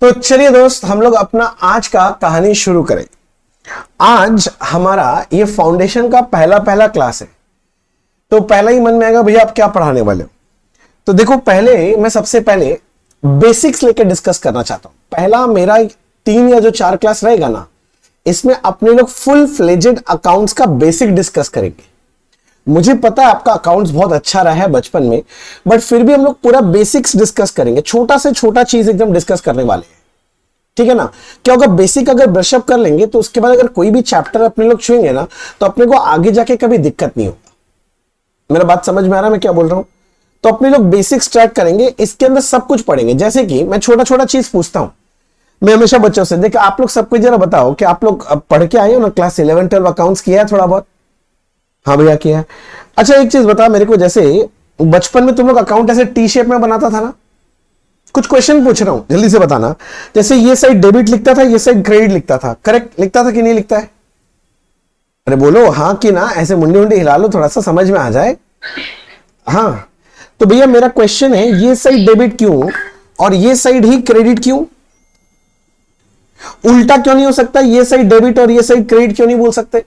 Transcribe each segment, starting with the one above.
तो चलिए दोस्त, हम लोग अपना आज का कहानी शुरू करें। आज हमारा ये फाउंडेशन का पहला क्लास है। तो पहला ही मन में आएगा, भैया आप क्या पढ़ाने वाले हो। तो देखो, पहले मैं सबसे पहले बेसिक्स लेके डिस्कस करना चाहता हूं। पहला मेरा 3 या जो 4 क्लास रहेगा ना, इसमें अपने लोग फुल फ्लेजेड अकाउंट्स का बेसिक डिस्कस करेंगे। मुझे पता है आपका अकाउंट्स बहुत अच्छा रहा है बचपन में, बट फिर भी हम लोग पूरा बेसिक्स डिस्कस करेंगे। छोटा से छोटा चीज एकदम डिस्कस करने वाले हैं, ठीक है ना। क्या होगा, बेसिक अगर ब्रशअप कर लेंगे तो उसके बाद अगर कोई भी चैप्टर अपने लोग छुएंगे ना, तो अपने को आगे जाके कभी दिक्कत नहीं होगा। मेरा बात समझ में आ रहा है मैं क्या बोल रहा हूं। तो अपने लोग बेसिक स्टार्ट करेंगे, इसके अंदर सब कुछ पढ़ेंगे। जैसे कि मैं छोटा छोटा चीज पूछता हूं, मैं हमेशा बच्चों से, देखिए आप लोग सबको जरा बताओ कि आप लोग पढ़ के आए हो ना, क्लास 11 12 अकाउंट्स किया है थोड़ा बहुत? हाँ भैया किया है। अच्छा एक चीज बता मेरे को, जैसे बचपन में तुम लोग अकाउंट ऐसे टी शेप में बनाता था ना। कुछ क्वेश्चन पूछ रहा हूं, जल्दी से बताना। जैसे ये साइड डेबिट लिखता था, ये साइड क्रेडिट लिखता था, करेक्ट लिखता था कि नहीं लिखता है? अरे बोलो हाँ कि ना, ऐसे मुंडी मुंडी हिला लो, थोड़ा सा समझ में आ जाए। हाँ, तो भैया मेरा क्वेश्चन है, ये साइड डेबिट क्यों और ये साइड ही क्रेडिट क्यों? उल्टा क्यों नहीं हो सकता? ये साइड डेबिट और ये साइड क्रेडिट क्यों नहीं बोल सकते?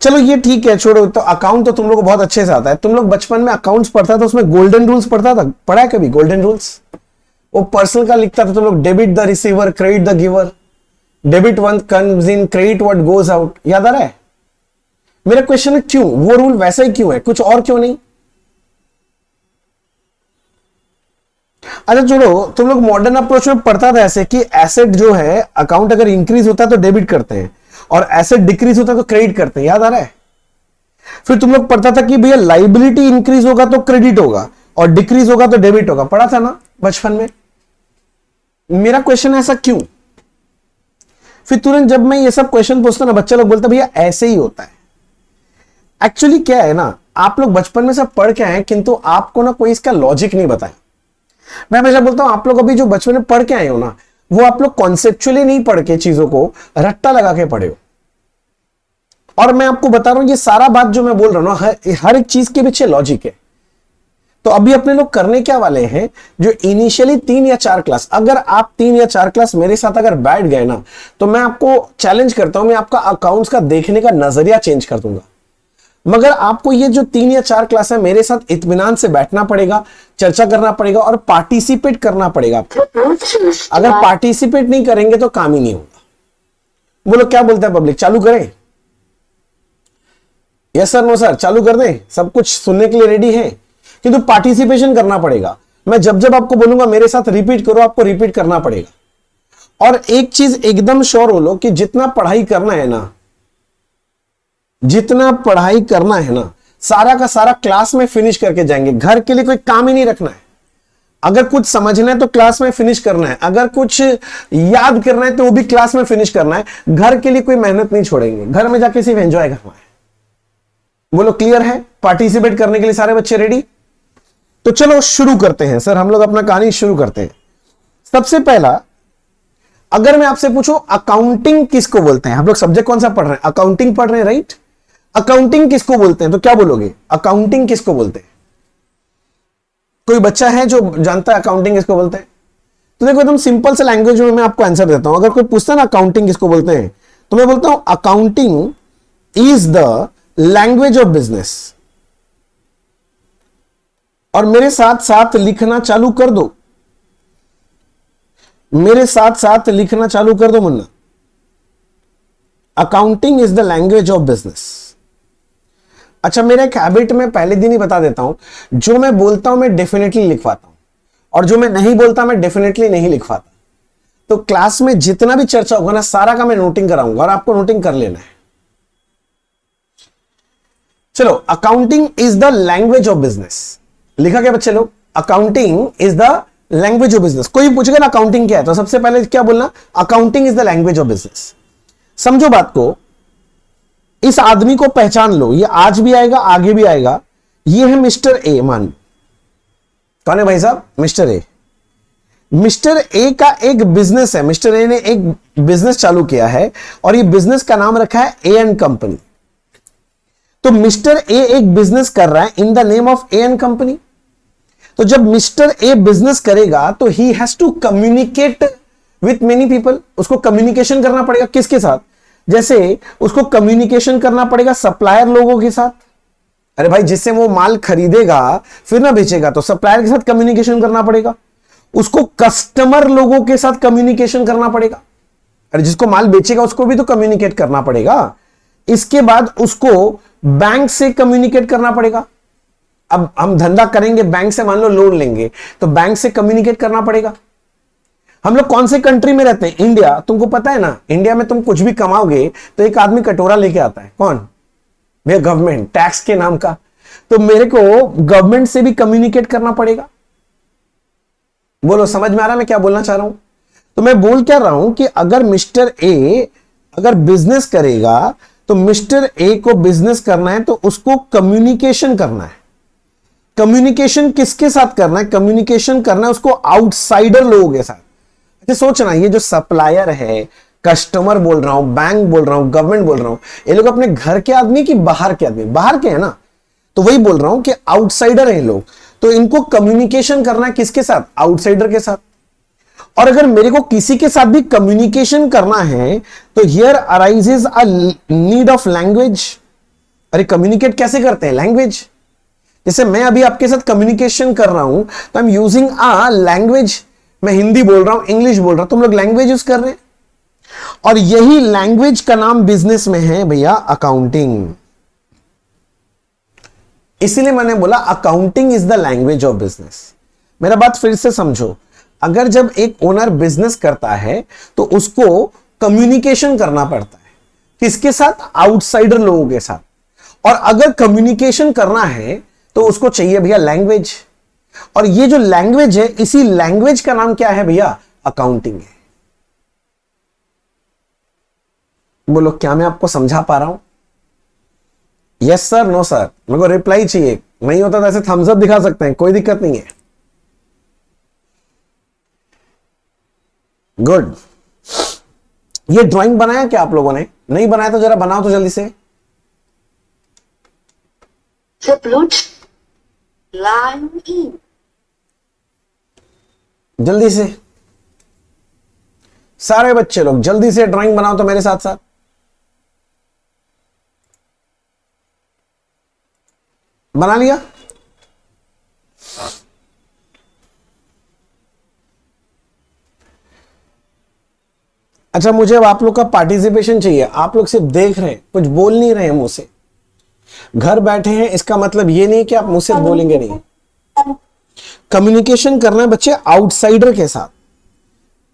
चलो ये ठीक है, छोड़ो। तो अकाउंट तो तुम लोग को बहुत अच्छे से आता है। तुम लोग बचपन में अकाउंट्स पढ़ता था, उसमें गोल्डन रूल्स पढ़ता था, पढ़ा है कभी गोल्डन रूल्स? वो पर्सनल का लिखता था तुम लोग, debit the receiver, credit the giver, debit one comes in, credit what goes out. याद आ रहा है? मेरा क्वेश्चन है क्यों वो रूल वैसा ही क्यों है, कुछ और क्यों नहीं? अच्छा छोड़ो, तुम लोग मॉडर्न अप्रोच में पढ़ता था ऐसे कि एसेट जो है, अकाउंट अगर इंक्रीज होता है तो डेबिट करते हैं और एसेट डिक्रीज होता है तो क्रेडिट करते हैं। याद आ रहा है? फिर तुम लोग पढ़ता था कि भैया लाइबिलिटी इंक्रीज होगा तो क्रेडिट होगा और डिक्रीज होगा तो डेबिट होगा। पढ़ा था ना बचपन में? मेरा क्वेश्चन है ऐसा क्यों? फिर तुरंत जब मैं ये सब क्वेश्चन पूछता ना, बच्चा लोग बोलता भैया ऐसे ही होता है। एक्चुअली क्या है ना, आप लोग बचपन में सब पढ़ के आए, किंतु आपको ना कोई इसका लॉजिक नहीं बताया। मैं हमेशा बोलता हूं, आप लोग अभी जो बचपन में पढ़ के आए हो ना, वो आप लोग कॉन्सेप्चुअली नहीं पढ़ के चीजों को रट्टा लगा के पढ़े हो। और मैं आपको बता रहा हूं, ये सारा बात जो मैं बोल रहा हूं ना, हर एक चीज के पीछे लॉजिक है। तो अभी अपने लोग करने क्या वाले हैं, जो इनिशियली 3 या 4 क्लास, अगर आप 3 या 4 क्लास मेरे साथ अगर बैठ गए ना, तो मैं आपको चैलेंज करता हूं, मैं आपका अकाउंट्स का देखने का नजरिया चेंज कर दूंगा। मगर आपको ये जो 3 या 4 क्लास है, मेरे साथ इत्मीनान से बैठना पड़ेगा, चर्चा करना पड़ेगा और पार्टिसिपेट करना पड़ेगा आपको। अगर पार्टिसिपेट नहीं करेंगे तो काम ही नहीं होगा। बोलो क्या बोलते हैं पब्लिक, चालू करें? यस सर, नो सर, चालू कर दें? सब कुछ सुनने के लिए रेडी है, किंतु पार्टिसिपेशन करना पड़ेगा। मैं जब जब आपको बोलूंगा मेरे साथ रिपीट करो, आपको रिपीट करना पड़ेगा। और एक चीज एकदम श्योर हो लो कि जितना पढ़ाई करना है ना, जितना पढ़ाई करना है ना, सारा का सारा क्लास में फिनिश करके जाएंगे। घर के लिए कोई काम ही नहीं रखना है। अगर कुछ समझना है तो क्लास में फिनिश करना है, अगर कुछ याद करना है तो वो भी क्लास में फिनिश करना है। घर के लिए कोई मेहनत नहीं छोड़ेंगे, घर में जाके सिर्फ एंजॉय करना है। बोलो क्लियर है? पार्टिसिपेट करने के लिए सारे बच्चे रेडी? तो चलो शुरू करते हैं सर, हम लोग अपना कहानी शुरू करते हैं। सबसे पहला, अगर मैं आपसे पूछूं अकाउंटिंग किसको बोलते हैं? हम लोग सब्जेक्ट कौन सा पढ़ रहे हैं? अकाउंटिंग पढ़ रहे हैं, राइट? अकाउंटिंग किसको बोलते हैं? तो क्या बोलोगे, अकाउंटिंग किसको बोलते हैं? कोई बच्चा है जो जानता है अकाउंटिंग किसको बोलते हैं? तो देखो एकदम सिंपल से लैंग्वेज में मैं आपको आंसर देता हूं। अगर कोई पूछता है ना अकाउंटिंग किसको बोलते हैं, तो मैं बोलता हूं accounting is the language of business. और मेरे साथ साथ लिखना चालू कर दो, मेरे साथ साथ लिखना चालू कर दो Munna. Accounting is the language of business. अच्छा, मेरा एक हैबिट में पहले दिन ही बता देता हूं, जो मैं बोलता हूं मैं डेफिनेटली लिखवाता हूं, और जो मैं नहीं बोलता मैं डेफिनेटली नहीं लिखवाता। तो क्लास में जितना भी चर्चा होगा ना, सारा का मैं नोटिंग कराऊंगा और आपको नोटिंग कर लेना है। चलो, accounting is the language of business. लिखा क्या बच्चे लोग? Accounting is the language of business. कोई पूछेगा ना अकाउंटिंग क्या है, तो सबसे पहले क्या बोलना? Accounting is the language of business. समझो बात को, इस आदमी को पहचान लो, ये आज भी आएगा आगे भी आएगा। ये है मिस्टर ए, मान कौन है भाई साहब? Mister A. मिस्टर ए का एक बिजनेस है, मिस्टर ए ने एक बिजनेस चालू किया है और ये बिजनेस का नाम रखा है ए एंड कंपनी। तो मिस्टर ए एक बिजनेस कर रहा है in the name of A and company. तो जब मिस्टर ए बिजनेस करेगा तो he has to communicate with many people. उसको कम्युनिकेशन करना पड़ेगा किसके साथ? जैसे उसको कम्युनिकेशन करना पड़ेगा सप्लायर लोगों के साथ। अरे भाई, जिससे वो माल खरीदेगा फिर ना बेचेगा, तो सप्लायर के साथ कम्युनिकेशन करना पड़ेगा। उसको कस्टमर लोगों के साथ कम्युनिकेशन करना पड़ेगा। अरे जिसको माल बेचेगा उसको भी तो कम्युनिकेट करना पड़ेगा। इसके बाद उसको बैंक से कम्युनिकेट करना पड़ेगा। अब हम धंधा करेंगे बैंक से, मान लो लोन लेंगे, तो बैंक से कम्युनिकेट करना पड़ेगा। हम लोग कौन से कंट्री में रहते हैं? इंडिया। तुमको पता है ना, इंडिया में तुम कुछ भी कमाओगे तो एक आदमी कटोरा लेके आता है। कौन? भैया गवर्नमेंट, टैक्स के नाम का। तो मेरे को गवर्नमेंट से भी कम्युनिकेट करना पड़ेगा। बोलो, समझ में आ रहा है मैं क्या बोलना चाह रहा हूं? तो मैं बोल क्या रहा हूं कि अगर मिस्टर ए अगर बिजनेस करेगा तो मिस्टर ए को बिजनेस करना है तो उसको कम्युनिकेशन करना है। कम्युनिकेशन किसके साथ करना है? कम्युनिकेशन करना है उसको आउटसाइडर लोगों के साथ। अच्छा सोचना, ये जो सप्लायर है, कस्टमर बोल रहा हूं, बैंक बोल रहा हूं, गवर्नमेंट बोल रहा हूं, ये लोग अपने घर के आदमी कि बाहर के आदमी? बाहर के हैं ना। तो वही बोल रहा हूं कि आउटसाइडर है लोग, तो इनको कम्युनिकेशन करना है किसके साथ? आउटसाइडर के साथ। और अगर मेरे को किसी के साथ भी कम्युनिकेशन करना है तो here arises a need of language. अरे कम्युनिकेट कैसे करते हैं? लैंग्वेज। जैसे मैं अभी आपके साथ कम्युनिकेशन कर रहा हूं तो I am using a language. मैं हिंदी बोल रहा हूं, इंग्लिश बोल रहा हूं, तुम लोग लैंग्वेज यूज कर रहे हैं। और यही लैंग्वेज का नाम बिजनेस में है भैया अकाउंटिंग। इसीलिए मैंने बोला accounting is the language of business. मेरा बात फिर से समझो, अगर जब एक ओनर बिजनेस करता है तो उसको कम्युनिकेशन करना पड़ता है किसके साथ? आउटसाइडर लोगों के साथ। और अगर कम्युनिकेशन करना है तो उसको चाहिए भैया लैंग्वेज। और ये जो लैंग्वेज है, इसी लैंग्वेज का नाम क्या है भैया? अकाउंटिंग है। बोलो, क्या मैं आपको समझा पा रहा हूं? Yes sir, no sir? मेरे को रिप्लाई चाहिए। नहीं होता तो ऐसे थम्स अप दिखा सकते हैं, कोई दिक्कत नहीं है। गुड। ये ड्राइंग बनाया क्या आप लोगों ने? नहीं बनाया तो जरा बनाओ तो जल्दी से। जल्दी से सारे बच्चे लोग जल्दी से ड्राइंग बनाओ तो मेरे साथ साथ। बना लिया? अच्छा, मुझे अब आप लोग का पार्टिसिपेशन चाहिए। आप लोग सिर्फ देख रहे हैं, कुछ बोल नहीं रहे हैं मुंह से। घर बैठे हैं, इसका मतलब ये नहीं कि आप मुंह से बोलेंगे नहीं। कम्युनिकेशन करना है बच्चे आउटसाइडर के साथ।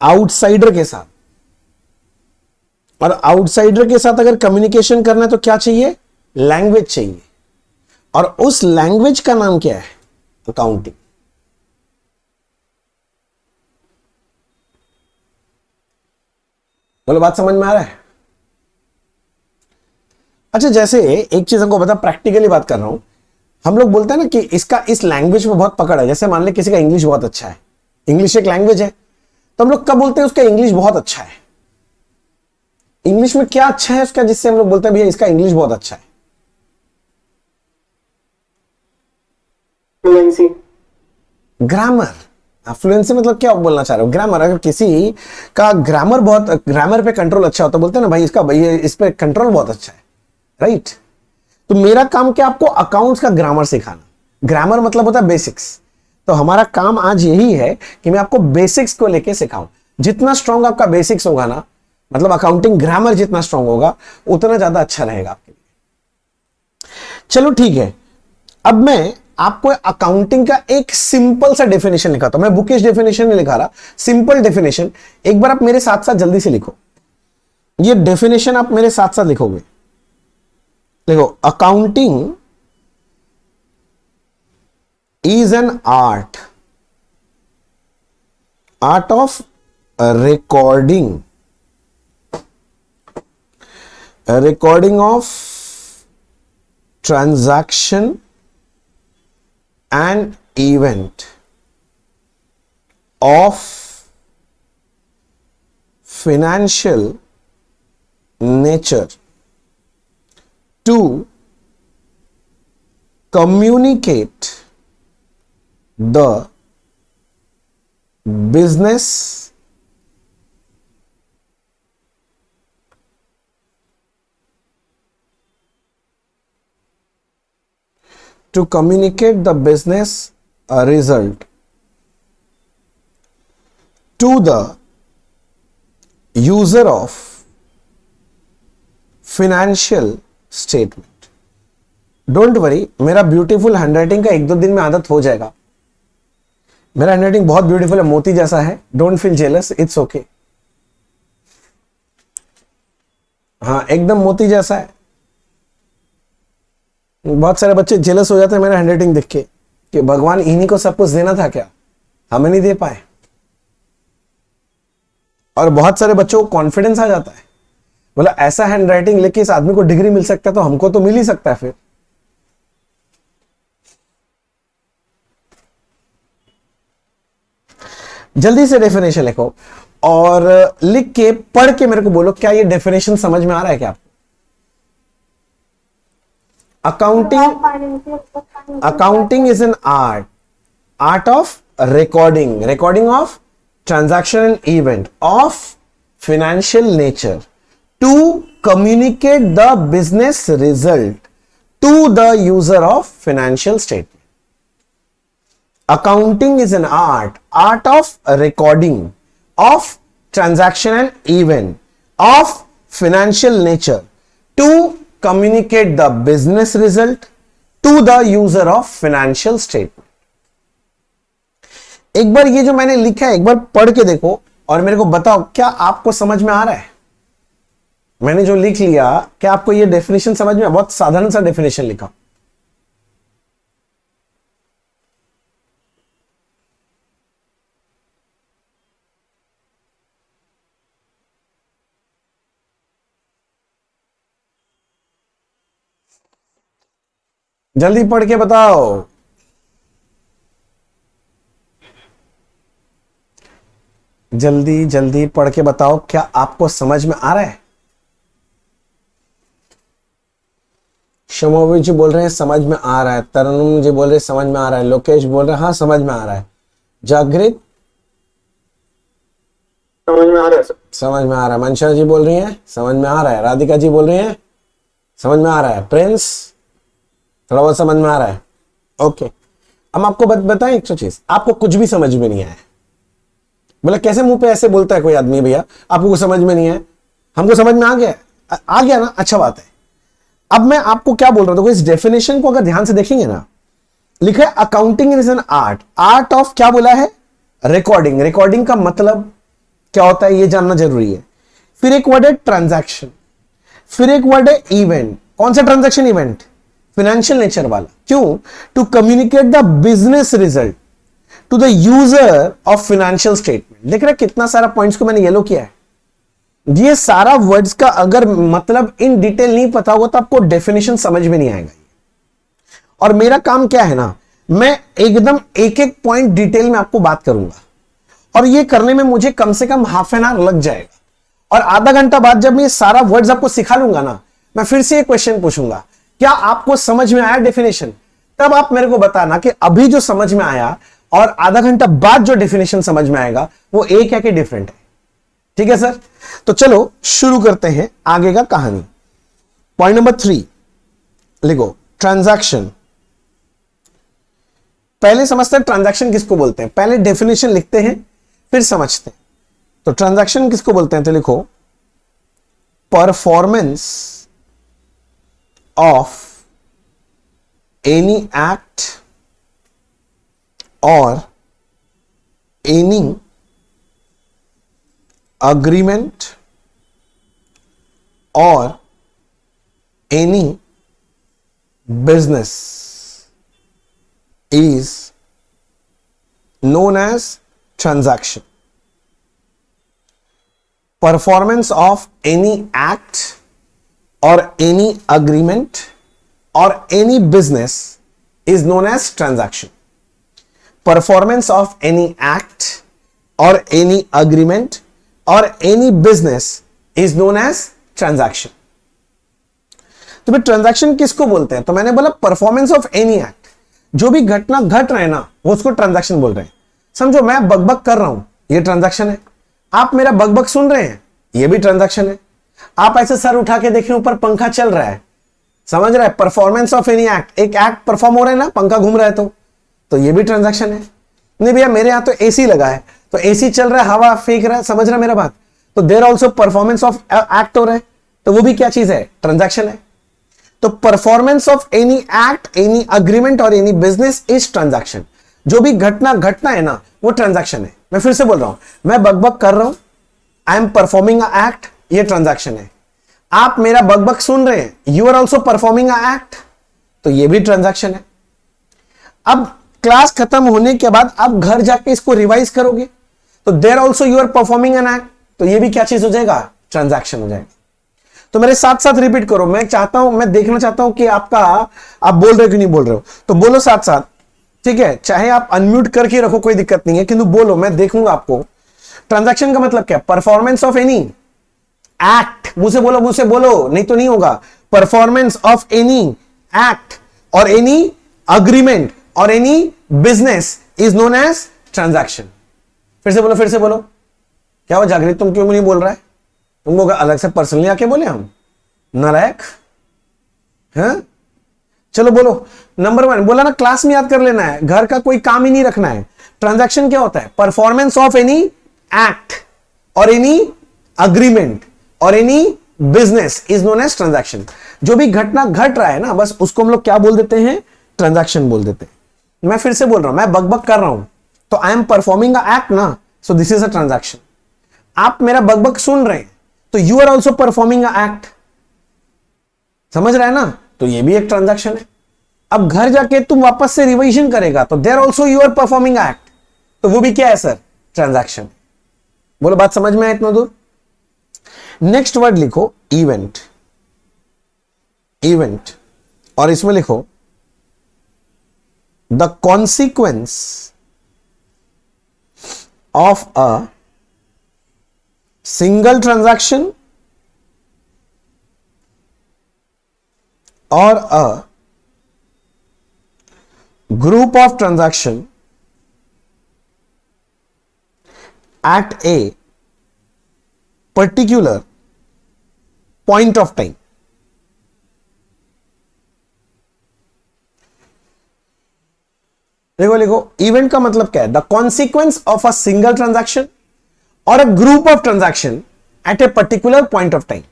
आउटसाइडर के साथ। और आउटसाइडर के साथ अगर कम्युनिकेशन करना है तो क्या चाहिए? लैंग्वेज चाहिए। और उस लैंग्वेज का नाम क्या है? अकाउंटिंग। बोलो, बात समझ में आ रहा है? अच्छा, जैसे एक चीज हमको बता, प्रैक्टिकली बात कर रहा हूं। हम लोग बोलते हैं ना कि इसका इस लैंग्वेज में बहुत पकड़ है। जैसे मान ले किसी का इंग्लिश बहुत अच्छा है, इंग्लिश एक लैंग्वेज है, तो हम लोग कब बोलते हैं उसका इंग्लिश बहुत अच्छा है? इंग्लिश में क्या अच्छा है उसका जिससे हम लोग बोलते हैं भैया इसका इंग्लिश बहुत अच्छा है? फ्लुएंसी। ग्रामर। फ्लुएंसी मतलब क्या बोलना चाह रहे हो? ग्रामर। अगर किसी का ग्रामर बहुत, ग्रामर पे कंट्रोल अच्छा होता है, बोलते हैं ना भाई इसका भाई इस पे कंट्रोल बहुत अच्छा है, राइट? तो मेरा काम क्या? आपको अकाउंट्स का ग्रामर सिखाना। ग्रामर मतलब होता है बेसिक्स। तो हमारा काम आज यही है कि मैं आपको बेसिक्स को लेके सिखाऊं। जितना स्ट्रांग आपका बेसिक्स होगा ना, मतलब अकाउंटिंग ग्रामर जितना स्ट्रांग होगा, उतना ज्यादा अच्छा रहेगा आपके लिए। चलो ठीक है, अब मैं आपको अकाउंटिंग का एक सिंपल सा डेफिनेशन लिखाता हूं। मैं बुकिश डेफिनेशन नहीं लिखा रहा, सिंपल डेफिनेशन। एक बार आप मेरे साथ साथ जल्दी से लिखो। ये डेफिनेशन आप मेरे साथ साथ लिखोगे। देखो, accounting is an art, art of recording, recording of transaction and event of financial nature to communicate the business to communicate the business result to the user of financial statement. Don't worry, मेरा beautiful handwriting का 1-2 दिन में आदत हो जाएगा. मेरा handwriting बहुत beautiful है, मोती जैसा है. Don't feel jealous, it's okay. हाँ, एकदम मोती जैसा है. बहुत सारे बच्चे जेलस हो जाते हैं मेरा हैंडराइटिंग देख के कि भगवान इन्हीं को सब कुछ देना था क्या, हमें नहीं दे पाए. और बहुत सारे बच्चों को कॉन्फिडेंस आ जाता है, बोला ऐसा हैंडराइटिंग लेके इस आदमी को डिग्री मिल सकता है तो हमको तो मिल ही सकता है. फिर जल्दी से डेफिनेशन लिखो और लिख के पढ़ के मेरे को बोलो क्या ये डेफिनेशन समझ में आ रहा है क्या आपको. Accounting is an art of recording of transaction and event of financial nature to communicate the business result to the user of financial statement. Accounting is an art of recording of transaction and event of financial nature to communicate the business result to the user of financial statement. एक बार ये जो मैंने लिखा है एक बार पढ़ के देखो और मेरे को बताओ क्या आपको समझ में आ रहा है. मैंने जो लिख लिया क्या आपको ये डेफिनेशन समझ में, बहुत साधारण सा डेफिनेशन लिखा. जल्दी पढ़ के बताओ. जल्दी जल्दी पढ़ के बताओ क्या आपको समझ में आ रहा है. शमोवी जी बोल रहे हैं समझ में आ रहा है. तरनुम जी बोल रहे हैं समझ में आ रहा है. लोकेश बोल रहे हैं हाँ समझ में आ रहा है. जागृत समझ में आ रहा है सर. समझ में आ रहा है. मंशा जी बोल रही हैं समझ में आ रहा है. राधिका जी बोल रही हैं समझ में आ रहा है. प्रिंस थोड़ा बहुत समझ में आ रहा है. ओके, हम आपको बताएं एक चीज, आपको कुछ भी समझ में नहीं आया. बोला कैसे मुंह पे ऐसे बोलता है कोई आदमी, भैया आपको कुछ समझ में नहीं है. हमको समझ में आ गया ना, अच्छा बात है. अब मैं आपको क्या बोल रहा हूं, तो इस डेफिनेशन को अगर ध्यान से देखेंगे ना, लिखा है accounting is an art of क्या बोला है, रिकॉर्डिंग का मतलब क्या होता है ये जानना जरूरी है. फिर एक वर्ड है ट्रांजैक्शन, फिर एक वर्ड है इवेंट. कौन सा ट्रांजैक्शन इवेंट, फाइनेंशियल नेचर वाला. क्यों, to communicate the business result to the user of financial statement. देख रहे कितना सारा पॉइंट्स को मैंने येलो किया है. ये सारा वर्ड्स का अगर मतलब इन डिटेल नहीं पता होगा तो आपको डेफिनेशन समझ में नहीं आएगा. और मेरा काम क्या है ना, मैं एकदम एक एक पॉइंट डिटेल में आपको बात करूंगा और ये करने में मुझे कम से कम हाफ एन आवर लग जाएगा. और आधा घंटा बाद जब मैं ये सारा वर्ड्स आपको सिखा लूंगा ना, मैं फिर से एक क्वेश्चन पूछूंगा क्या आपको समझ में आया डेफिनेशन. तब आप मेरे को बताना कि अभी जो समझ में आया और आधा घंटा बाद जो डेफिनेशन समझ में आएगा वो एक है कि डिफरेंट है. ठीक है सर, तो चलो शुरू करते हैं आगे का कहानी. पॉइंट नंबर 3 लिखो, ट्रांजैक्शन. पहले समझते हैं ट्रांजैक्शन किसको बोलते हैं. पहले डेफिनेशन लिखते हैं फिर समझते हैं. तो ट्रांजैक्शन किसको बोलते हैं, तो लिखो performance of any act or any agreement or any business is known as transaction. Performance of any act or any agreement or any business is known as transaction. Performance of any act or any agreement or any business is known as transaction. तो फिर transaction किसको बोलते हैं, तो मैंने बोला performance of any act. जो भी घटना घट रहे ना वो उसको ट्रांजैक्शन बोल रहे हैं। समझो मैं बकबक कर रहा हूं, ये ट्रांजैक्शन है। आप मेरा बकबक सुन रहे हैं, ये भी ट्रांजैक्शन है। आप ऐसे सर उठा के देखें, ऊपर पंखा चल रहा है, समझ रहा है, परफॉर्मेंस ऑफ एनी एक्ट, एक एक्ट परफॉर्म हो रहा है ना, पंखा घूम रहा है तो ये भी ट्रांजैक्शन है। नहीं भैया मेरे यहां तो एसी लगा है, तो एसी चल रहा है, हवा फेंक रहा है, समझ रहा है मेरा बात, तो there also performance of act हो रहा है, तो वो भी क्या चीज है, ट्रांजैक्शन है। तो performance of any act, any agreement और एनी बिजनेस इज ट्रांजैक्शन। जो भी घटना घटना है ना वो ट्रांजैक्शन है। मैं फिर से बोल रहा हूं, मैं बकबक कर रहा हूं, I am performing a act, ये ट्रांजैक्शन है। आप मेरा बकबक सुन रहे हैं, you are also performing a act, तो ये भी ट्रांजैक्शन है। अब क्लास खत्म होने के बाद आप घर जाके इसको रिवाइज करोगे, तो there also you are performing an act, तो ये भी क्या चीज हो जाएगा, ट्रांजैक्शन हो जाएगा। तो मेरे साथ साथ रिपीट करो, मैं चाहता हूं, मैं देखना चाहता हूं कि आपका, आप बोल रहे हो कि नहीं बोल रहे हो, तो बोलो साथ साथ, ठीक है। चाहे आप अनम्यूट करके रखो, कोई दिक्कत नहीं है, किंतु बोलो, मैं देखूंगा आपको। ट्रांजैक्शन का मतलब क्या, परफॉर्मेंस ऑफ एनी एक्ट, मुझसे बोलो, नहीं तो नहीं होगा। परफॉर्मेंस ऑफ एनी एक्ट और एनी अग्रीमेंट और any business is known as transaction. फिर से बोलो, क्या हो जागृत, तुम क्यों नहीं बोल रहा है? तुमको अलग से पर्सनली आके बोले हम नालायक हैं? चलो बोलो, नंबर 1 बोला ना, क्लास में याद कर लेना है, घर का कोई काम ही नहीं रखना है। ट्रांजैक्शन क्या होता है, परफॉर्मेंस ऑफ एनी एक्ट और एनी अग्रीमेंट और any business is known as transaction. जो भी घटना घट रहा है ना, बस उसको हम लोग क्या बोल देते हैं, ट्रांजैक्शन बोल देते हैं। मैं फिर से बोल रहा हूं, मैं बकबक कर रहा हूं, तो I am performing a act ना, so this is a transaction. आप मेरा बकबक सुन रहे हैं, तो you are also performing a act, समझ रहा है ना, तो ये भी एक ट्रांजैक्शन है। अब घर जाके तुम वापस से रिवीजन करेगा, तो there also you are performing a act, तो वो भी क्या है सर, ट्रांजैक्शन। बोलो बात समझ में आए इतना दूर? नेक्स्ट वर्ड लिखो इवेंट, इवेंट, और इसमें लिखो the consequence of a single transaction और a group of transaction at a particular point of time. लिखो इवेंट का मतलब क्या है, the consequence of a single transaction or a group of transaction at a particular point of time.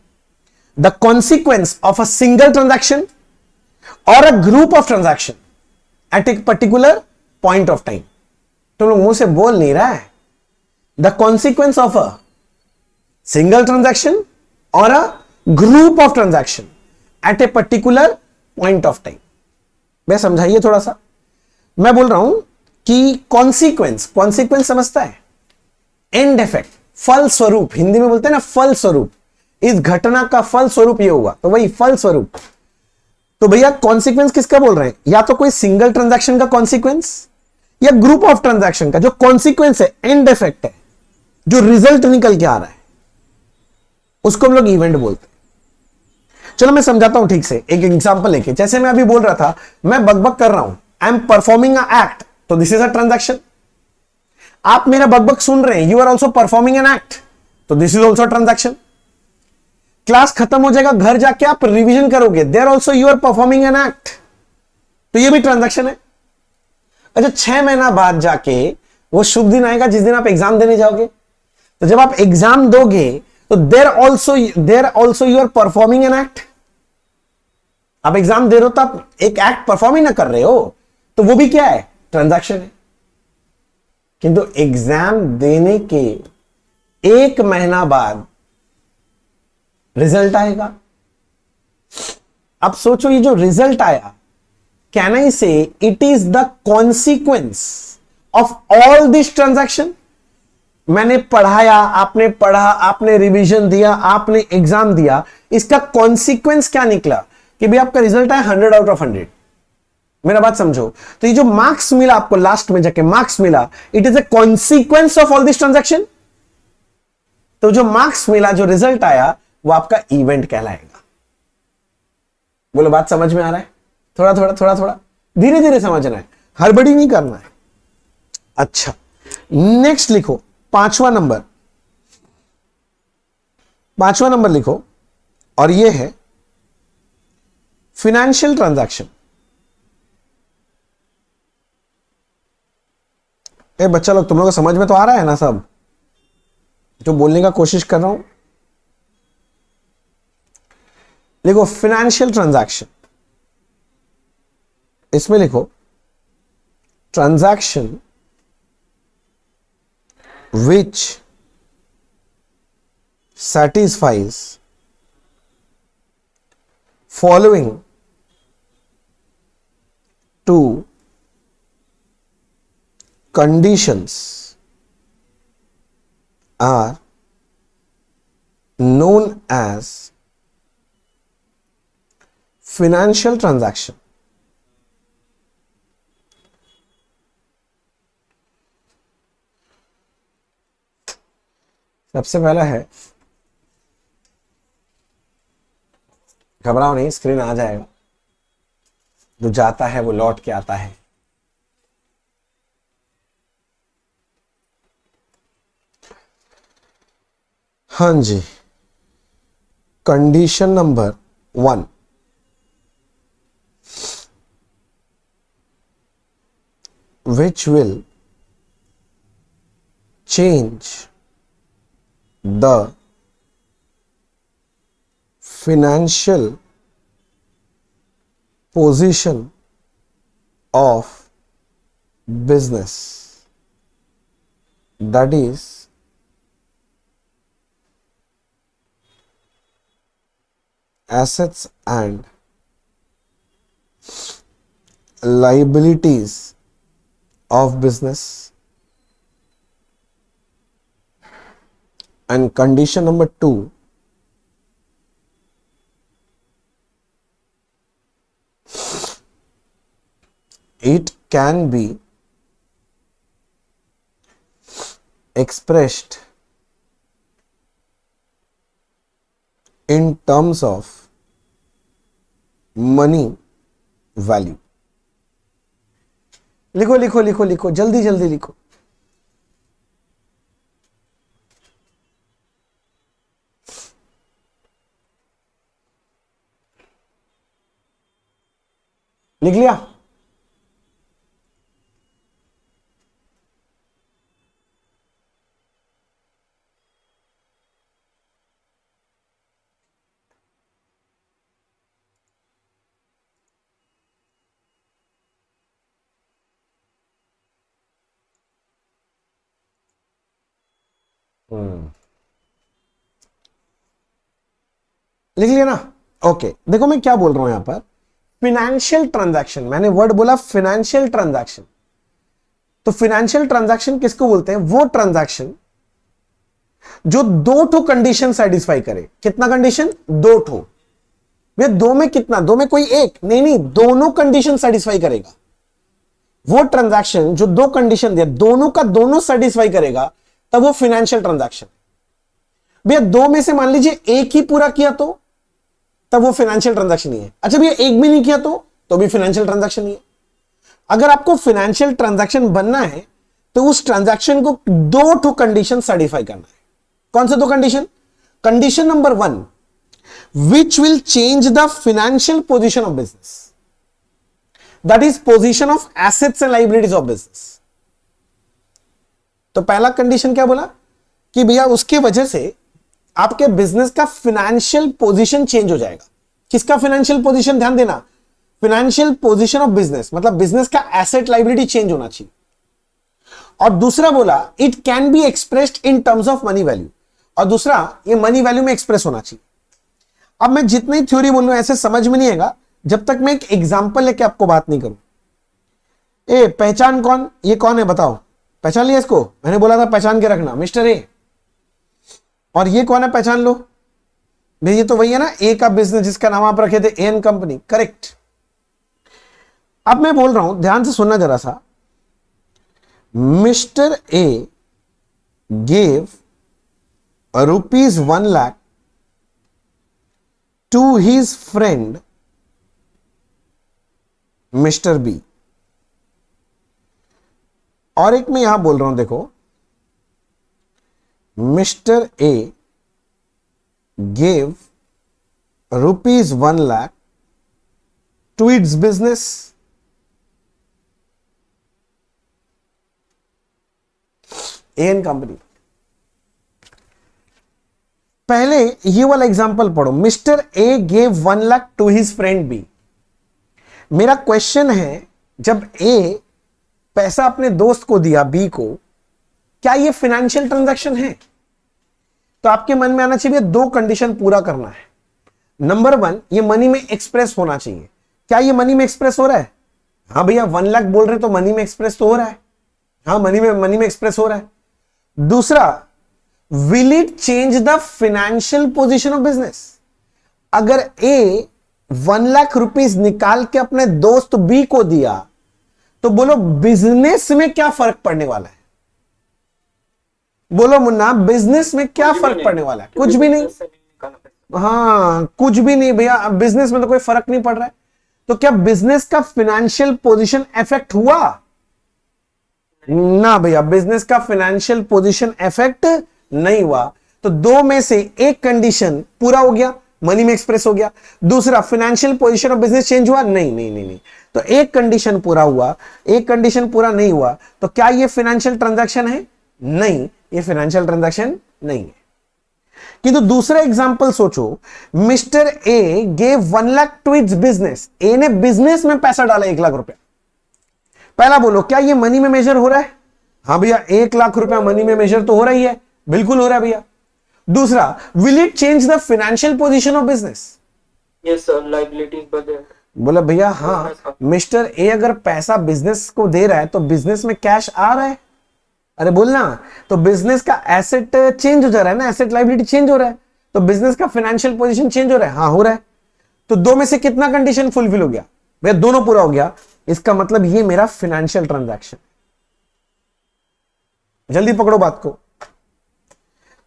The consequence of a single transaction or a group of transaction at a particular point of time. तुम लोग मुंह से बोल नहीं रहा है। The consequence of a single transaction or a group of transaction at a particular point of time. मैं समझाइए थोड़ा सा। मैं बोल रहा हूं कि कॉन्सिक्वेंस, कॉन्सिक्वेंस समझता है, एंड इफेक्ट, फल स्वरूप, हिंदी में बोलते हैं ना फल स्वरूप, इस घटना का फल स्वरूप ये हुआ, तो वही फल स्वरूप। तो भैया कॉन्सिक्वेंस किसका बोल रहे हैं, या तो कोई सिंगल ट्रांजैक्शन का कॉन्सिक्वेंस या ग्रुप ऑफ ट्रांजैक्शन का जो कॉन्सिक्वेंस है, एंड इफेक्ट है, जो रिजल्ट निकल के आ रहा है, उसको हम लोग इवेंट बोलते हैं। चलो मैं समझाता हूं ठीक से, एक एग्जांपल लेके। जैसे मैं अभी बोल रहा था, मैं बकबक कर रहा हूं, I am performing a act, तो दिस इज अ ट्रांजैक्शन। आप मेरा बकबक सुन रहे हैं, you are also performing an act, तो this is also transaction. Class खत्म हो जाएगा, घर जाके आप रिवीजन करोगे, there also you are performing an act, तो ये भी ट्रांजैक्शन है। अच्छा 6 महीना बाद जाके वो शुभ दिन आएगा जिस दिन आप एग्जाम देने जाओगे, तो जब आप एग्जाम दोगे तो there also you are performing an act. आप एग्जाम दे रहे हो तो आप एक एक्ट परफॉर्म ही ना कर रहे हो, तो वो भी क्या है, ट्रांजैक्शन है। किंतु एग्जाम देने के 1 महीना बाद रिजल्ट आएगा। अब सोचो ये जो रिजल्ट आया, कैन आई से it is the consequence of all this transaction. मैंने पढ़ाया, आपने पढ़ा, आपने रिवीजन दिया, आपने एग्जाम दिया, इसका कॉन्सिक्वेंस क्या निकला कि भाई आपका रिजल्ट आया 100 आउट ऑफ 100। मेरा बात समझो, तो ये जो मार्क्स मिला आपको, लास्ट में जाके मार्क्स मिला, it is a consequence of all this transaction. तो जो मार्क्स मिला, जो रिजल्ट आया, वो आपका इवेंट कहलाएगा। बोलो बात समझ में आ रहा है? थोड़ा थोड़ा थोड़ा थोड़ा धीरे धीरे समझना है, हड़बड़ी नहीं करना है। अच्छा, नेक्स्ट लिखो पांचवा नंबर लिखो, और ये है फिनेंशियल ट्रांजैक्शन। ए बच्चा लोग, तुम लोग को समझ में तो आ रहा है ना सब जो बोलने का कोशिश कर रहा हूं? लिखो फिनेंशियल ट्रांजैक्शन, इसमें लिखो transaction which satisfies following two conditions are known as financial transaction. सबसे पहला है, घबराओ नहीं, स्क्रीन आ जाएगा, जो जाता है वो लौट के आता है। हाँ जी, condition number 1, which will change the financial position of business, that is assets and liabilities of business. And condition number 2, it can be expressed in terms of money value. लिखो लिखो लिखो लिखो, जल्दी जल्दी लिखो। लिख लिया? लिख लिया ना? ओके, देखो मैं क्या बोल रहा हूं यहां पर, फिनेंशियल ट्रांजैक्शन, मैंने वर्ड बोला फिनेंशियल ट्रांजैक्शन। तो फिनेंशियल ट्रांजैक्शन किसको बोलते हैं? वो ट्रांजैक्शन जो दो ठो कंडीशन सेटिस्फाई करे। कितना कंडीशन? दो ठो। भैया दो में कितना? दो में कोई एक नहीं, नहीं, दोनों कंडीशन सेटिस्फाई करेगा। वो ट्रांजैक्शन जो दो कंडीशन दिया, दोनों का दोनों सेटिस्फाई करेगा, तब वो फिनेंशियल ट्रांजैक्शन। भैया दो में से मान लीजिए एक ही पूरा किया तो तब वो फिनेंशियल ट्रांजैक्शन ही है। अच्छा भैया एक भी नहीं किया तो भी फिनेंशियल ट्रांजैक्शन ही है। अगर आपको फिनेंशियल ट्रांजैक्शन बनना है तो उस ट्रांजैक्शन को दो ठो कंडीशन सेटिस्फाई करना है। कौन से दो condition? Condition number 1, which will change the financial position of business, that is position of assets and liabilities of business. तो पहला कंडीशन क्या बोला कि भैया उसके वजह से आपके बिजनेस का फाइनेंशियल पोजीशन चेंज हो जाएगा। किसका फाइनेंशियल पोजीशन? ध्यान देना, फाइनेंशियल पोजीशन ऑफ बिजनेस, मतलब बिजनेस का एसेट लायबिलिटी चेंज होना चाहिए। और दूसरा बोला it can be expressed in terms of money value, और दूसरा ये मनी वैल्यू में एक्सप्रेस होना चाहिए। अब मैं जितनी थ्योरी बोलूं ऐसे समझ में नहीं आएगा जब तक मैं एक एग्जांपल लेके आपको बात नहीं करूं। ए पहचान कौन? ये कौन है बताओ? पहचान लिया इसको? मैंने बोला था पहचान के रखना, मिस्टर ए। और ये कौन है? पहचान लो भाई, ये तो वही है ना, ए का बिजनेस जिसका नाम आप रखे थे एन कंपनी, करेक्ट। अब मैं बोल रहा हूं, ध्यान से सुनना जरा सा। Mister A gave ₹1 lakh to his friend mister B. और एक मैं यहां बोल रहा हूं, देखो, mister A gave ₹1 lakh to its business. A and company. पहले ये वाला एग्जांपल पढ़ो, mister A gave 1 lakh to his friend B. मेरा क्वेश्चन है, जब ए पैसा अपने दोस्त को दिया बी को, क्या ये फाइनेंशियल ट्रांजैक्शन है? तो आपके मन में आना चाहिए 2 कंडीशन पूरा करना है। नंबर 1, ये मनी में एक्सप्रेस होना चाहिए। क्या ये मनी में एक्सप्रेस हो रहा है? हाँ भैया 1 लाख बोल रहे तो मनी में एक्सप्रेस तो हो रहा है। हाँ, मनी में एक्सप्रेस हो रहा है। दूसरा, will it change the financial position of business? अगर ए 1 लाख रुपीस निकाल के अपने दोस्त बी को दिया, तो बोलो बिजनेस में क्या फर्क पड़ने वाला है? बोलो मुन्ना, बिजनेस में क्या फर्क पड़ने वाला है? कुछ भी नहीं। हाँ, कुछ भी नहीं भैया, बिजनेस में तो कोई फर्क नहीं पड़ रहा है। तो क्या बिजनेस का फाइनेंशियल पोजीशन इफेक्ट हुआ? ना भैया, बिजनेस का फाइनेंशियल पोजीशन इफेक्ट नहीं हुआ। तो 2 में से एक कंडीशन पूरा हो गया, मनी में एक्सप्रेस हो गया। दूसरा, financial position of business change हुआ? नहीं। तो एक कंडीशन पूरा हुआ, एक कंडीशन पूरा नहीं हुआ। तो क्या ये फाइनेंशियल ट्रांजैक्शन है? नहीं, ये फाइनेंशियल ट्रांजैक्शन नहीं है। किंतु दूसरा एग्जांपल सोचो, mister A gave 1 lakh to its business. A ने बिजनेस में पैसा डाला 1 लाख रुपया। पहला बोलो, क्या ये मनी में मेजर हो रहा है? हाँ भैया, 1 लाख रुपया मनी में मेजर तो हो रही है, बिल्कुल हो रहा है भैया। दूसरा, will it change the financial position of business? Yes sir, liabilities बदल। बोला भैया हाँ, मिस्टर ए अगर पैसा बिजनेस को दे रहा है तो बिजनेस में कैश आ रहा है। अरे बोलना, तो बिजनेस का एसेट चेंज हो जा रहा है ना, एसेट लायबिलिटी चेंज हो रहा है, तो बिजनेस का फाइनेंशियल पोजीशन चेंज हो रहा है। हाँ, हो रहा है। तो 2 में से कितना कंडीशन फुलफिल हो गया भैया? दोनों पूरा हो गया। इसका मतलब ये मेरा फाइनेंशियल ट्रांजैक्शन। जल्दी पकड़ो बात को।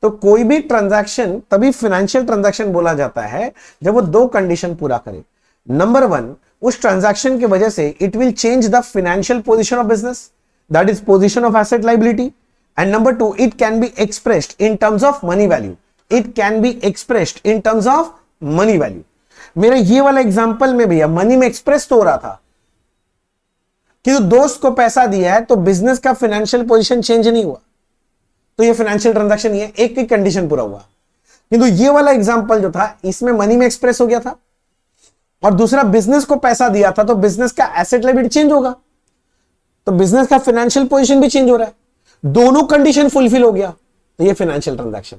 तो कोई भी ट्रांजैक्शन तभी फाइनेंशियल ट्रांजैक्शन बोला जाता है जब वो 2 कंडीशन पूरा करे। नंबर 1, उस ट्रांजैक्शन की वजह से it will change the financial position of business, that is position of asset liability, and number 2, it can be expressed in terms of money value. It can be expressed in terms of money value. मेरे ये वाला example में भैया money में express तो हो रहा था कि दोस्त को पैसा दिया है तो बिजनेस का फाइनेंशियल पोजीशन चेंज नहीं हुआ, तो ये फाइनेंशियल ट्रांजैक्शन नहीं है। एक ही कंडीशन पूरा हुआ। किंतु ये वाला एग्जांपल जो था, इसमें मनी में एक्सप्रेस हो गया था, और दूसरा बिजनेस को पैसा दिया था तो बिजनेस का एसेट लायबिलिटी चेंज होगा, तो बिजनेस का फाइनेंशियल पोजीशन भी चेंज हो रहा है। दोनों कंडीशन फुलफिल हो गया, तो ये फाइनेंशियल ट्रांजैक्शन।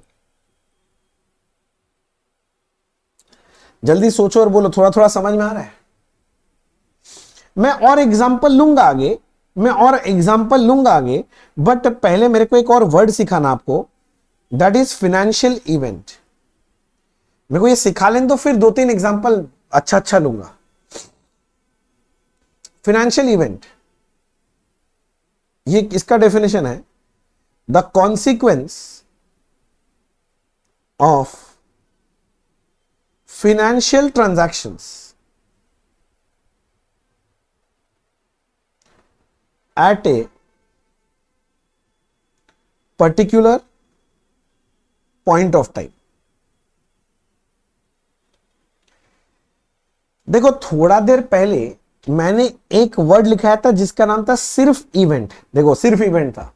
जल्दी सोचो और बोलो, थोड़ा थोड़ा समझ में आ रहा है? मैं और एग्जांपल लूंगा आगे, बट पहले मेरे को एक और वर्ड सिखाना आपको, दैट इज फाइनेंशियल इवेंट। मेरे को ये सिखा लें तो फिर 2-3 एग्जांपल अच्छा लूंगा। फाइनेंशियल इवेंट, ये इसका डेफिनेशन है, the consequence of financial transactions at a particular point of time। देखो, थोड़ा देर पहले मैंने एक वर्ड लिखाया था जिसका नाम था सिर्फ इवेंट। देखो, सिर्फ इवेंट था,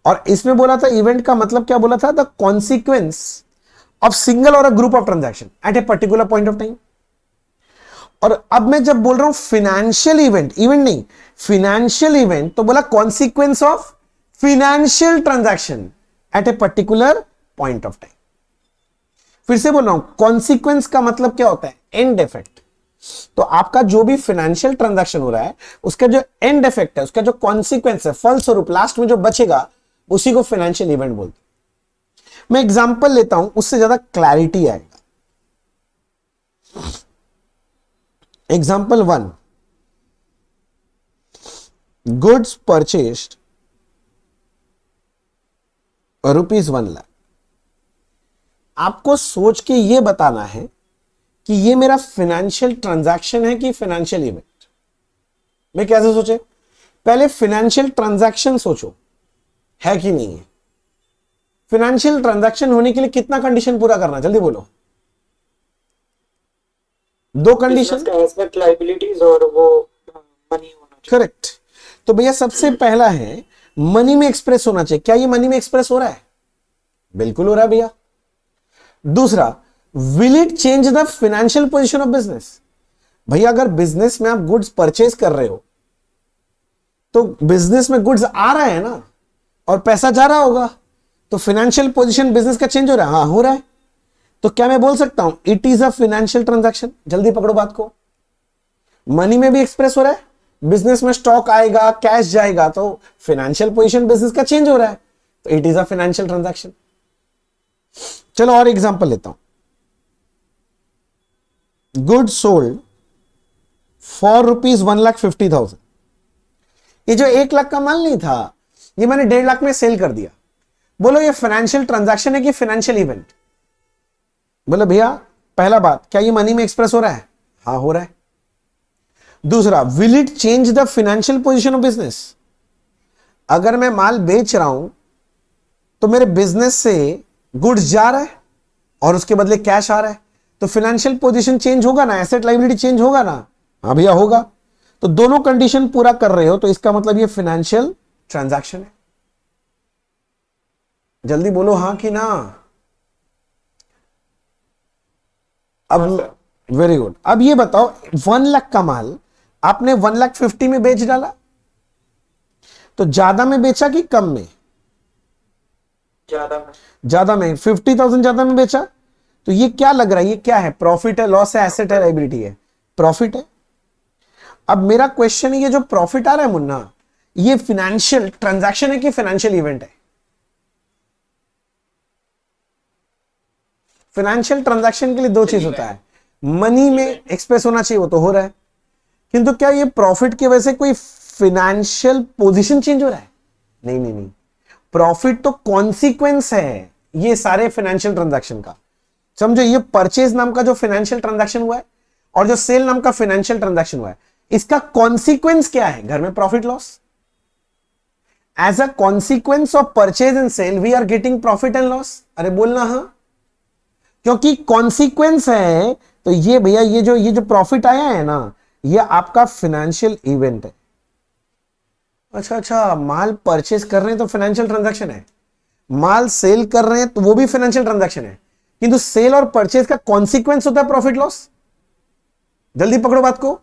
और इसमें बोला था इवेंट का मतलब क्या बोला था, द कॉन्सिक्वेंस ऑफ सिंगल और a group of transaction at a particular point of time. और अब मैं जब बोल रहा हूं फाइनेंशियल इवेंट नहीं, फाइनेंशियल इवेंट, तो बोला consequence of financial transaction at a particular point of time. फिर से बोल रहा हूं, कॉन्सिक्वेंस का मतलब क्या होता है, एंड इफेक्ट। तो आपका जो भी फाइनेंशियल ट्रांजैक्शन हो रहा है, उसका जो एंड इफेक्ट है, उसका जो कॉन्सिक्वेंस है, फलस्वरूप लास्ट में जो बचेगा, उसी को फाइनेंशियल इवेंट बोलते हैं। मैं एग्जांपल लेता हूं, उससे ज्यादा क्लैरिटी आएगा। Example 1, goods purchased ₹1 lakh. आपको सोच के यह बताना है कि यह मेरा फाइनेंशियल ट्रांजैक्शन है कि फाइनेंशियल इवेंट। मैं कैसे सोचे? पहले फाइनेंशियल ट्रांजैक्शन सोचो, है कि नहीं है? फाइनेंशियल ट्रांजैक्शन होने के लिए कितना कंडीशन पूरा करना, जल्दी बोलो। दो कंडीशन, बिजनेस का एसेट लाइबिलिटीज और वो मनी होना चाहिए। करेक्ट। तो भैया सबसे पहला है मनी में एक्सप्रेस होना चाहिए। क्या ये मनी में एक्सप्रेस हो रहा है? बिल्कुल हो रहा है भैया। दूसरा, will it change the financial position of business? भैया अगर बिजनेस में आप गुड्स परचेज कर रहे हो तो बिजनेस में गुड्स आ रहा है ना, और पैसा जा रहा होगा, तो फाइनेंशियल पोजीशन बिजनेस का चेंज हो रहा है। हाँ हो रहा है। तो क्या मैं बोल सकता हूं it is a financial transaction? जल्दी पकड़ो बात को। मनी में भी एक्सप्रेस हो रहा है, बिजनेस में स्टॉक आएगा, कैश जाएगा, तो फाइनेंशियल पोजीशन बिजनेस का चेंज हो रहा है, तो it is a financial transaction. चलो और एग्जांपल लेता हूं। Good sold for ₹1,50,000। ये जो 1 लाख का माल नहीं था, ये मैंने 1.5 लाख में सेल कर दिया। बोलो ये फाइनेंशियल ट्रांजैक्शन है कि फाइनेंशियल इवेंट? बोलो भैया पहला बात, क्या ये मनी में एक्सप्रेस हो रहा है? हाँ हो रहा है। दूसरा, will it change the financial position of business? अगर मैं माल बेच रहा हूं तो मेरे बिजनेस से गुड्स जा रहा है और उसके बदले कैश आ रहा है, तो फाइनेंशियल पोजीशन चेंज होगा ना, एसेट लायबिलिटी चेंज होगा ना? हाँ भैया होगा। तो दोनों कंडीशन पूरा कर रहे हो, तो इसका मतलब ये फाइनेंशियल ट्रांजैक्शन है। जल्दी बोलो हाँ कि ना। अब वेरी गुड। अब ये बताओ 1 लाख का माल आपने 1,50,000 में बेच डाला, तो ज्यादा में बेचा कि कम में? ज्यादा में। ज्यादा में, 50,000 ज्यादा में बेचा। तो ये क्या लग रहा है? ये क्या है? प्रॉफिट है, लॉस है, एसेट है, लायबिलिटी है? प्रॉफिट है। अब मेरा क्वेश्चन है, ये जो प्रॉफिट आ रहा है मुन्ना, ये फाइनेंशियल ट्रांजैक्शन है कि फाइनेंशियल इवेंट है? फाइनेंशियल ट्रांजैक्शन के लिए दो चीज होता है, मनी में एक्सप्रेस होना चाहिए, वो तो हो रहा है, किंतु क्या ये प्रॉफिट की वजह से कोई फाइनेंशियल पोजीशन चेंज हो रहा है? नहीं नहीं नहीं, प्रॉफिट तो कॉन्सिक्वेंस है ये सारे फाइनेंशियल ट्रांजैक्शन का। समझो, ये परचेज नाम का जो फाइनेंशियल ट्रांजैक्शन हुआ है और जो सेल नाम का फाइनेंशियल ट्रांजैक्शन हुआ है, इसका कॉन्सिक्वेंस क्या है? घर में profit loss. As a consequence of purchase and sale we are getting profit and loss. अरे बोलना हाँ, क्योंकि कॉन्सिक्वेंस है, तो ये भैया ये जो प्रॉफिट आया है ना, ये आपका फाइनेंशियल इवेंट है। अच्छा, माल परचेज कर रहे हैं तो फाइनेंशियल ट्रांजैक्शन है, माल सेल कर रहे हैं तो वो भी फाइनेंशियल ट्रांजैक्शन है, किंतु सेल और परचेज का कॉन्सिक्वेंस होता है प्रॉफिट लॉस। जल्दी पकड़ो बात को।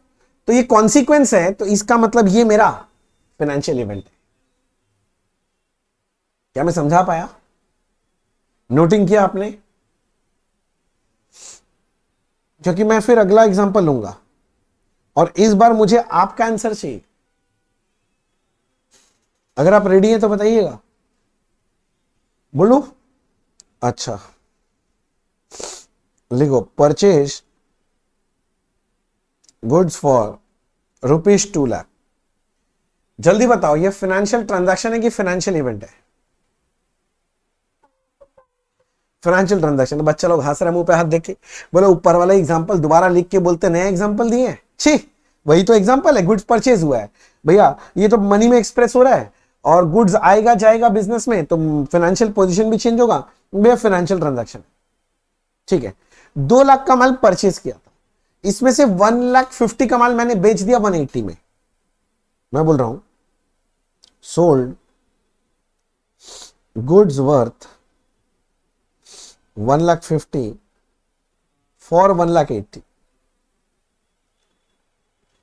तो ये कॉन्सिक्वेंस है, तो इसका मतलब ये मेरा फाइनेंशियल इवेंट है। क्या मैं समझा पाया? नोटिंग किया आपने? क्योंकि मैं फिर अगला एग्जांपल लूंगा और इस बार मुझे आपका आंसर चाहिए। अगर आप रेडी हैं तो बताइएगा। बोलू? अच्छा, लिखो परचेज गुड्स फॉर ₹2 लाख। जल्दी बताओ ये फाइनेंशियल ट्रांजैक्शन है कि फाइनेंशियल इवेंट है? Financial transaction. बच्चा लोग हंस रहे मुंह पे हाथ देखे, बोले ऊपर वाला एग्जांपल दोबारा लिख के बोलते नया एग्जांपल दिए हैं। छी, वही तो एग्जांपल है, गुड्स परचेज हुआ है भैया, ये तो मनी में एक्सप्रेस हो रहा है और गुड्स आएगा जाएगा बिजनेस में, तो फाइनेंशियल पोजीशन भी चेंज होगा, भैया फाइनेंशियल ट्रांजैक्शन। ठीक है, 2 लाख का माल परचेज किया था, इसमें से 1,50,000 का माल मैंने बेच दिया 180 में। मैं बोल रहा हूं सोल्ड गुड्स वर्थ 1,50,000 फॉर 1,80,000।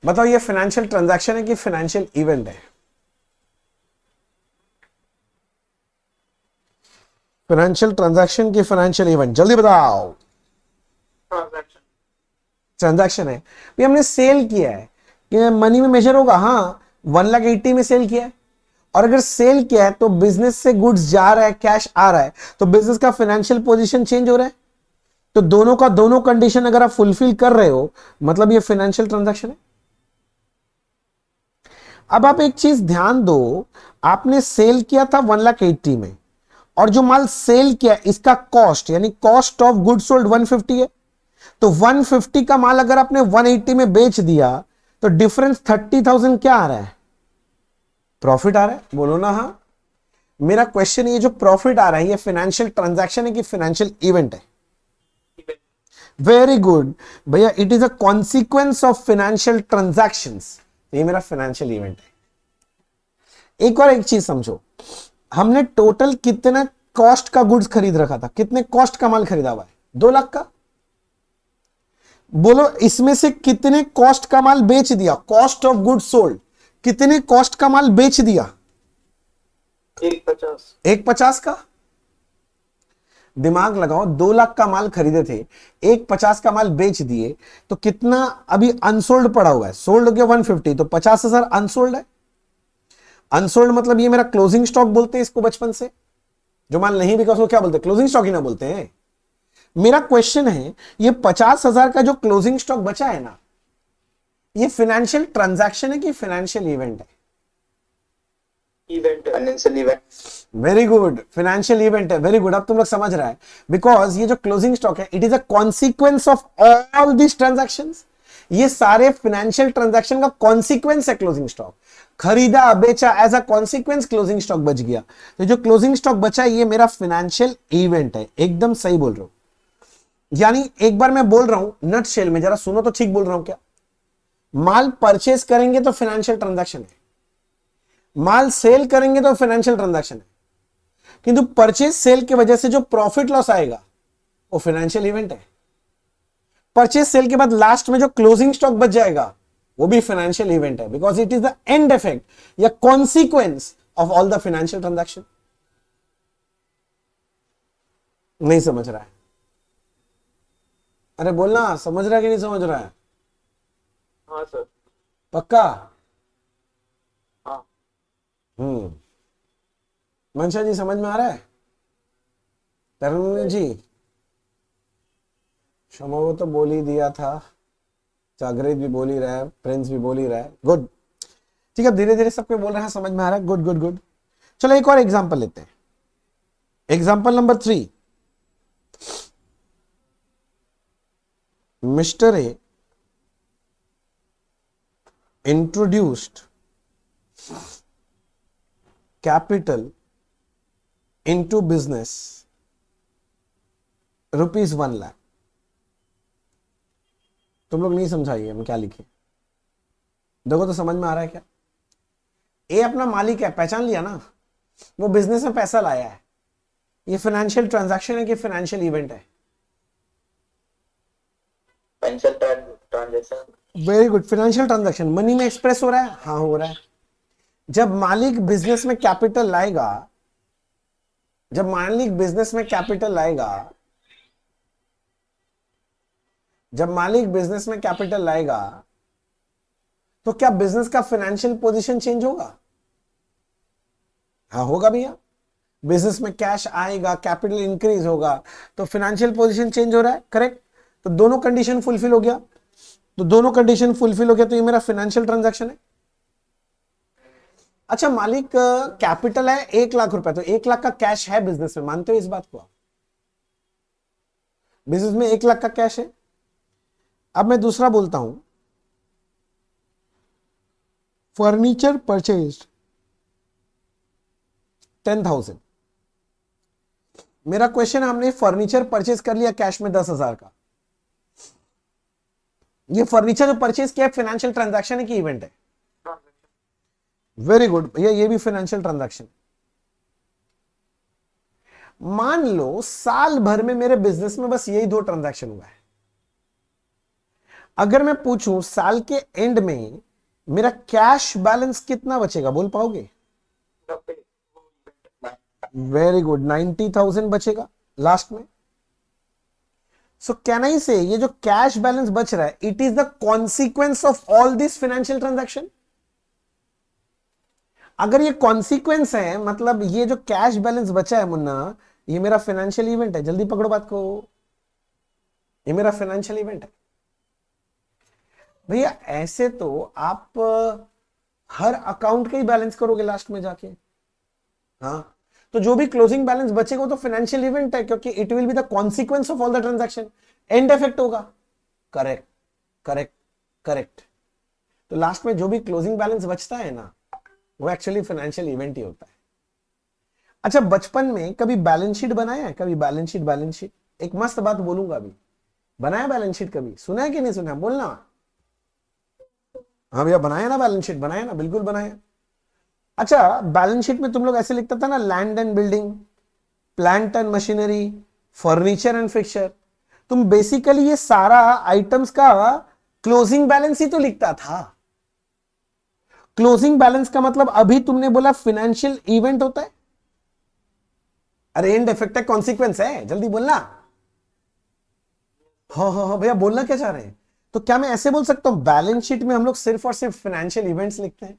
बताओ ये फाइनेंशियल ट्रांजैक्शन है कि फाइनेंशियल इवेंट है? फाइनेंशियल ट्रांजैक्शन की फाइनेंशियल इवेंट? जल्दी बताओ। ट्रांजैक्शन। ट्रांजैक्शन है। भी हमने सेल किया है, ये मनी में मेजर होगा। हाँ, 1,80,000 में सेल किया है, और अगर सेल किया है तो बिजनेस से गुड्स जा रहा है, कैश आ रहा है, तो बिजनेस का फाइनेंशियल पोजीशन चेंज हो रहा है। तो दोनों का दोनों कंडीशन अगर आप फुलफिल कर रहे हो, मतलब ये फाइनेंशियल ट्रांजैक्शन है। अब आप एक चीज ध्यान दो, आपने सेल किया था 1,80,000 में, और जो माल सेल किया इसका कॉस्ट यानी कॉस्ट ऑफ गुड सोल्ड 150 है। तो 150 का माल अगर आपने 180 में बेच दिया, तो डिफरेंस 30,000 क्या आ रहा है? प्रॉफिट आ रहा है, बोलो ना हाँ। मेरा क्वेश्चन, ये जो प्रॉफिट आ रहा है ये फाइनेंशियल ट्रांजैक्शन है कि फाइनेंशियल इवेंट है? वेरी गुड भैया, it is a consequence of financial transactions, ये मेरा फाइनेंशियल इवेंट है। एक और एक चीज समझो, हमने टोटल कितना कॉस्ट का गुड्स खरीद रखा था, कितने कॉस्ट का माल खरीदा हुआ है? 2 लाख का। बोलो इसमें से कितने कॉस्ट का माल बेच दिया? कॉस्ट ऑफ गुड्स सोल्ड, कितने कॉस्ट का माल बेच दिया? 150। 150 का। दिमाग लगाओ, 2 लाख का माल खरीदे थे, 150 का माल बेच दिए, तो कितना अभी अनसोल्ड पड़ा हुआ है? सोल्ड हो गया 150, तो 50,000 अनसोल्ड है। अनसोल्ड मतलब ये मेरा क्लोजिंग स्टॉक बोलते हैं इसको बचपन से। जो माल नहीं बिका उसको क्या बोलते हैं? क्लोजिंग स्टॉक ही ना बोलते हैं। मेरा क्वेश्चन है, ये 50,000 का जो क्लोजिंग स्टॉक बचा है ना, ये फाइनेंशियल ट्रांजैक्शन है कि फाइनेंशियल इवेंट है? इवेंट है, financial event. Very good, financial event है। वेरी गुड, अब तुम लोग समझ रहा है। बिकॉज ये जो क्लोजिंग स्टॉक है, it is a consequence of all this transactions. ये सारे फाइनेंशियल ट्रांजैक्शन का कॉन्सिक्वेंस है क्लोजिंग स्टॉक। खरीदा बेचा, as a consequence closing stock बच गया। तो जो क्लोजिंग स्टॉक बचा है ये मेरा फाइनेंशियल इवेंट है। एकदम सही बोल रहे हो। यानी एक बार मैं बोल रहा हूं नट शेल में, जरा सुनो तो ठीक बोल रहा हूं क्या? माल परचेस करेंगे तो फाइनेंशियल ट्रांजैक्शन है, माल सेल करेंगे तो फाइनेंशियल ट्रांजैक्शन है, किंतु परचेस सेल की वजह से जो प्रॉफिट लॉस आएगा वो फाइनेंशियल इवेंट है। परचेस सेल के बाद लास्ट में जो क्लोजिंग स्टॉक बच जाएगा वो भी फाइनेंशियल इवेंट है, because it is the end effect या consequence of all the financial transaction. नहीं समझ रहा है? अरे बोलना, समझ रहा है कि नहीं समझ रहा है? हाँ सर। पक्का? हाँ। मनशा जी समझ में आ रहा है? तरुण जी, शमा वो तो बोल ही दिया था, जागृत भी बोल ही रहा है, प्रिंस भी बोल ही रहा है। गुड, ठीक है, धीरे धीरे सबको बोल रहे हैं, समझ में आ रहा है। Good good good. चलो एक और एग्जांपल लेते हैं। Example number 3, mister A introduced capital into business ₹1 lakh. तुम लोग नहीं समझाइए हम क्या लिखे, देखो तो समझ में आ रहा है क्या? ए अपना मालिक है, पहचान लिया ना? वो बिजनेस में पैसा लाया है। ये फाइनेंशियल ट्रांजैक्शन है कि फाइनेंशियल इवेंट है? Financial transaction. Very good, financial transaction. Money में एक्सप्रेस हो रहा है? हाँ हो रहा है। जब मालिक बिजनेस में कैपिटल लाएगा, जब मालिक बिजनेस में कैपिटल लाएगा, जब मालिक बिजनेस में कैपिटल लाएगा, तो क्या बिजनेस का फाइनेंशियल पोजीशन चेंज होगा? हाँ होगा भैया। बिजनेस में कैश आएगा, कैपिटल इंक्रीज होगा, तो फाइनेंशियल पोजीशन चेंज हो रहा है, करेक्ट? तो दोनों कंडीशन फुलफिल हो गया। तो दोनों कंडीशन फुलफिल हो गया, तो ये मेरा फाइनेंशियल ट्रांजैक्शन है। अच्छा, मालिक कैपिटल है 1 लाख रुपए, तो 1 लाख का कैश है बिजनेस में, मानते हो इस बात को? बिजनेस में 1 लाख का कैश है। अब मैं दूसरा बोलता हूं, फर्नीचर परचेज्ड 10,000। मेरा क्वेश्चन है, हमने फर्नीचर परचेज कर लिया कैश में 10,000 का। ये फर्नीचर जो परचेज किया फाइनेंशियल ट्रांजैक्शन है कि इवेंट है? वेरी गुड भैया, ये भी फाइनेंशियल ट्रांजैक्शन। मान लो साल भर में मेरे बिजनेस में बस यही 2 ट्रांजैक्शन हुआ है। अगर मैं पूछूं साल के एंड में मेरा कैश बैलेंस कितना बचेगा, बोल पाओगे? वेरी गुड, 90,000 बचेगा लास्ट में। सो कैन आई से ये जो कैश बैलेंस बच रहा है, it is the consequence of all this financial transaction. अगर ये कॉन्सिक्वेंस है, मतलब ये जो कैश बैलेंस बचा है मुन्ना, ये मेरा फाइनेंशियल इवेंट है। जल्दी पकड़ो बात को, ये मेरा फाइनेंशियल इवेंट है भैया। ऐसे तो आप हर अकाउंट का ही बैलेंस करोगे लास्ट में जाके। हाँ, तो जो भी क्लोजिंग बैलेंस बचेगा वो तो फाइनेंशियल इवेंट है, क्योंकि it will be the consequence of all the transaction, and effect होगा। Correct correct correct. तो लास्ट में जो भी क्लोजिंग बैलेंस बचता है ना, वो एक्चुअली फाइनेंशियल इवेंट ही होता है। अच्छा, बचपन में कभी बैलेंस शीट बनाया है? कभी बैलेंस शीट एक मस्त बात बोलूंगा अभी, बनाया बैलेंस शीट कभी? सुना है कि नहीं सुना? बोलना। हाँ भैया, बनाया ना बैलेंस शीट? बनाया ना, बिल्कुल बनाया। अच्छा, बैलेंस शीट में तुम लोग ऐसे लिखता था ना, land and building, plant and machinery, furniture and fixture. तुम बेसिकली ये सारा आइटम्स का क्लोजिंग बैलेंस ही तो लिखता था। क्लोजिंग बैलेंस का मतलब अभी तुमने बोला फाइनेंशियल इवेंट होता है। अरे एंड इफेक्ट कॉन्सिक्वेंस है, जल्दी बोलना। हाँ हाँ हाँ भैया, बोलना क्या चाह रहे हैं? तो क्या मैं ऐसे बोल सकता हूं बैलेंस शीट में हम लोग सिर्फ और सिर्फ फाइनेंशियल इवेंट्स लिखते हैं?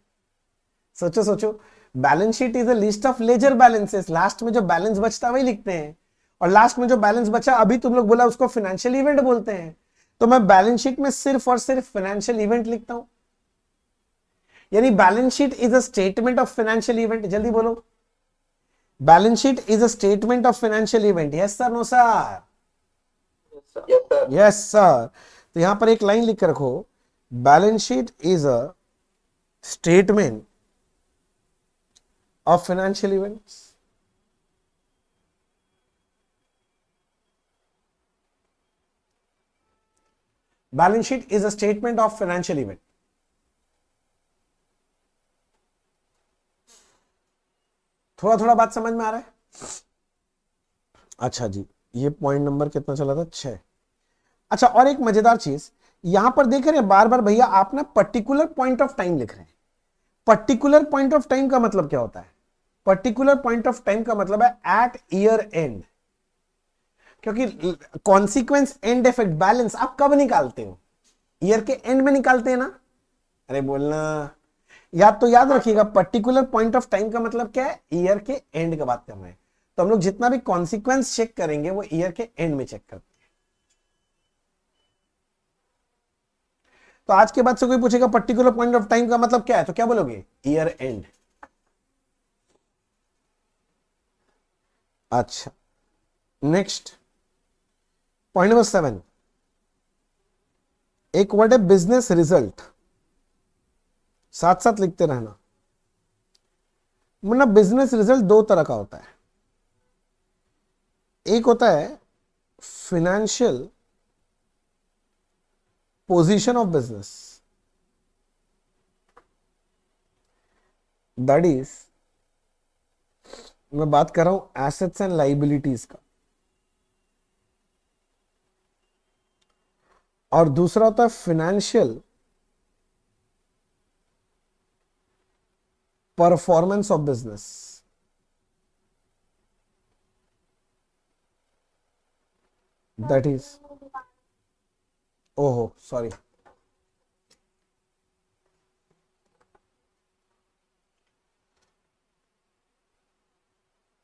सोचो सोचो, balance sheet is a list of ledger balances, last में जो बैलेंस बचता है वही लिखते हैं, और लास्ट में जो बैलेंस बचा अभी तुम लोग बोला उसको फाइनेंशियल इवेंट बोलते हैं। तो मैं बैलेंस शीट में सिर्फ और सिर्फ फाइनेंशियल इवेंट लिखता हूं, यानी balance sheet is a statement of financial event. जल्दी बोलो, balance sheet is a statement of financial event. Yes sir, no sir? Yes sir. तो यहां पर एक लाइन लिख कर रखो, balance sheet is a statement of financial events. Balance sheet is a statement of financial event. थोड़ा थोड़ा बात समझ में आ रहा है? अच्छा जी, ये पॉइंट नंबर कितना चला था? 6। अच्छा, और एक मजेदार चीज यहां पर देख रहे हैं, बार बार भैया आप ना पर्टिकुलर पॉइंट ऑफ टाइम लिख रहे हैं। पर्टिकुलर पॉइंट ऑफ टाइम का मतलब क्या होता है? पर्टिकुलर पॉइंट ऑफ टाइम का मतलब है एट ईयर एंड, क्योंकि कॉन्सिक्वेंस एंड इफेक्ट बैलेंस आप कब निकालते हो? ईयर के एंड में निकालते हैं ना? अरे बोलना, याद तो याद रखिएगा, पर्टिकुलर पॉइंट ऑफ टाइम का मतलब क्या है? ईयर के एंड का बात कर रहे हैं। तो हम लोग जितना भी कॉन्सिक्वेंस चेक करेंगे वो ईयर के एंड में चेक करते हैं। तो आज के बाद से कोई पूछेगा पर्टिकुलर पॉइंट ऑफ टाइम का मतलब क्या है, तो क्या बोलोगे? Year and. अच्छा, नेक्स्ट पॉइंट नंबर 7, एक वर्ड है बिजनेस रिजल्ट, साथ साथ लिखते रहना। मतलब बिजनेस रिजल्ट दो तरह का होता है। एक होता है financial position of business, that is, मैं बात कर रहा हूं एसेट्स एंड लाइबिलिटीज का, और दूसरा होता है financial performance of business, that is, ओहो sorry,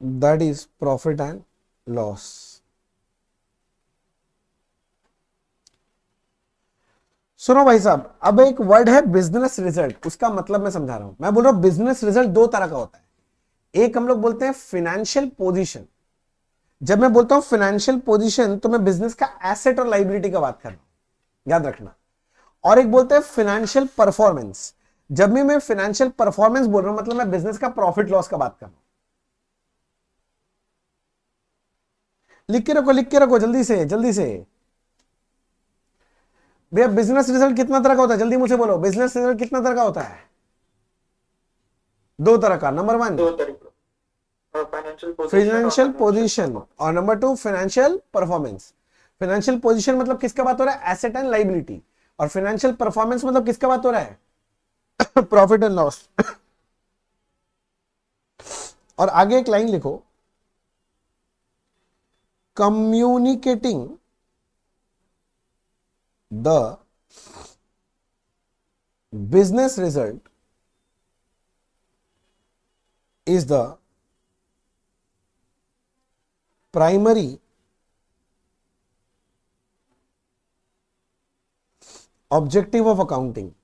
that is profit and loss. सुनो भाई साहब, अब एक वर्ड है बिजनेस रिजल्ट, उसका मतलब मैं समझा रहा हूं। मैं बोल रहा हूं बिजनेस रिजल्ट दो तरह का होता है। एक हम लोग बोलते हैं फाइनेंशियल पोजीशन। जब मैं बोलता हूं फाइनेंशियल पोजीशन तो मैं बिजनेस का एसेट और लाइबिलिटी का बात कर रहा हूं, याद रखना। और एक बोलते हैं फाइनेंशियल परफॉर्मेंस। जब भी मैं फाइनेंशियल परफॉर्मेंस बोल रहा हूं मतलब मैं बिजनेस का प्रॉफिट लॉस का बात कर रहा हूं। लिख के रखो जल्दी से जल्दी से। भैया बिजनेस रिजल्ट कितना तरह का होता है? जल्दी मुझे बोलो, बिजनेस रिजल्ट कितना तरह का होता है? दो तरह का। नंबर 1 फाइनेंशियल पोजीशन, और number 2 financial performance. Financial position मतलब किसका बात हो रहा है? Asset and liability. और फाइनेंशियल परफॉर्मेंस मतलब किसका बात हो रहा है? Profit and loss. और आगे एक लाइन लिखो, communicating the business result is the primary objective of accounting.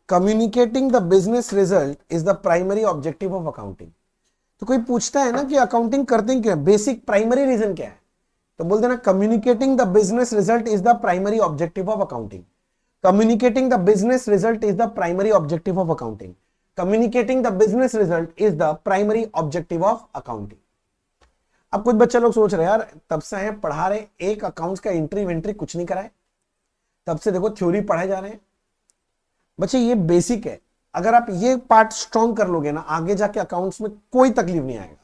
Communicating the business result is the primary objective of accounting. तो कोई पूछता है ना कि अकाउंटिंग करते हैं क्या, बेसिक प्राइमरी रीजन क्या है, तो बोल देना communicating the business result is the primary objective of accounting. Communicating the business result is the primary objective of accounting. Communicating the business result is the primary objective of accounting. अब कुछ बच्चे लोग सोच रहे हैं यार तब से हैं पढ़ा रहे, एक अकाउंट्स का एंट्री वेंट्री कुछ नहीं कराए, तब से देखो थ्योरी पढ़ाए जा रहे हैं। बच्चे ये बेसिक है, अगर आप ये पार्ट स्ट्रॉन्ग कर लोगे ना, आगे जाके अकाउंट्स में कोई तकलीफ नहीं आएगा।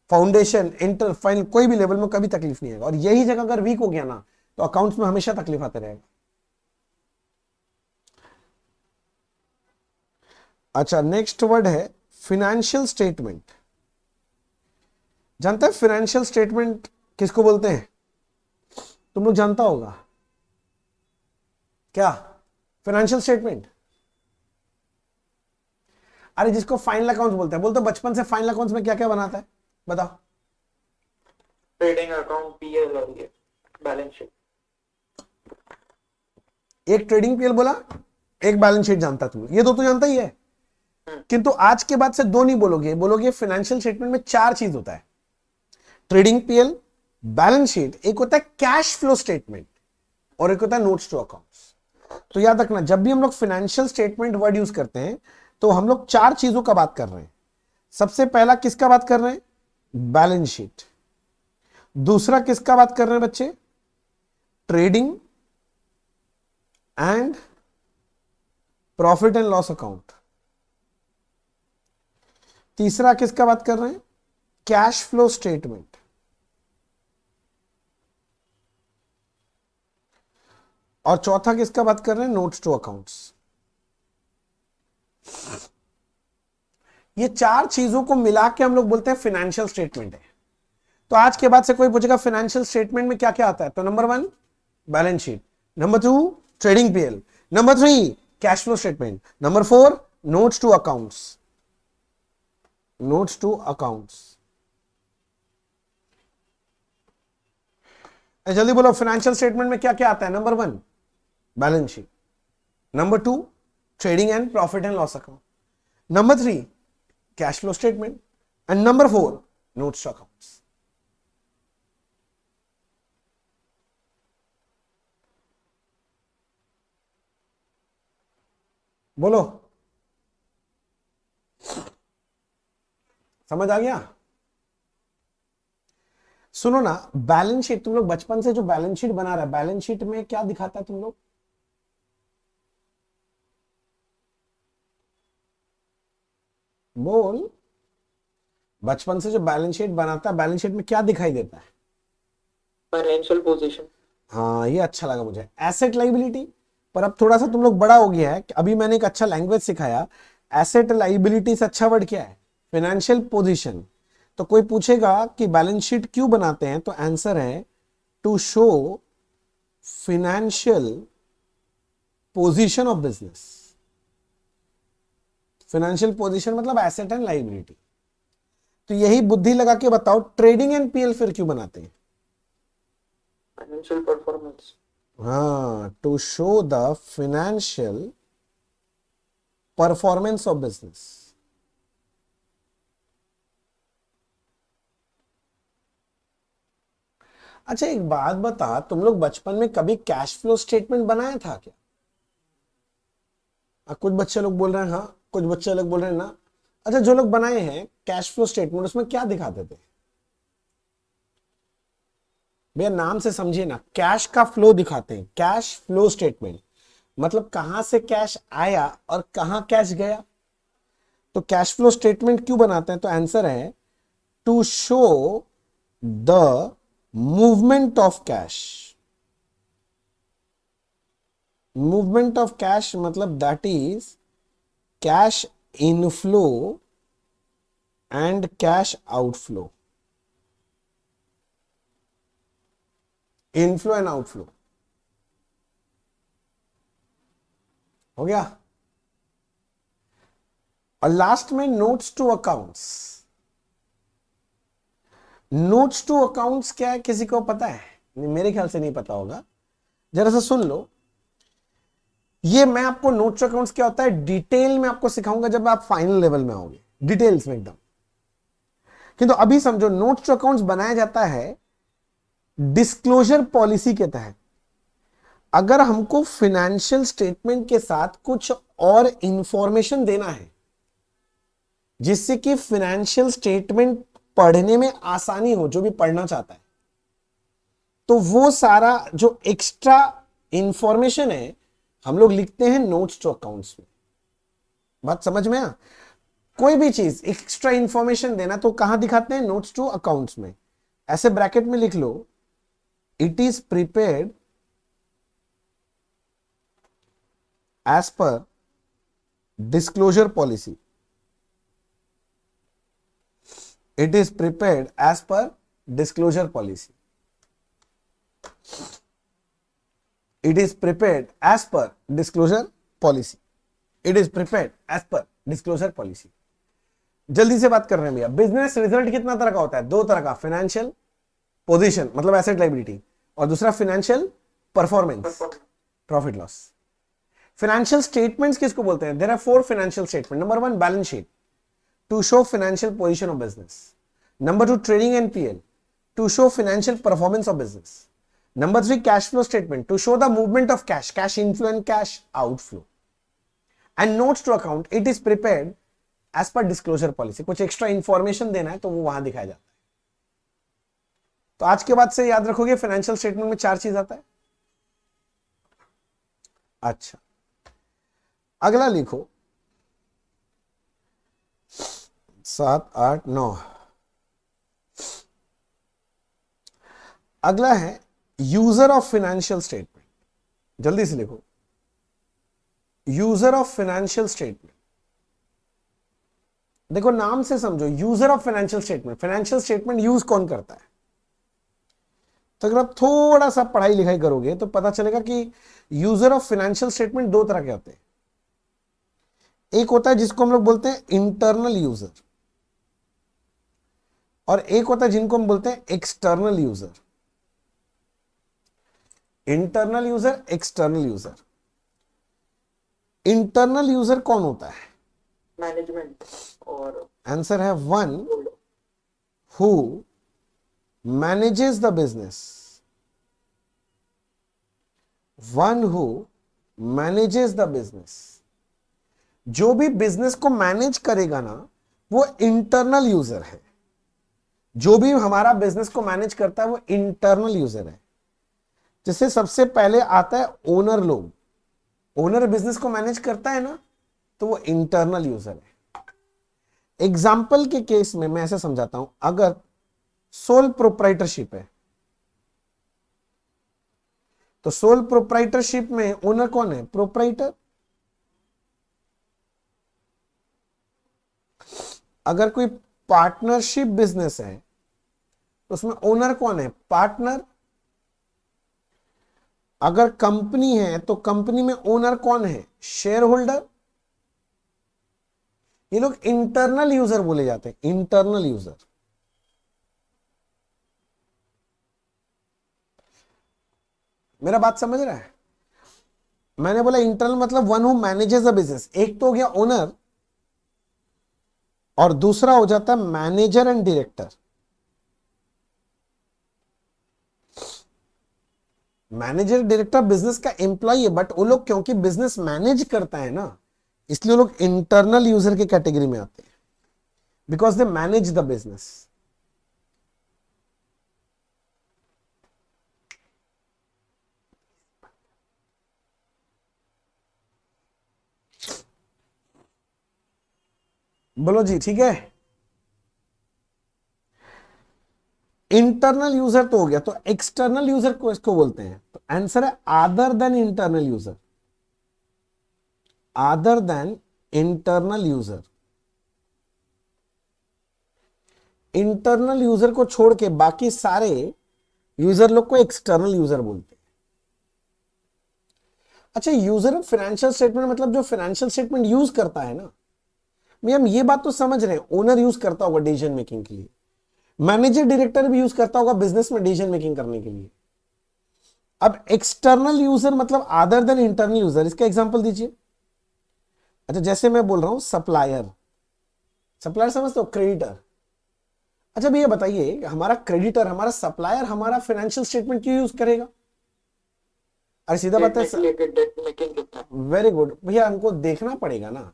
फाउंडेशन, इंटर, फाइनल, कोई भी लेवल में कभी तकलीफ नहीं आएगा। और यही जगह अगर वीक हो गया ना तो अकाउंट्स में हमेशा तकलीफ आते रहेगा। अच्छा, नेक्स्ट वर्ड है फिनेंशियल स्टेटमेंट। जानते हैं फिनेंशियल स्टेटमेंट किसको बोलते हैं? तुम लोग जानता होगा क्या फिनेंशियल स्टेटमेंट? अरे जिसको फाइनल अकाउंट्स बोलते हैं, बोलते बचपन से फाइनल अकाउंट्स में क्या क्या बनाता है बताओ? ट्रेडिंग अकाउंट, पीएल और ये बैलेंस शीट। एक ट्रेडिंग पीएल बोला, एक बैलेंस शीट जानता तुम, ये दो तो जानता ही है। किंतु आज के बाद से दो नहीं बोलोगे, बोलोगे फिनेंशियल स्टेटमेंट में चार चीज होता है, ट्रेडिंग पीएल, बैलेंस शीट, एक होता है कैश फ्लो स्टेटमेंट और एक होता है नोट्स टू अकाउंट्स। तो याद रखना, जब भी हम लोग फाइनेंशियल स्टेटमेंट वर्ड यूज करते हैं तो हम लोग चार चीजों का बात कर रहे हैं। सबसे पहला किसका बात कर रहे हैं? Balance sheet. दूसरा किसका बात कर रहे हैं बच्चे? Trading and profit and loss account. तीसरा किसका बात कर रहे हैं? Cash flow statement. और चौथा किसका बात कर रहे हैं? Notes to accounts. ये चार चीजों को मिला के हम लोग बोलते हैं फाइनेंशियल स्टेटमेंट है। तो आज के बाद से कोई पूछेगा फाइनेंशियल स्टेटमेंट में क्या क्या आता है, तो number 1 balance sheet, number 2 trading PL, number 3 cash flow statement, number 4 notes to accounts. Notes to accounts. जल्दी बोलो, फाइनेंशियल स्टेटमेंट में क्या क्या आता है? Number 1 balance sheet, number 2 trading and profit and loss account, number 3 cash flow statement and number 4 notes to accounts. बोलो, समझ आ गया? सुनो ना, बैलेंस शीट, तुम लोग बचपन से जो बैलेंस शीट बना रहा है, बैलेंस शीट में क्या दिखाता है तुम लोग? बोल, बचपन से जो बैलेंस शीट बनाता है, बैलेंस शीट में क्या दिखाई देता है? Financial position. हाँ, ये अच्छा लगा मुझे, एसेट लाइबिलिटी। पर अब थोड़ा सा तुम लोग बड़ा हो गया है, अभी मैंने एक अच्छा लैंग्वेज सिखाया। एसेट लाइबिलिटी से अच्छा वर्ड क्या है? Financial position. तो कोई पूछेगा कि बैलेंस शीट क्यों बनाते हैं, तो आंसर है to show financial position of business. Financial position मतलब एसेट एंड लाइबिलिटी। तो यही बुद्धि लगा के बताओ, ट्रेडिंग एंड पीएल फिर क्यों बनाते हैं? Financial performance. हाँ, to show the financial performance of business. अच्छा, एक बात बता, तुम लोग बचपन में कभी कैश फ्लो स्टेटमेंट बनाया था क्या? कुछ बच्चे लोग बोल रहे हैं हाँ, कुछ बच्चे लोग बोल रहे हैं ना। अच्छा, जो लोग बनाए हैं कैश फ्लो स्टेटमेंट, उसमें क्या दिखाते थे भैया? नाम से समझिए ना, कैश का फ्लो दिखाते हैं। कैश फ्लो स्टेटमेंट मतलब कहां से कैश आया और कहां कैश गया। तो कैश फ्लो स्टेटमेंट क्यों बनाते हैं, तो आंसर है to show the movement of cash. Movement of cash मतलब that is cash inflow and cash outflow. Inflow and outflow हो गया। और लास्ट में notes to accounts. Notes to accounts क्या है, किसी को पता है? मेरे ख्याल से नहीं पता होगा, जरा सा सुन लो। ये मैं आपको नोट्स टू अकाउंट्स क्या होता है डिटेल में आपको सिखाऊंगा जब आप फाइनल लेवल में आओगे, डिटेल्स में एकदम। किंतु अभी समझो, नोट्स टू अकाउंट्स बनाया जाता है डिस्क्लोजर पॉलिसी के तहत। अगर हमको फाइनेंशियल स्टेटमेंट के साथ कुछ और इंफॉर्मेशन देना है जिससे कि फाइनेंशियल स्टेटमेंट पढ़ने में आसानी हो, जो भी पढ़ना चाहता है, तो वो सारा जो एक्स्ट्रा इंफॉर्मेशन है हम लोग लिखते हैं नोट्स टू अकाउंट्स में। बात समझ में आ? कोई भी चीज एक्स्ट्रा इंफॉर्मेशन देना तो कहां दिखाते हैं? नोट्स टू अकाउंट्स में। ऐसे ब्रैकेट में लिख लो, it is prepared as per disclosure policy. It is prepared as per disclosure policy. It is prepared as per disclosure policy. It is prepared as per disclosure policy. जल्दी से बात कर रहे हैं भैया। बिजनेस रिजल्ट कितना तरह का होता है? दो तरह का, फाइनेंशियल पोजीशन मतलब एसेट लायबिलिटी, और दूसरा financial performance, profit loss. Financial statements किसको बोलते हैं? There are 4 financial statement. Number 1 balance sheet to show financial position of business. Number 2 trading and PL to show financial performance of business. Number 3 cash flow statement to show the movement of cash, cash inflow and cash outflow. And notes to account, it is prepared as per disclosure policy. कुछ extra information देना है तो वो वहां दिखाया जाता है। तो आज के बाद से याद रखोगे फाइनेंशियल स्टेटमेंट में 4 चीज आता है। अच्छा, अगला लिखो 7, 8, 9। अगला है यूजर ऑफ फाइनेंशियल स्टेटमेंट। जल्दी से लिखो, यूजर ऑफ फाइनेंशियल स्टेटमेंट। देखो नाम से समझो, user of financial statement. Financial statement use कौन करता है? तो अगर आप थोड़ा सा पढ़ाई लिखाई करोगे तो पता चलेगा कि यूजर ऑफ फाइनेंशियल स्टेटमेंट 2 तरह के होते हैं। एक होता है जिसको हम लोग बोलते हैं इंटरनल यूजर, और एक होता है जिनको हम बोलते हैं external user. Internal user, external user. Internal user कौन होता है? मैनेजमेंट। और आंसर है 1 who manages the business। 1 who manages the business। जो भी बिजनेस को मैनेज करेगा ना वो इंटरनल यूजर है। जो भी हमारा बिजनेस को मैनेज करता है वो इंटरनल यूजर है। जैसे सबसे पहले आता है ओनर लोग। ओनर बिजनेस को मैनेज करता है ना तो वो इंटरनल यूजर है। एग्जाम्पल के केस में मैं ऐसे समझाता हूं, अगर सोल प्रोप्राइटरशिप है तो सोल प्रोप्राइटरशिप में ओनर कौन है? प्रोप्राइटर। अगर कोई पार्टनरशिप बिजनेस है तो उसमें ओनर कौन है? पार्टनर। अगर कंपनी है तो कंपनी में ओनर कौन है? Share holder. ये लोग इंटरनल यूजर बोले जाते हैं, इंटरनल यूजर। मेरा बात समझ रहा है? मैंने बोला इंटरनल मतलब 1 who manages a business। एक तो हो गया ओनर और दूसरा हो जाता है manager and director. Manager director business का एम्प्लॉय है, बट वो लोग क्योंकि बिजनेस मैनेज करता है ना इसलिए लोग इंटरनल यूजर के कैटेगरी में आते हैं, because they manage the business. बोलो जी, ठीक है। इंटरनल यूजर तो हो गया, तो एक्सटर्नल यूजर को इसको बोलते हैं। तो आंसर है other than internal user. Other than internal user. Internal user को छोड़ के बाकी सारे यूजर लोग को एक्सटर्नल यूजर बोलते हैं। अच्छा, यूजर ऑफ फाइनेंशियल स्टेटमेंट मतलब जो फाइनेंशियल स्टेटमेंट यूज करता है ना। हम ये बात तो समझ रहे हैं, ओनर यूज करता होगा डिसीजन मेकिंग के लिए, मैनेजर डायरेक्टर भी यूज करता होगा बिजनेस में डिसीजन मेकिंग करने के लिए। अब एक्सटर्नल यूजर मतलब अदर देन इंटरनल यूजर, इसका एग्जांपल दीजिए। अच्छा, जैसे मैं बोल रहा हूं सप्लायर। सप्लायर समझते हो? क्रेडिटर। अच्छा भैया बताइए, हमारा क्रेडिटर, हमारा सप्लायर हमारा फाइनेंशियल स्टेटमेंट क्यों यूज करेगा? अरे सीधा बात देखने के है, लिए कि डेट मेकिंग कितना है। वेरी गुड भैया, हमको देखना पड़ेगा ना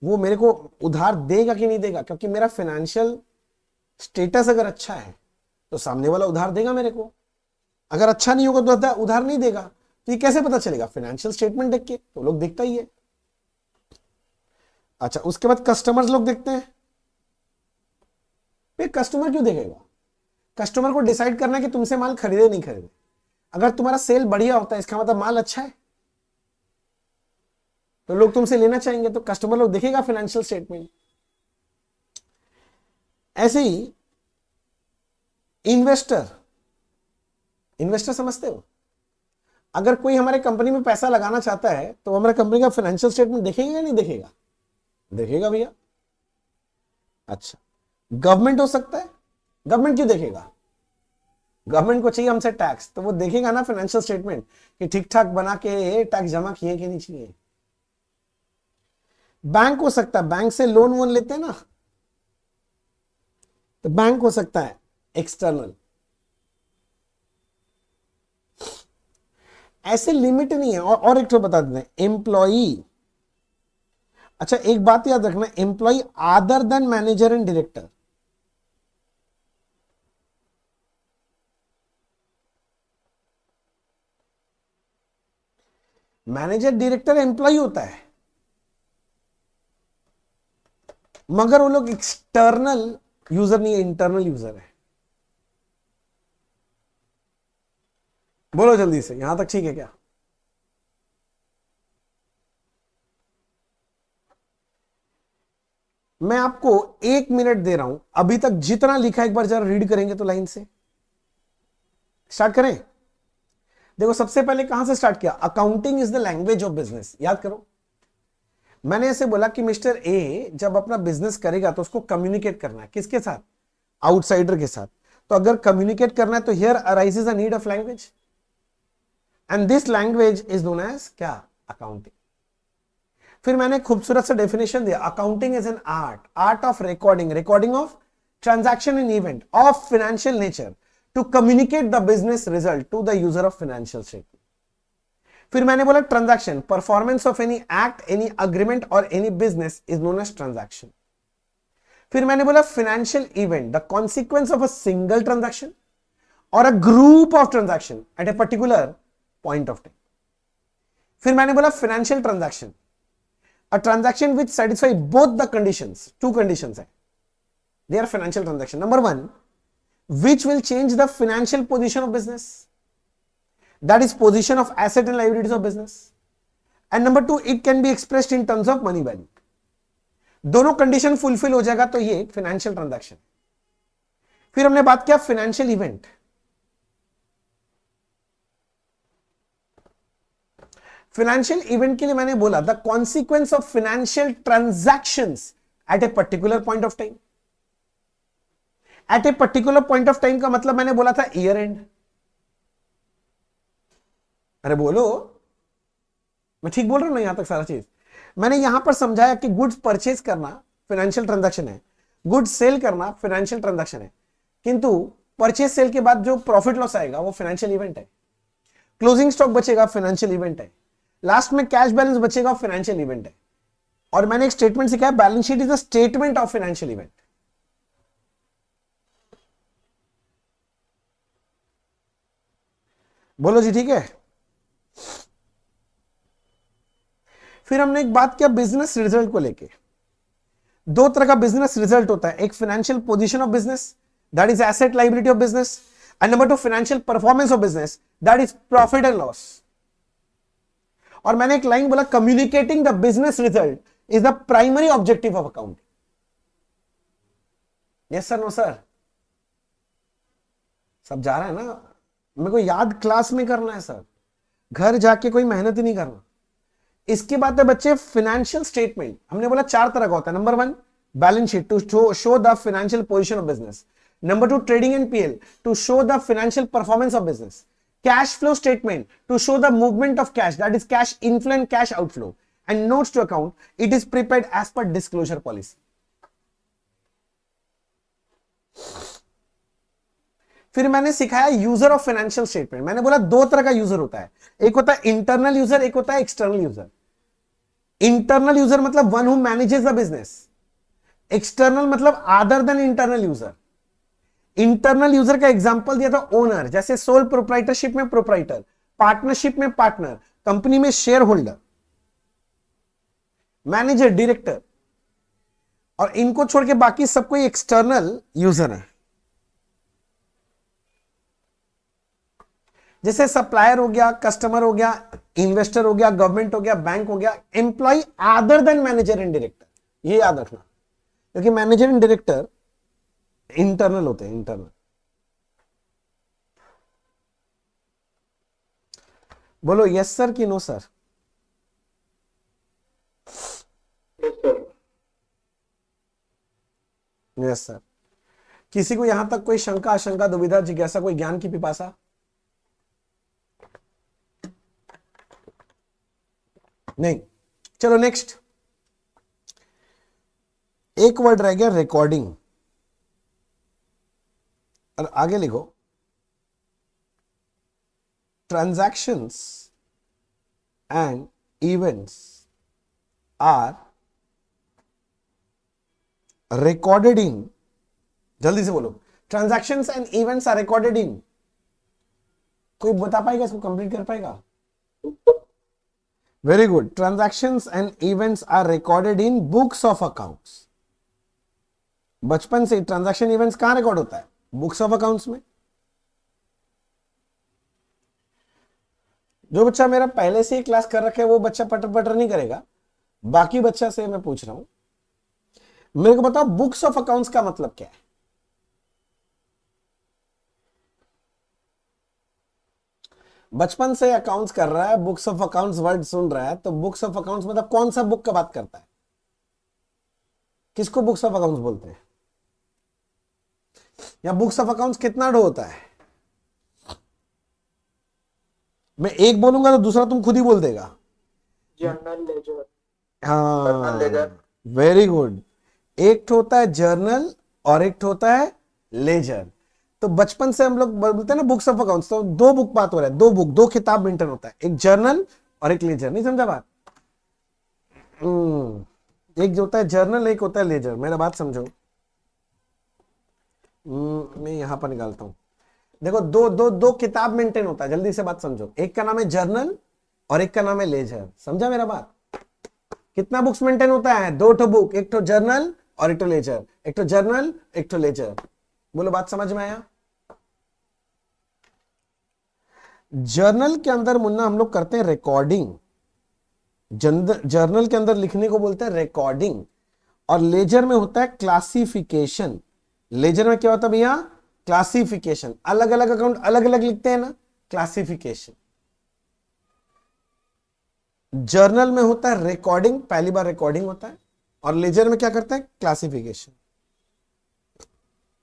वो मेरे को उधार देगा कि नहीं देगा, क्योंकि मेरा फाइनेंशियल स्टेटस अगर अच्छा है तो सामने वाला उधार देगा मेरे को, अगर अच्छा नहीं होगा तो उधार नहीं देगा। तो ये कैसे पता चलेगा? फाइनेंशियल स्टेटमेंट देख के, तो लोग देखता ही है। अच्छा, उसके बाद कस्टमर्स लोग देखते हैं। फिर कस्टमर क्यों देखेगा? कस्टमर को डिसाइड करना है कि तुमसे माल खरीदे नहीं खरीदे। अगर तुम्हारा सेल बढ़िया होता है इसका मतलब माल अच्छा है, तो लोग तुमसे लेना चाहेंगे, तो कस्टमर लोग देखेगा फाइनेंशियल स्टेटमेंट। ऐसे ही इन्वेस्टर, इन्वेस्टर समझते हो? अगर कोई हमारे कंपनी में पैसा लगाना चाहता है तो हमारे कंपनी का फाइनेंशियल स्टेटमेंट देखेगा या नहीं देखेगा? देखेगा भैया। अच्छा, गवर्नमेंट हो सकता है, गवर्नमेंट क्यों देखेगा? गवर्नमेंट को चाहिए हमसे टैक्स, तो वो देखेगा ना फाइनेंशियल स्टेटमेंट कि ठीक ठाक बना के टैक्स जमा किए कि नहीं चाहिए। बैंक हो सकता है, बैंक से लोन वोन लेते हैं ना, तो बैंक हो सकता है एक्सटर्नल। ऐसे लिमिट नहीं है। और एक तो बता देते हैं, एम्प्लॉई। अच्छा, एक बात याद रखना, employ other than manager and director. Manager director employ होता है, मगर वो लोग एक्सटर्नल यूजर नहीं है, इंटरनल यूजर है। बोलो जल्दी से, यहां तक ठीक है क्या? मैं आपको 1 मिनट दे रहा हूं, अभी तक जितना लिखा एक बार जरा रीड करेंगे तो लाइन से स्टार्ट करें। देखो, सबसे पहले कहां से स्टार्ट किया? Accounting is the language of business. याद करो, मैंने ऐसे बोला कि मिस्टर ए जब अपना बिजनेस करेगा तो उसको कम्युनिकेट करना है, किसके साथ? आउटसाइडर के साथ। तो अगर कम्युनिकेट करना है तो here arises a need of language, and this language is known as क्या? अकाउंटिंग। फिर मैंने खूबसूरत सा डेफिनेशन दिया, accounting is an art, art of recording, recording of transaction in event of financial nature to communicate the business result to the user of financial statement. फिर मैंने बोला transaction, performance of any act, any agreement और any business is known as transaction. फिर मैंने बोला financial event, the consequence of a single transaction और a group of transaction at a particular point of time. फिर मैंने बोला financial transaction, a transaction which satisfy both the conditions. Two conditions hai, they are financial transaction. Number one, which will change the financial position of business, that is position of asset and liabilities of business. And number two, it can be expressed in terms of money value. दोनों condition fulfil हो जाएगा तो ये financial transaction. फिर हमने बात किया financial event. Financial event के लिए मैंने बोला the consequence of financial transactions at a particular point of time. At a particular point of time का मतलब मैंने बोला था ईयर एंड। अरे बोलो, मैं ठीक बोल रहा हूं ना? यहां तक सारा चीज मैंने यहां पर समझाया कि गुड्स परचेज करना फाइनेंशियल ट्रांजैक्शन है, गुड्स सेल करना फाइनेंशियल ट्रांजैक्शन है, किंतु परचेज सेल के बाद जो प्रॉफिट लॉस आएगा वो फाइनेंशियल इवेंट है। क्लोजिंग स्टॉक बचेगा, फाइनेंशियल इवेंट है। लास्ट में कैश बैलेंस बचेगा, फाइनेंशियल इवेंट है। और मैंने एक स्टेटमेंट सिखाया, balance sheet is a statement of financial event. बोलो जी, ठीक है? फिर हमने एक बात किया बिजनेस रिजल्ट को लेके। दो तरह का बिजनेस रिजल्ट होता है, एक financial position of business, that is asset liability of business, and number two financial performance of business, that is profit and loss. और मैंने एक लाइन बोला, communicating the business result is the primary objective of accounting. Yes sir, no sir? सब जा रहा है ना? मेरे को याद क्लास में करना है सर, घर जाके कोई मेहनत ही नहीं करना। इसके बाद है बच्चे फाइनेंशियल स्टेटमेंट। हमने बोला 4 तरह का होता है। Number 1, balance sheet to show the financial position of business. Number 2, trading and PL to show the financial performance of business. Cash flow statement to show the movement of cash, that is cash inflow and cash outflow, and notes to account. It is prepared as per disclosure policy. फिर मैंने सिखाया user of financial statement. मैंने बोला दो तरह का user होता है, एक होता है इंटरनल यूजर, एक होता है एक्सटर्नल यूजर। इंटरनल यूजर मतलब one who manages the business, external मतलब other than internal user. Internal user का एग्जांपल दिया था ओनर, जैसे सोल प्रोप्राइटरशिप में प्रोप्राइटर, पार्टनरशिप में पार्टनर, कंपनी में शेयर होल्डर, मैनेजर, डायरेक्टर, और इनको छोड़ के बाकी सब कोई एक्सटर्नल यूजर है। जैसे सप्लायर हो गया, कस्टमर हो गया, इन्वेस्टर हो गया, गवर्नमेंट हो गया, बैंक हो गया, employ other than manager and director, ये याद रखना, क्योंकि मैनेजर एंड डायरेक्टर इंटरनल होते हैं, इंटरनल। बोलो यस सर कि no sir? Yes sir. Yes sir. किसी को यहां तक कोई शंका, आशंका, दुविधा, जिज्ञासा, कोई ज्ञान की पिपासा? नहीं। चलो नेक्स्ट, एक वर्ड रह गया रिकॉर्डिंग, और आगे लिखो transactions and events are recorded in, जल्दी से बोलो, transactions and events are recorded in. कोई बता पाएगा इसको, कंप्लीट कर पाएगा? Very good. Transactions and events are recorded in books of accounts. बचपन से ट्रांजैक्शन इवेंट्स कहां रिकॉर्ड होता है? बुक्स ऑफ अकाउंट्स में। जो बच्चा मेरा पहले से ही क्लास कर रखे है वो बच्चा पटर पटर नहीं करेगा, बाकी बच्चा से मैं पूछ रहा हूं, मेरे को बताओ बुक्स ऑफ अकाउंट्स का मतलब क्या है? बचपन से अकाउंट्स कर रहा है, बुक्स ऑफ अकाउंट्स वर्ड सुन रहा है, तो बुक्स ऑफ अकाउंट्स मतलब कौन सा बुक का बात करता है? किसको बुक्स ऑफ अकाउंट्स बोलते हैं? या बुक्स ऑफ अकाउंट्स कितना ढो होता है? मैं एक बोलूंगा तो दूसरा तुम खुद ही बोल देगा। Journal ledger. हाँ, वेरी गुड। एक तो होता है जर्नल और एक तो होता है लेजर। तो बचपन से हम लोग बोलते हैं ना बुक्स ऑफ अकाउंट्स, तो दो बुक बात हो रहा है, दो बुक, दो किताब मेंटेन होता है, एक जर्नल और एक लेजर। नहीं समझा बात? एक जो होता है जर्नल, एक होता है लेजर। मेरा बात समझो। मैं यहां पर निकालता हूं, देखो दो दो दो किताब मेंटेन होता है, जल्दी से बात समझो। एक का नाम है जर्नल और एक का नाम है लेजर। समझा मेरा बात? कितना बुक्स मेंटेन होता है? दो ठो बुक, एक ठो जर्नल और एक ठो लेजर, एक ठो जर्नल एक ठो लेजर। बोलो बात समझ में आया? जर्नल के अंदर मुन्ना हम लोग करते हैं रिकॉर्डिंग, जर्नल के अंदर लिखने को बोलते हैं रिकॉर्डिंग, और लेजर में होता है क्लासिफिकेशन। लेजर में क्या होता है भैया? क्लासिफिकेशन। अलग अलग अकाउंट अलग अलग लिखते हैं ना, क्लासिफिकेशन। जर्नल में होता है रिकॉर्डिंग, पहली बार रिकॉर्डिंग होता है, और लेजर में क्या करते हैं? क्लासिफिकेशन।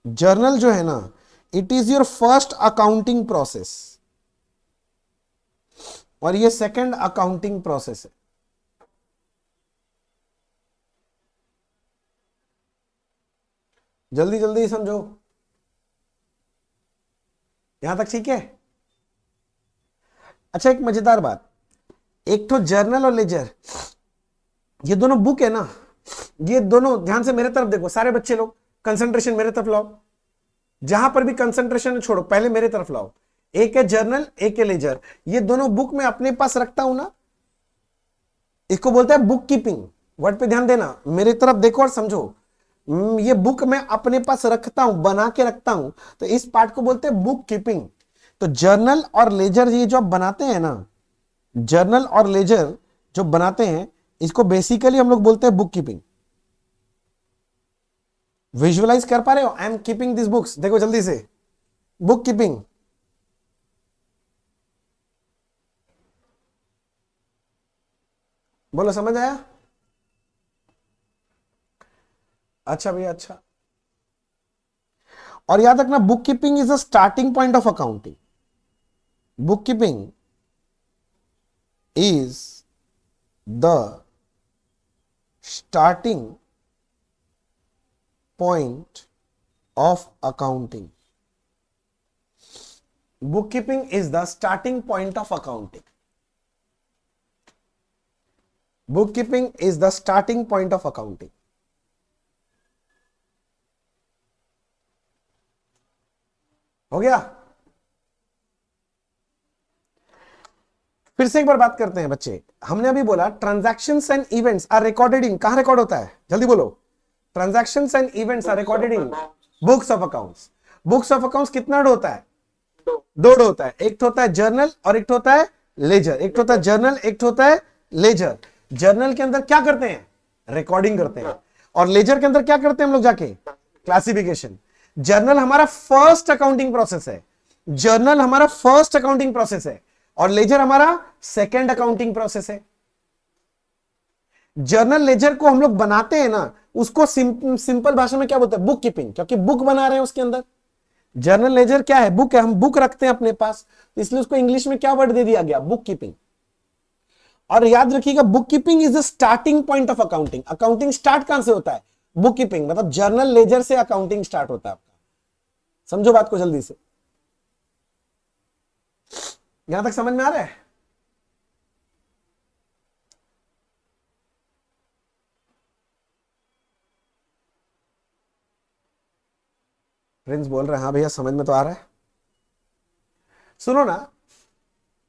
जर्नल जो है ना, it is your first accounting process, और ये सेकंड अकाउंटिंग प्रोसेस है। जल्दी जल्दी समझो, यहां तक ठीक है? अच्छा, एक मजेदार बात, एक तो जर्नल और लेजर, ये दोनों बुक है ना, ये दोनों ध्यान से मेरे तरफ देखो, सारे बच्चे लोग कंसंट्रेशन मेरे तरफ लाओ, जहां पर भी कंसंट्रेशन छोड़ो, पहले मेरे तरफ लाओ। एक है जर्नल, एक है लेजर। ये दोनों बुक में अपने पास रखता हूं ना, इसको बोलते हैं बुक कीपिंग। वर्ड पे ध्यान देना, मेरे तरफ देखो और समझो। ये बुक मैं अपने पास रखता हूं, बना के रखता हूं, तो इस पार्ट को बोलते हैं बुक कीपिंग। तो जर्नल और लेजर ये जो आप बनाते हैं ना, जर्नल और लेजर जो बनाते हैं, इसको बेसिकली हम लोग बोलते हैं बुक कीपिंग। विजुअलाइज कर पा रहे हो? I am keeping this books, देखो जल्दी से, बुक कीपिंग। बोलो समझ आया? अच्छा भैया, अच्छा। और याद रखना, book keeping is the starting point of accounting. Book keeping is the starting point of accounting. bookkeeping is the starting point of accounting. Bookkeeping is the starting point of accounting. हो गया? फिर से एक बार बात करते हैं बच्चे। हमने अभी बोला transactions and events are recorded in, कहां रिकॉर्ड होता है? जल्दी बोलो। Transactions and events are recorded in books of accounts. Books of accounts कितना होता है? दो होता है, एक होता है जर्नल और एक होता है लेजर। एक होता है जर्नल, एक होता है लेजर। जर्नल के अंदर क्या करते हैं? रिकॉर्डिंग करते हैं। और लेजर के अंदर क्या करते हैं हम लोग जाके? क्लासिफिकेशन। जर्नल हमारा फर्स्ट अकाउंटिंग प्रोसेस है, जर्नल हमारा फर्स्ट अकाउंटिंग प्रोसेस है, और लेजर हमारा सेकंड अकाउंटिंग प्रोसेस है। जर्नल लेजर को हम लोग बनाते हैं ना, उसको सिंपल भाषा में क्या बोलते हैं? बुक कीपिंग, क्योंकि बुक बना रहे हैं उसके अंदर। जर्नल लेजर क्या है? बुक है, हम बुक रखते हैं अपने पास, इसलिए उसको इंग्लिश में क्या वर्ड दे दिया गया? Book keeping. और याद रखिएगा, book keeping is the starting point of accounting. Accounting start कहां से होता है? बुक कीपिंग, मतलब जर्नल लेजर से अकाउंटिंग स्टार्ट होता है आपका। समझो बात को जल्दी से। यहां तक समझ में आ रहा है? प्रिंस बोल रहे हैं हाँ भैया समझ में तो आ रहा है। सुनो ना,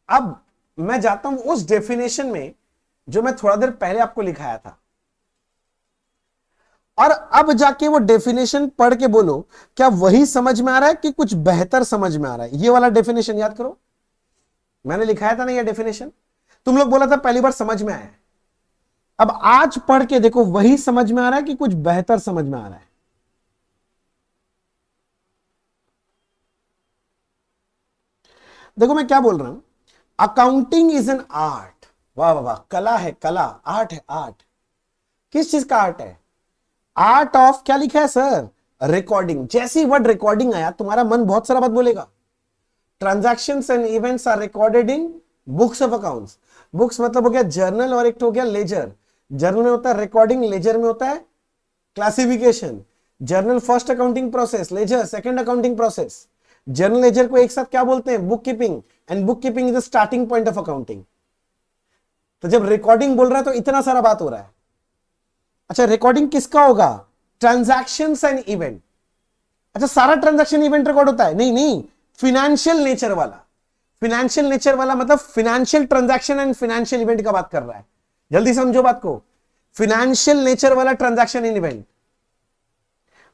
अब मैं जाता हूं उस डेफिनेशन में जो मैं थोड़ा देर पहले आपको लिखाया था, और अब जाके वो डेफिनेशन पढ़ के बोलो क्या वही समझ में आ रहा है कि कुछ बेहतर समझ में आ रहा है। ये वाला डेफिनेशन याद करो, मैंने लिखाया था ना ये डेफिनेशन, तुम लोग बोला था पहली बार समझ में आया। अब आज पढ़ के देखो वही समझ में आ रहा है कि कुछ बेहतर समझ में आ रहा है। देखो मैं क्या बोल रहा हूं, अकाउंटिंग इज एन आर्ट। वाह वाह वाह, कला है, कला, आर्ट है, आर्ट। किस चीज का आर्ट है? आर्ट ऑफ, क्या लिखा है सर? रिकॉर्डिंग। जैसे ही वर्ड रिकॉर्डिंग आया तुम्हारा मन बहुत सारा बात बोलेगा। Transactions and events are recorded in books of accounts. Books मतलब हो गया जर्नल और एक हो गया लेजर। जर्नल में होता है रिकॉर्डिंग, लेजर में होता है classification. Journal first accounting process, ledger second accounting process. Journal ledger को एक साथ क्या बोलते हैं? Book keeping. And book keeping is the starting point of accounting. तो जब रिकॉर्डिंग बोल रहा है तो इतना सारा बात हो रहा है। अच्छा, रिकॉर्डिंग किसका होगा? Transactions and event. अच्छा, सारा ट्रांजैक्शन इवेंट रिकॉर्ड होता है? नहीं नहीं, फिनेंशियल नेचर वाला। फिनेंशियल नेचर वाला मतलब financial transaction and financial event का बात कर रहा है। जल्दी समझो बात को, फिनेंशियल नेचर वाला ट्रांजैक्शन एंड इवेंट।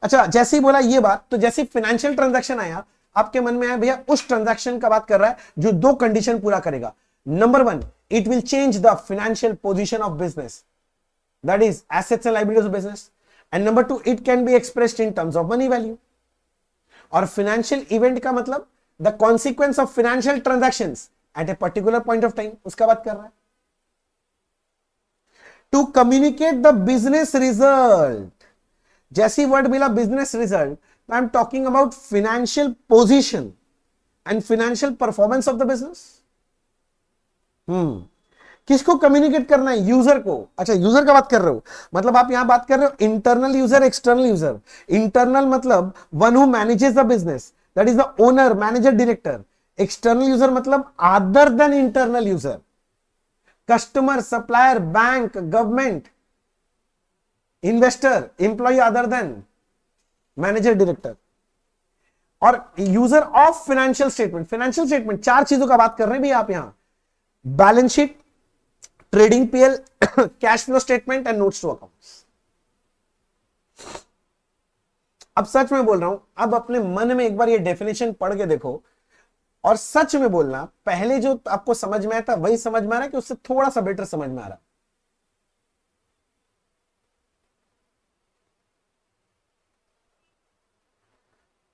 अच्छा, जैसे ही बोला ये बात, तो जैसे फिनेंशियल ट्रांजैक्शन आया आपके मन में आया भैया उस ट्रांजैक्शन का बात कर रहा है जो दो कंडीशन पूरा करेगा। Number one, it will change the financial position of business, that is assets and liabilities of business. And number two, it can be expressed in terms of money value. और फाइनेंशियल इवेंट का मतलब the consequence of financial transactions at a particular point of time, उसका बात कर रहा है। To communicate the business result, जैसी word मिला business result, I am talking about financial position and financial performance of the business. किसको communicate करना है? यूजर को। अच्छा, यूजर का बात कर रहे हो, मतलब आप यहां बात कर रहे हो internal user, external user. Internal मतलब one who manages the business, that is the owner, manager, director. External user मतलब other than internal user, customer, supplier, bank, government, investor, employ other than manager, director. और user of financial statement. Financial statement चार चीजों का बात कर रहे हैं भी आप यहां, balance sheet, trading PL, cash flow statement and notes to accounts. अब सच में बोल रहा हूं, अब अपने मन में एक बार ये डेफिनेशन पढ़ के देखो और सच में बोलना, पहले जो आपको समझ में आया था वही समझ में आ रहा है कि उससे थोड़ा सा बेटर समझ में आ रहा है।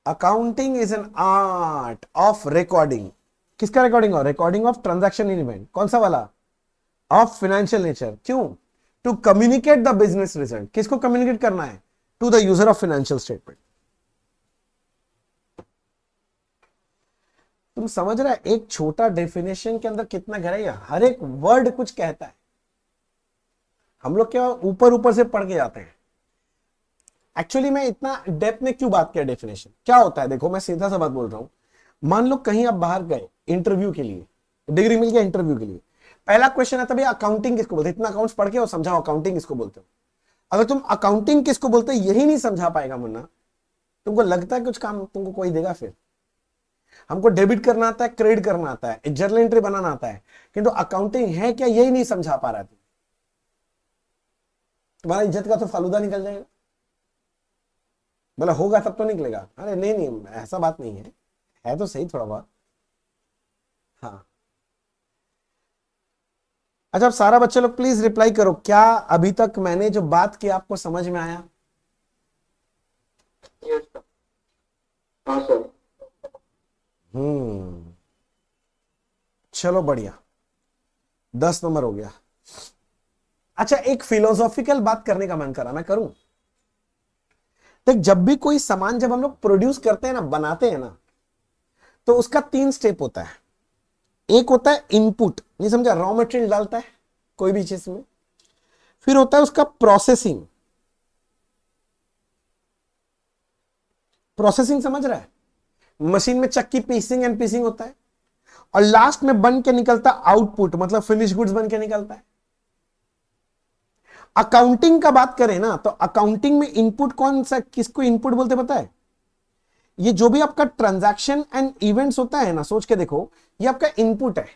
Accounting is an art of recording. किसका रिकॉर्डिंग हो? Recording of transaction in event. कौन सा वाला? Of financial nature. क्यों? To communicate the business result. किसको कम्युनिकेट करना है? To the user of financial statement. तुम समझ रहा है एक छोटा डेफिनेशन के अंदर कितना गहराई है? हर एक वर्ड कुछ कहता है। हम लोग क्या ऊपर ऊपर से पढ़ के जाते हैं। एक्चुअली मैं इतना डेप्थ में क्यों बात किया डेफिनेशन? क्या होता है देखो, मैं सीधा सा बात बोल रहा हूं। मान लो कहीं आप बाहर गए इंटरव्यू के लिए, डिग्री मिल गया इंटरव्यू के लिए, पहला क्वेश्चन आता है भैया अकाउंटिंग किसको बोलते हैं, इतना अकाउंट्स पढ़ के और समझाओ अकाउंटिंग किसको बोलते हो। अगर तुम अकाउंटिंग किसको बोलते हो यही नहीं समझा पाएगा मुन्ना, तुमको लगता है कुछ काम तुमको कोई देगा फिर। हमको डेबिट करना आता है, क्रेडिट करना आता है, जर्नल एंट्री बनाना आता है, किंतु अकाउंटिंग है क्या यही नहीं समझा पा रहा, तुम्हारा इज्जत का तो फालूदा निकल जाएगा। बोला होगा तब तो निकलेगा, अरे नहीं नहीं ऐसा बात नहीं है तो सही थोड़ा बहुत। हाँ अच्छा, अब सारा बच्चे लोग प्लीज रिप्लाई करो, क्या अभी तक मैंने जो बात की आपको समझ में आया? Yes sir. हाँ सर। चलो बढ़िया, 10 नंबर हो गया। अच्छा एक फिलोसॉफिकल बात करने का मन करा, मैं करूं? देख जब भी कोई सामान जब हम लोग प्रोड्यूस करते हैं ना, बनाते हैं ना, तो उसका 3 स्टेप होता है। एक होता है इनपुट, नहीं समझा, रॉ मटेरियल डालता है कोई भी चीज में, फिर होता है उसका प्रोसेसिंग, प्रोसेसिंग समझ रहा है, मशीन में चक्की पीसिंग एंड पीसिंग होता है, और लास्ट में बन के निकलता आउटपुट, मतलब फिनिश गुड्स बन के निकलता है। अकाउंटिंग का बात करें ना, तो अकाउंटिंग में इनपुट कौन सा, किसको इनपुट बोलते पता है? ये जो भी आपका ट्रांजैक्शन एंड इवेंट्स होता है ना, सोच के देखो, ये आपका इनपुट है।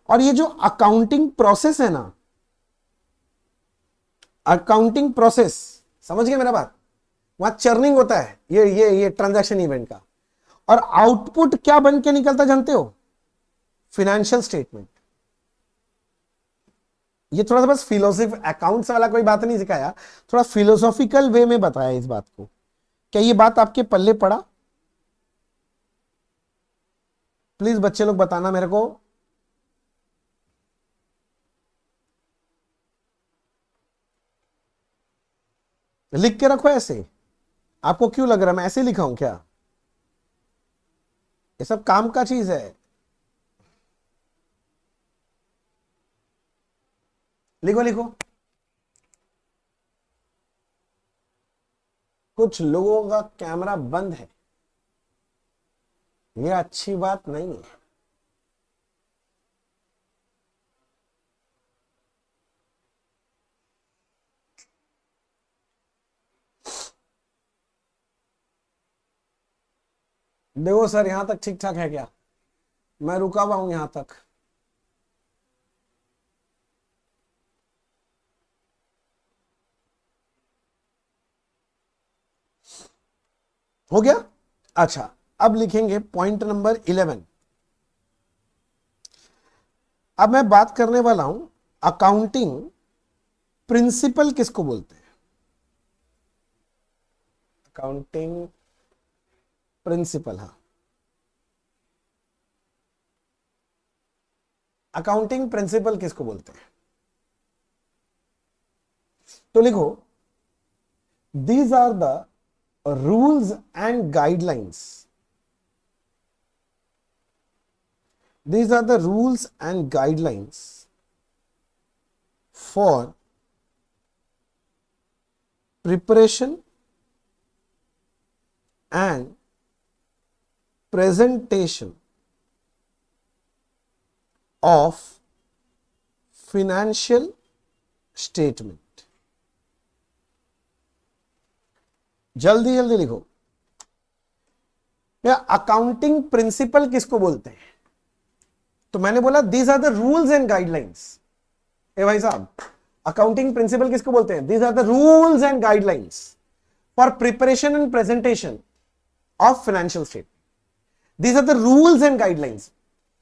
और ये जो अकाउंटिंग प्रोसेस है ना, अकाउंटिंग प्रोसेस, समझ गए मेरा बात, वहां चर्निंग होता है ये ट्रांजैक्शन इवेंट का, और आउटपुट क्या बन के निकलता जानते हो? Financial statement. ये थोड़ा सा बस फिलोसफी, अकाउंट्स वाला कोई बात नहीं सिखाया, थोड़ा फिलोसॉफिकल वे में बताया इस बात को। क्या ये बात आपके पल्ले पड़ा? प्लीज बच्चे लोग बताना मेरे को। लिख के रखो ऐसे, आपको क्यों लग रहा है मैं ऐसे लिखा हूं क्या? ये सब काम का चीज है, लिखो लिखो। कुछ लोगों का कैमरा बंद है, ये अच्छी बात नहीं है। देखो सर यहां तक ठीक ठाक है क्या? मैं रुका हुआ हूं यहां तक। हो गया? अच्छा अब लिखेंगे पॉइंट नंबर 11। अब मैं बात करने वाला हूं अकाउंटिंग प्रिंसिपल किसको बोलते हैं। अकाउंटिंग प्रिंसिपल, हाँ, अकाउंटिंग प्रिंसिपल किसको बोलते हैं? तो लिखो, these are the rules and guidelines. These are the rules and guidelines for preparation and presentation of financial statement. जल्दी जल्दी लिखो। अकाउंटिंग प्रिंसिपल किसको बोलते हैं? तो मैंने बोला these are the rules and guidelines. ए भाई साहब, अकाउंटिंग प्रिंसिपल किसको बोलते हैं? These are the rules and guidelines for preparation and presentation of financial statement. These are the rules and guidelines,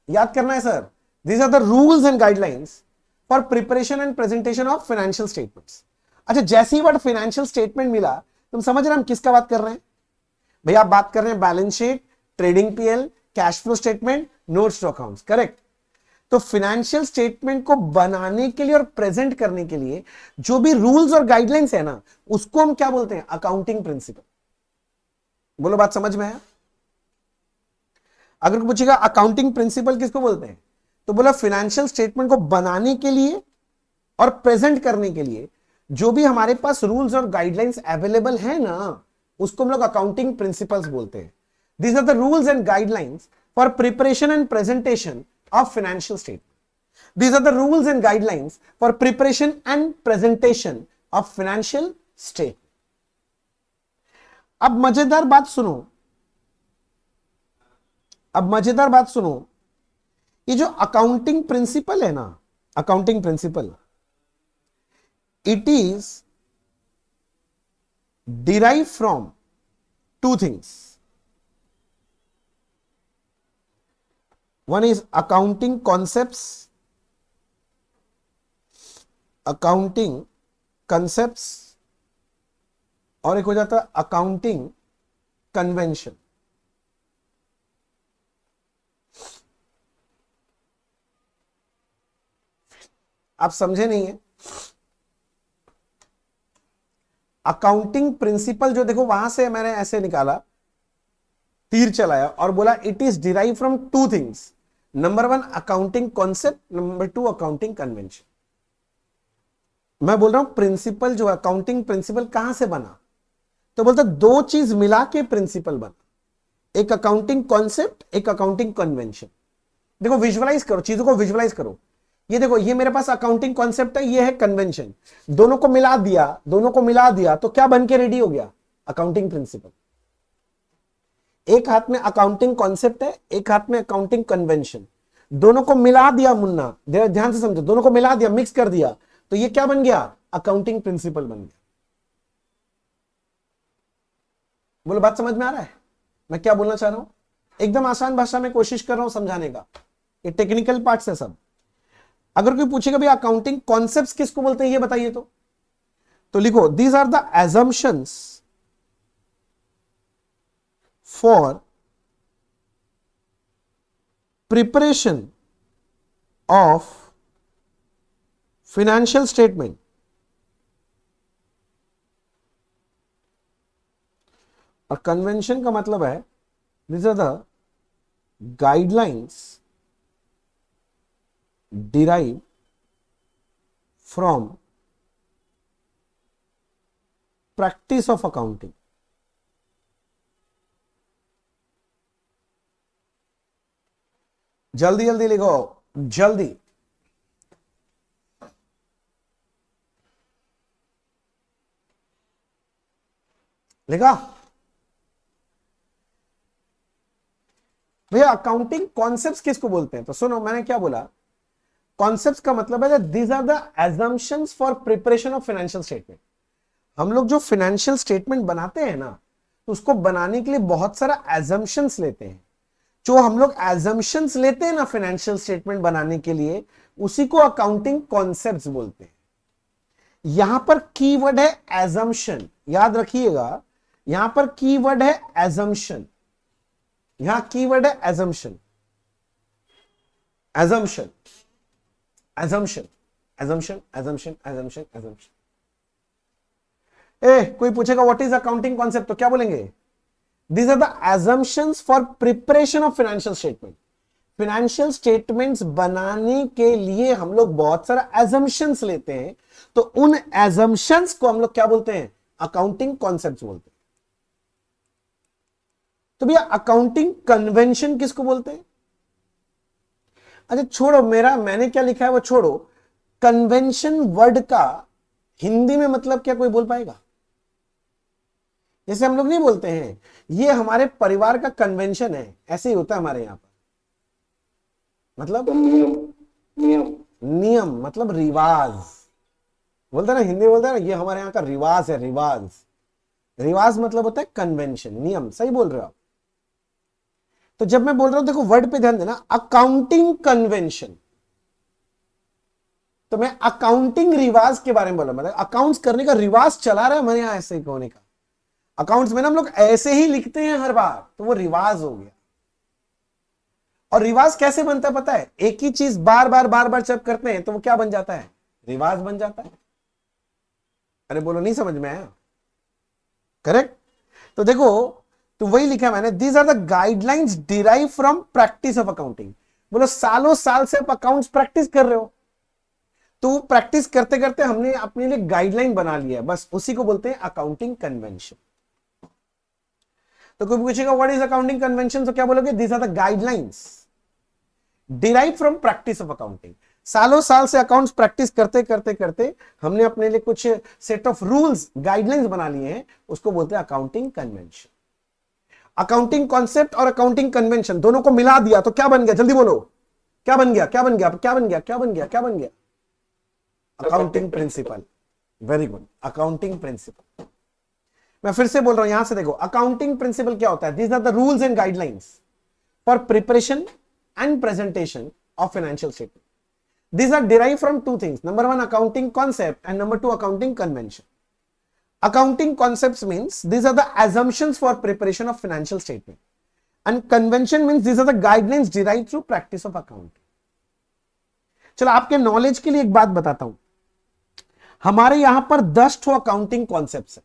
याद करना है sir, these are the rules and guidelines for preparation and presentation of financial statements. अच्छा, जैसे ही word financial statement मिला, तुम समझ रहे हम किसका बात कर रहे हैं? भैया आप बात कर रहे हैं balance sheet, trading PL, cash flow statement, notes to accounts, correct. तो फाइनेंशियल स्टेटमेंट को बनाने के लिए और प्रेजेंट करने के लिए जो भी रूल्स और गाइडलाइंस है ना, उसको हम क्या बोलते हैं? Accounting principal. बोलो बात समझ में आया? अगर पूछेगा अकाउंटिंग प्रिंसिपल किसको बोलते हैं, तो बोला फाइनेंशियल स्टेटमेंट को बनाने के लिए और प्रेजेंट करने के लिए जो भी हमारे पास रूल्स और गाइडलाइंस अवेलेबल है ना, उसको हम लोग अकाउंटिंग प्रिंसिपल्स बोलते हैं। These are the rules and guidelines for preparation and presentation of financial statement. These are the rules and guidelines for preparation and presentation of financial statement. अब मजेदार बात सुनो, ये जो अकाउंटिंग प्रिंसिपल है ना, accounting principle, it is derive from two things. One is accounting concepts, और एक हो जाता है अकाउंटिंग कन्वेंशन. आप समझे नहीं है? अकाउंटिंग प्रिंसिपल जो देखो वहां से मैंने ऐसे निकाला, तीर चलाया और बोला it is derive from two things. Number one accounting concept, number two accounting convention. मैं बोल रहा हूं प्रिंसिपल जो अकाउंटिंग प्रिंसिपल कहां से बना, तो बोलता दो चीज मिला के प्रिंसिपल बना, एक अकाउंटिंग कॉन्सेप्ट, एक अकाउंटिंग कन्वेंशन. देखो विजुअलाइज करो, चीजों को विजुअलाइज करो. ये देखो, ये मेरे पास अकाउंटिंग कॉन्सेप्ट है, ये है कन्वेंशन. दोनों को मिला दिया तो क्या बन के रेडी हो गया? Accounting principle. एक हाथ में अकाउंटिंग कॉन्सेप्ट है, एक हाथ में अकाउंटिंग कन्वेंशन. दोनों को मिला दिया मुन्ना, ध्यान से समझो, दोनों को मिला दिया, मिक्स कर दिया, तो ये क्या बन गया? अकाउंटिंग प्रिंसिपल बन गया. बोलो बात समझ में आ रहा है मैं क्या बोलना चाह रहा हूं? एकदम आसान भाषा में कोशिश कर रहा हूं समझाने का. ये टेक्निकल पार्ट्स है सब. अगर कोई पूछेगा भाई अकाउंटिंग कॉन्सेप्ट्स किसको बोलते हैं ये बताइए, तो लिखो these are the assumptions for preparation of financial statement. और कन्वेंशन का मतलब है these are the guidelines derived from practice of accounting. जल्दी जल्दी लिखो, जल्दी. लिखा भैया? अकाउंटिंग कॉन्सेप्ट्स किसको बोलते हैं? तो सुनो, मैंने क्या बोला, कॉन्सेप्ट्स का मतलब है these are the assumptions for preparation of financial statement. हम लोग जो फाइनेंशियल स्टेटमेंट बनाते हैं ना, तो उसको बनाने के लिए बहुत सारा एजम्पशंस लेते हैं. जो हम लोग एजम्पशंस लेते हैं ना फाइनेंशियल स्टेटमेंट बनाने के लिए, उसी को अकाउंटिंग कॉन्सेप्ट्स बोलते हैं. यहां पर कीवर्ड है एजम्पशन, याद रखिएगा. यहां पर कीवर्ड है एजम्पशन, यहां कीवर्ड है assumption, assumption, assumption, assumption, assumption, assumption, assumption. कोई पूछेगा व्हाट इज अकाउंटिंग कॉन्सेप्ट, तो क्या बोलेंगे? These are the assumptions for preparation of financial statement. Financial statements बनाने के लिए हम लोग बहुत सारा एजम्पशंस लेते हैं, तो उन एजम्पशंस को हम लोग क्या बोलते हैं? अकाउंटिंग कॉन्सेप्ट्स बोलते हैं. तो भैया अकाउंटिंग कन्वेंशन किसको बोलते हैं? अच्छा छोड़ो, मैंने क्या लिखा है वो छोड़ो. कन्वेंशन वर्ड का हिंदी में मतलब क्या कोई बोल पाएगा? जैसे हम लोग नहीं बोलते हैं ये हमारे परिवार का कन्वेंशन है, ऐसे ही होता है हमारे यहां पर. मतलब नियम मतलब रिवाज बोलते ना, हिंदी बोलते हैं ना, ये हमारे यहां का रिवाज है. रिवाज मतलब होता है कन्वेंशन, नियम. सही बोल रहे हो आप. तो जब मैं बोल रहा हूं, देखो वर्ड पे ध्यान देना, अकाउंटिंग कन्वेंशन, तो मैं अकाउंटिंग रिवाज के बारे में बोल रहा हूं. मतलब अकाउंट्स करने का रिवाज चला रहा है हमारे यहां ऐसे ही होने का. अकाउंट्स में ना हम लोग ऐसे ही लिखते हैं हर बार, तो वो रिवाज हो गया. और रिवाज कैसे बनता है पता है? एक ही चीज बार बार जब करते हैं तो वो क्या बन जाता है? रिवाज बन जाता है. अरे बोलो, नहीं समझ में आया? करेक्ट. तो देखो, तो वही लिखा मैंने, these are the guidelines derive from practice of accounting. बोलो सालों साल से आप अकाउंट्स प्रैक्टिस कर रहे हो, तो वो प्रैक्टिस करते करते हमने अपने लिए गाइडलाइन बना लिया है, बस उसी को बोलते हैं अकाउंटिंग कन्वेंशन. तो कोई पूछेगा व्हाट इज अकाउंटिंग कन्वेंशन, तो क्या बोलोगे? These are the guidelines derive from practice of accounting. सालों साल से अकाउंट्स प्रैक्टिस करते करते करते हमने अपने लिए कुछ सेट ऑफ रूल्स गाइडलाइंस बना लिए हैं, उसको बोलते हैं अकाउंटिंग कन्वेंशन। अकाउंटिंग कॉन्सेप्ट और अकाउंटिंग कन्वेंशन दोनों को मिला दिया तो क्या बन गया? जल्दी बोलो, क्या बन गया? क्या बन गया? क्या बन गया? क्या बन गया? क्या बन गया? Accounting principle. Very good, accounting principle. मैं फिर से बोल रहा हूं, यहां से देखो, अकाउंटिंग प्रिंसिपल क्या होता है? These are the rules and guidelines for preparation and presentation of financial statement. These are derived from two things. Number one, accounting concept, and number two, accounting convention. Accounting concepts means these are the assumptions for preparation of financial statement, and convention means these are the guidelines derived through practice of accounting. चलो आपके knowledge के लिए एक बात बताता हूं, हमारे यहां पर 10 ठो अकाउंटिंग कॉन्सेप्ट्स है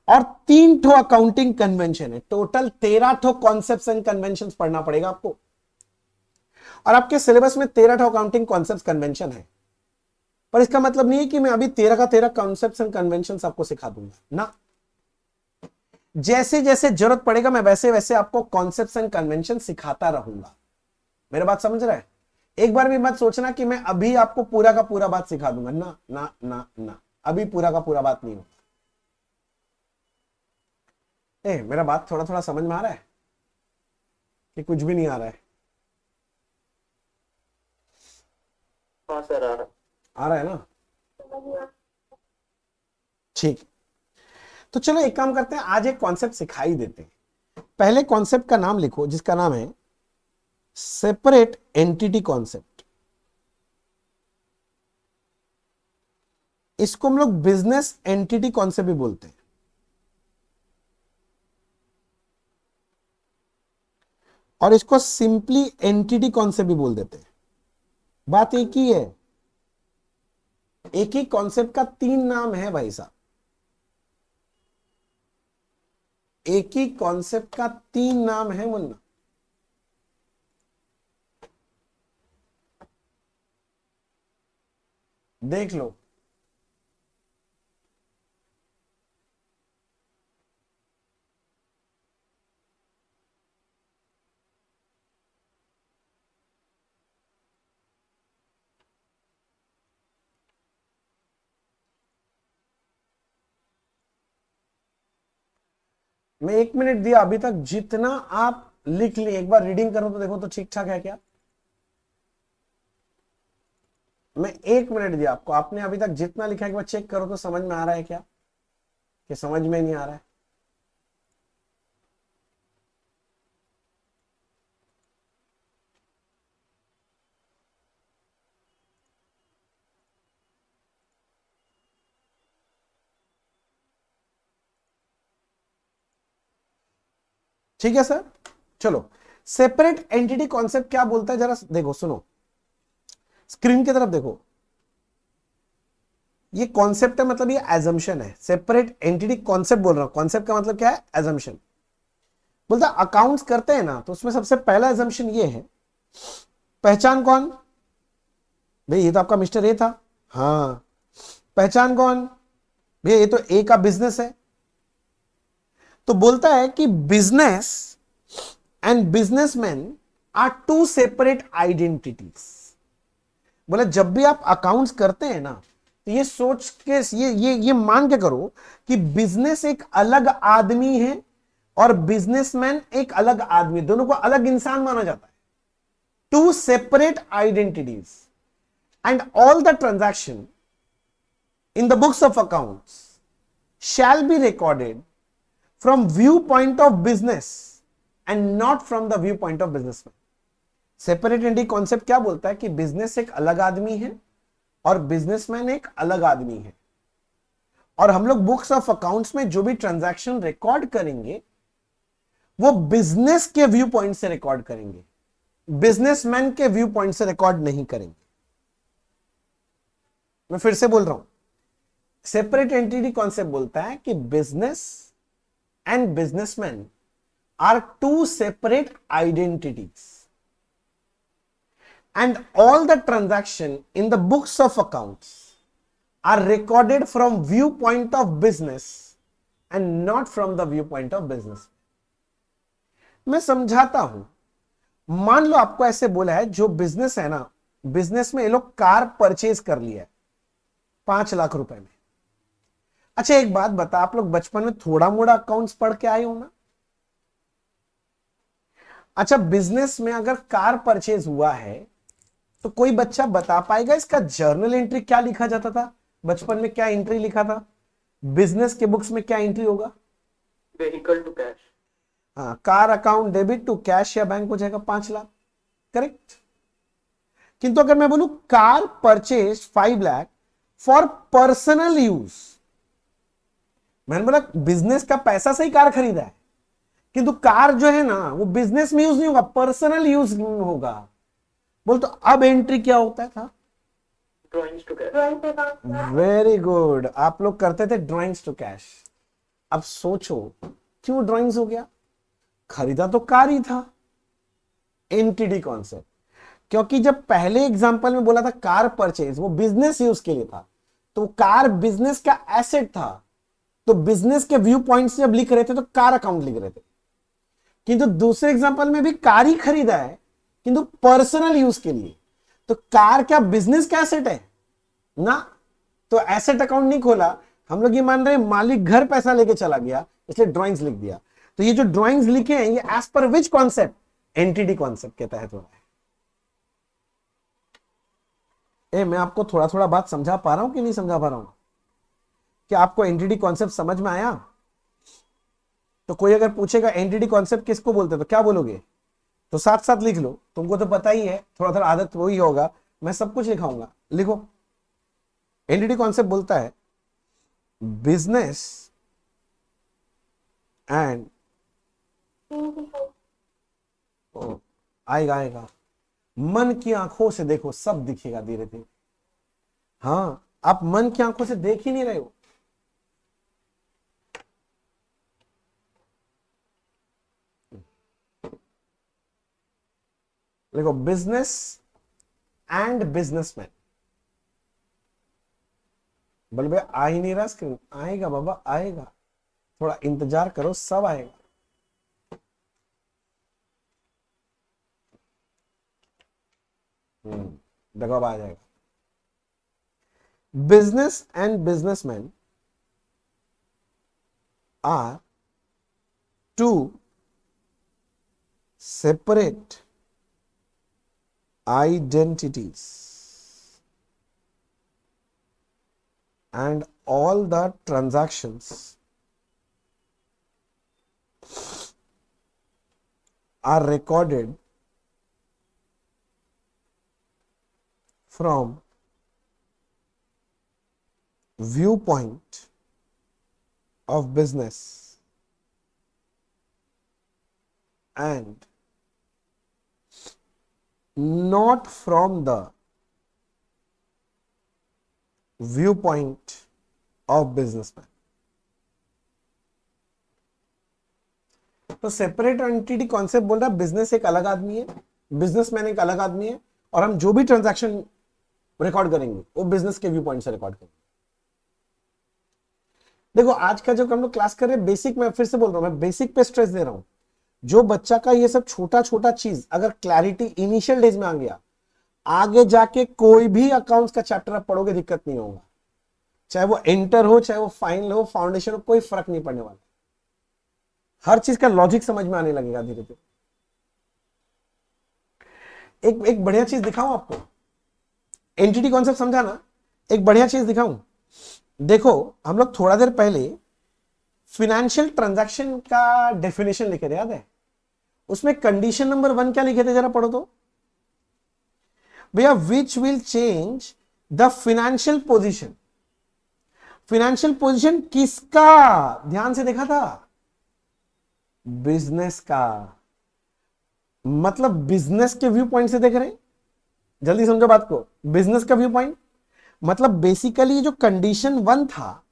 और 3 ठो अकाउंटिंग कन्वेंशन है। टोटल 13 ठो कॉन्सेप्ट्स एंड कन्वेंशंस पढ़ना पड़ेगा आपको, और आपके सिलेबस में 13 ठो अकाउंटिंग कॉन्सेप्ट्स कन्वेंशन है। पर इसका मतलब नहीं है कि मैं अभी 13 का 13 कॉन्सेप्ट्स एंड कन्वेंशंस आपको सिखा दूंगा ना। जैसे जैसे जरूरत पड़ेगा मैं वैसे वैसे आपको कॉन्सेप्ट्स एंड कन्वेंशन सिखाता रहूंगा। मेरा बात समझ रहा है? एक बार भी मत सोचना कि मैं अभी आपको पूरा का पूरा बात सिखा दूंगा, ना ना ना ना, अभी पूरा का पूरा बात नहीं होगा। मेरा बात थोड़ा थोड़ा समझ में आ रहा है कि कुछ भी नहीं आ रहा है? हाँ सर, आ रहा है ना? ठीक, तो चलो एक काम करते हैं, आज एक कॉन्सेप्ट सिखाई देते हैं। पहले कॉन्सेप्ट का नाम लिखो जिसका नाम है सेपरेट एंटिटी कॉन्सेप्ट। इसको हम लोग बिजनेस एंटिटी कॉन्सेप्ट भी बोलते हैं। और इसको सिंपली एंटिटी कॉन्सेप्ट भी बोल देते हैं। बात एक ही है, एक ही कॉन्सेप्ट का 3 नाम है भाई साहब। एक ही कॉन्सेप्ट का 3 नाम है मुन्ना। देख लो, मैं 1 मिनट दिया अभी तक, जितना आप लिख लिए एक बार रीडिंग करो तो देखो तो ठीक ठाक है क्या? मैं 1 मिनट दिया आपको, आपने अभी तक जितना लिखा है एक बार चेक करो तो समझ में आ रहा है क्या कि समझ में नहीं आ रहा है? ठीक है सर, चलो सेपरेट एंटिटी कॉन्सेप्ट क्या बोलता है जरा देखो, सुनो, स्क्रीन की तरफ देखो। ये कॉन्सेप्ट है, मतलब ये एजम्पशन है। सेपरेट एंटिटी कॉन्सेप्ट बोल रहा हूं, कॉन्सेप्ट का मतलब क्या है? एजम्पशन। बोलता अकाउंट्स करते हैं ना, तो उसमें सबसे पहला एजम्पशन ये है, पहचान कौन? भाई ये तो आपका मिस्टर ए था, हाँ। पहचान कौन? भैया ये तो ए का बिजनेस है। तो बोलता है कि business and businessman are 2 separate identities. बोला जब भी आप अकाउंट्स करते हैं ना, तो ये सोच के ये मान के करो कि बिजनेस एक अलग आदमी है और बिजनेसमैन एक अलग आदमी, दोनों को अलग इंसान माना जाता है। 2 separate identities, and all the transaction in the books of accounts shall be recorded from viewpoint of business and not from the viewpoint of businessman. Separate entity concept क्या बोलता है कि बिजनेस एक अलग आदमी है और बिजनेसमैन एक अलग आदमी है, और हम लोग बुक्स ऑफ अकाउंट्स में जो भी ट्रांजैक्शन रिकॉर्ड करेंगे वो बिजनेस के व्यू पॉइंट से रिकॉर्ड करेंगे, बिजनेसमैन के व्यू पॉइंट से रिकॉर्ड नहीं करेंगे। मैं फिर से बोल रहा हूं, सेपरेट एंटिटी कॉन्सेप्ट बोलता है कि business and businessman are 2 separate identities, and all the transaction in the books of accounts are recorded from view point of business and not from the view point of business. मैं समझाता हूं। मान लो आपको ऐसे बोला है, जो बिजनेस है ना, बिजनेस में ये लोग कार परचेज कर लिया है 5 लाख रुपए में। अच्छा एक बात बता, आप लोग बचपन में थोड़ा मोड़ा अकाउंट्स पढ़ के आए हो ना? अच्छा बिजनेस में अगर कार परचेज हुआ है तो कोई बच्चा बता पाएगा इसका जर्नल एंट्री क्या लिखा जाता था? बचपन में क्या एंट्री लिखा था? बिजनेस के बुक्स में क्या एंट्री होगा? Vehicle to cash. हाँ, car account debit to cash या बैंक हो जाएगा 5 लाख, करेक्ट। किंतु अगर मैं बोलूं car purchase 5 lakh for personal use, मैंने बोला बिजनेस का पैसा से ही कार खरीदा है, किंतु कार जो है ना वो बिजनेस में यूज नहीं होगा, पर्सनल यूज होगा। बोल तो अब एंट्री क्या होता था? Drawings to cash. Very good, आप लोग करते थे ड्राइंग्स टू कैश। अब सोचो क्यों ड्राइंग्स हो गया? खरीदा तो कार ही था। एंटिटी कॉन्सेप्ट, क्योंकि जब पहले एग्जांपल में बोला था कार परचेज, वो बिजनेस यूज के लिए था, तो कार बिजनेस का एसेट था, तो बिजनेस के व्यू पॉइंट से जब लिख रहे थे तो कार अकाउंट लिख रहे थे। किंतु दूसरे एग्जांपल में भी कार ही खरीदा है किंतु पर्सनल यूज के लिए, तो कार क्या बिजनेस का एसेट है ना? तो एसेट अकाउंट नहीं खोला, हम लोग ये मान रहे हैं मालिक घर पैसा लेके चला गया, इसलिए ड्राइंग्स लिख दिया। तो ये जो ड्राइंग्स लिखे हैं ये एज पर विच कॉन्सेप्ट? एंटिटी कॉन्सेप्ट के तहत हो रहा है। मैं आपको थोड़ा थोड़ा बात समझा पा रहा हूं कि नहीं समझा पा रहा हूं? क्या आपको एंटिटी कॉन्सेप्ट समझ में आया? तो कोई अगर पूछेगा एंटिटी कॉन्सेप्ट किसको बोलते हैं तो क्या बोलोगे? तो साथ साथ लिख लो, तुमको तो पता ही है, थोड़ा थोड़ा आदत वही होगा, मैं सब कुछ लिखाऊंगा, लिखो। एंटिटी कॉन्सेप्ट बोलता है बिजनेस एंड, आएगा आएगा, मन की आंखों से देखो सब दिखेगा धीरे धीरे। हाँ, आप मन की आंखों से देख ही नहीं रहे हो। देखो बिजनेस एंड बिजनेसमैन। बोले भैया आ ही नहीं रहा स्क्रीन, आएगा बाबा आएगा, थोड़ा इंतजार करो सब आएगा। देखो अब आ जाएगा। Business and businessman are two separate identities, and all the transactions are recorded from viewpoint of business and not from the viewpoint of businessman। तो सेपरेट एंटिटी कॉन्सेप्ट बोल रहा है बिजनेस एक अलग आदमी है, बिजनेसमैन एक अलग आदमी है, और हम जो भी ट्रांजैक्शन रिकॉर्ड करेंगे वो बिजनेस के व्यू पॉइंट से रिकॉर्ड करेंगे। देखो आज का जो हम लोग क्लास कर रहे हैं बेसिक, मैं फिर से बोल रहा हूं, मैं बेसिक पे स्ट्रेस दे रहा हूं। जो बच्चा का ये सब छोटा छोटा चीज अगर क्लैरिटी इनिशियल डेज में आ गया, आगे जाके कोई भी अकाउंट्स का चैप्टर आप पढ़ोगे दिक्कत नहीं होगा, चाहे वो एंटर हो चाहे वो फाइनल हो फाउंडेशन हो, कोई फर्क नहीं पड़ने वाला। हर चीज का लॉजिक समझ में आने लगेगा धीरे धीरे। एक बढ़िया चीज दिखाऊं आपको, एंटिटी कॉन्सेप्ट समझा ना, एक बढ़िया चीज दिखाऊं। देखो हम लोग थोड़ा देर पहले फिनेंशियल ट्रांजैक्शन का डेफिनेशन लिखे थे, याद है? उसमें कंडीशन नंबर 1 क्या लिखे थे, जरा पढ़ो तो भैया। Which will change the financial position. Financial position किसका? ध्यान से देखा था, बिजनेस का। मतलब बिजनेस के व्यू पॉइंट से देख रहे हैं, जल्दी समझो बात को। बिजनेस का व्यू पॉइंट मतलब बेसिकली जो कंडीशन 1 था,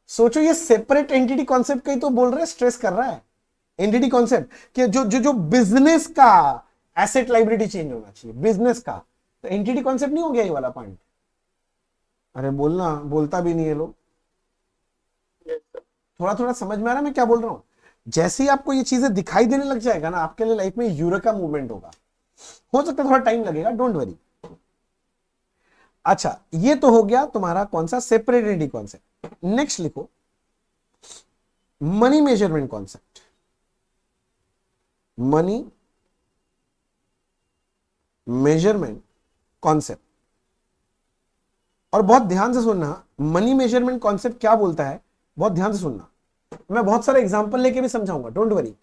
सोचो ये सेपरेट एंटिटी कॉन्सेप्ट का ही तो बोल रहे हैं, स्ट्रेस कर रहा है एंटिटी कॉन्सेप्ट कि जो जो जो बिजनेस का एसेट लाइबिलिटी चेंज होना चाहिए, बिजनेस का। तो एंटिटी कॉन्सेप्ट नहीं हो गया ये वाला पॉइंट? अरे बोलना, बोलता भी नहीं है लोग। Yes, sir. थोड़ा थोड़ा समझ में आ रहा है मैं क्या बोल रहा हूं? जैसे ही आपको ये चीजें दिखाई देने लग जाएगा ना, आपके लिए लाइफ में यूरेका मूवमेंट होगा। हो सकता है थोड़ा टाइम लगेगा, डोंट वरी। अच्छा, ये तो हो गया तुम्हारा कौन सा, सेपरेट एंटिटी कॉन्सेप्ट। नेक्स्ट लिखो money measurement concept. Money measurement concept. और बहुत ध्यान से सुनना, मनी मेजरमेंट कॉन्सेप्ट क्या बोलता है, बहुत ध्यान से सुनना। मैं बहुत सारे एग्जांपल लेके भी समझाऊंगा, डोंट वरी।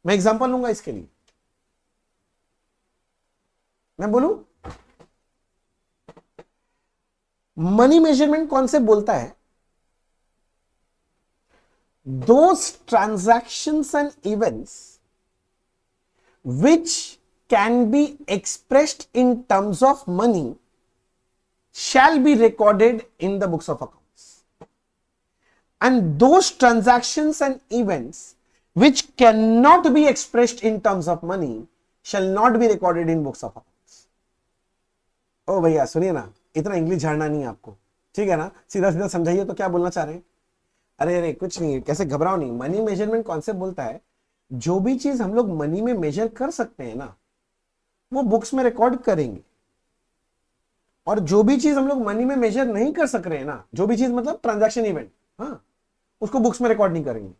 मैं एग्जांपल लूंगा इसके लिए। मैं बोलूं, मनी मेजरमेंट कॉन्सेप्ट बोलता है those transactions and events which can be expressed in terms of money shall be recorded in the books of accounts, and those transactions and events which cannot be expressed in terms of money shall not be recorded in books of accounts. ओ भैया सुनिए ना, इतना English झाड़ना नहीं है आपको, ठीक है ना, सीधा सीधा समझाइए तो क्या बोलना चाह रहे हैं। अरे अरे कुछ नहीं है, कैसे घबराओ नहीं। मनी मेजरमेंट कॉन्सेप्ट बोलता है जो भी चीज हम लोग मनी में मेजर कर सकते हैं ना, वो बुक्स में रिकॉर्ड करेंगे, और जो भी चीज हम लोग मनी में मेजर नहीं कर सक रहे हैं ना, जो भी चीज मतलब ट्रांजैक्शन इवेंट, हाँ, उसको बुक्स में रिकॉर्ड नहीं करेंगे।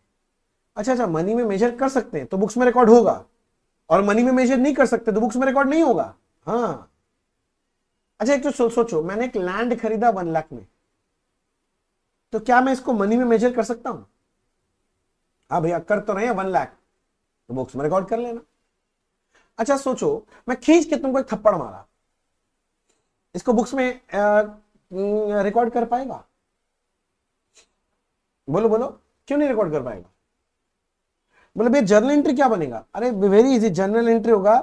अच्छा, मनी में मेजर कर सकते हैं तो बुक्स में रिकॉर्ड होगा, और मनी में मेजर नहीं कर सकते तो बुक्स में रिकॉर्ड नहीं होगा। हाँ, अच्छा एक तो सोचो, मैंने एक लैंड खरीदा 1 लाख में, तो क्या मैं इसको मनी में मेजर कर सकता हूं? हाँ भैया, कर तो रहे हैं 1 लाख, तो बुक्स में रिकॉर्ड कर लेना। अच्छा सोचो, मैं खींच के तुमको एक थप्पड़ मारा, इसको बुक्स में रिकॉर्ड कर पाएगा? बोलो बोलो, क्यों नहीं रिकॉर्ड कर पाएगा? बोले भैया जर्नल एंट्री क्या बनेगा? अरे वेरी इजी, जर्नल एंट्री होगा,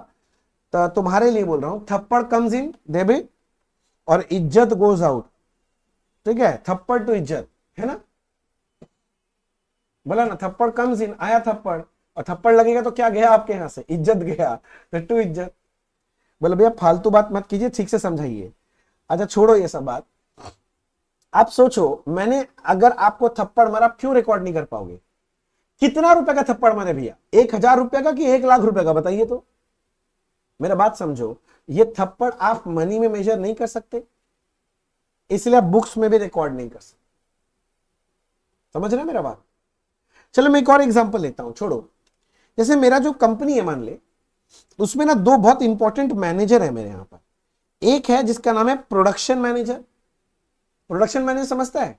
तो तुम्हारे लिए बोल रहा हूं, थप्पड़ कम्स इन डेबिट और इज्जत गोज आउट। ठीक है, थप्पड़ टू इज्जत, है ना, बोला ना, थप्पड़ कम्स इन, आया थप्पड़, और थप्पड़ लगेगा तो क्या गया आपके यहां से? इज्जत गया, तो टू इज्जत। बोले भैया फालतू बात मत कीजिए, ठीक से समझाइए। अच्छा छोड़ो ये सब बात, आप सोचो, मैंने अगर आपको थप्पड़ मारा, आप क्यों रिकॉर्ड नहीं कर पाओगे? कितना रुपए का थप्पड़ मारे भैया? 1000 रुपए का कि 1 लाख रुपए का? बताइए तो, मेरा बात समझो। ये थप्पड़ आप मनी में मेजर नहीं कर सकते, इसलिए आप बुक्स में भी रिकॉर्ड नहीं कर सकते। समझ रहे मेरा बात? चलो मैं एक और एग्जांपल लेता हूं, छोड़ो। जैसे मेरा जो कंपनी है मान ले, उसमें ना 2 बहुत इंपॉर्टेंट मैनेजर है मेरे यहां पर। एक है जिसका नाम है प्रोडक्शन मैनेजर। प्रोडक्शन मैनेजर समझता है,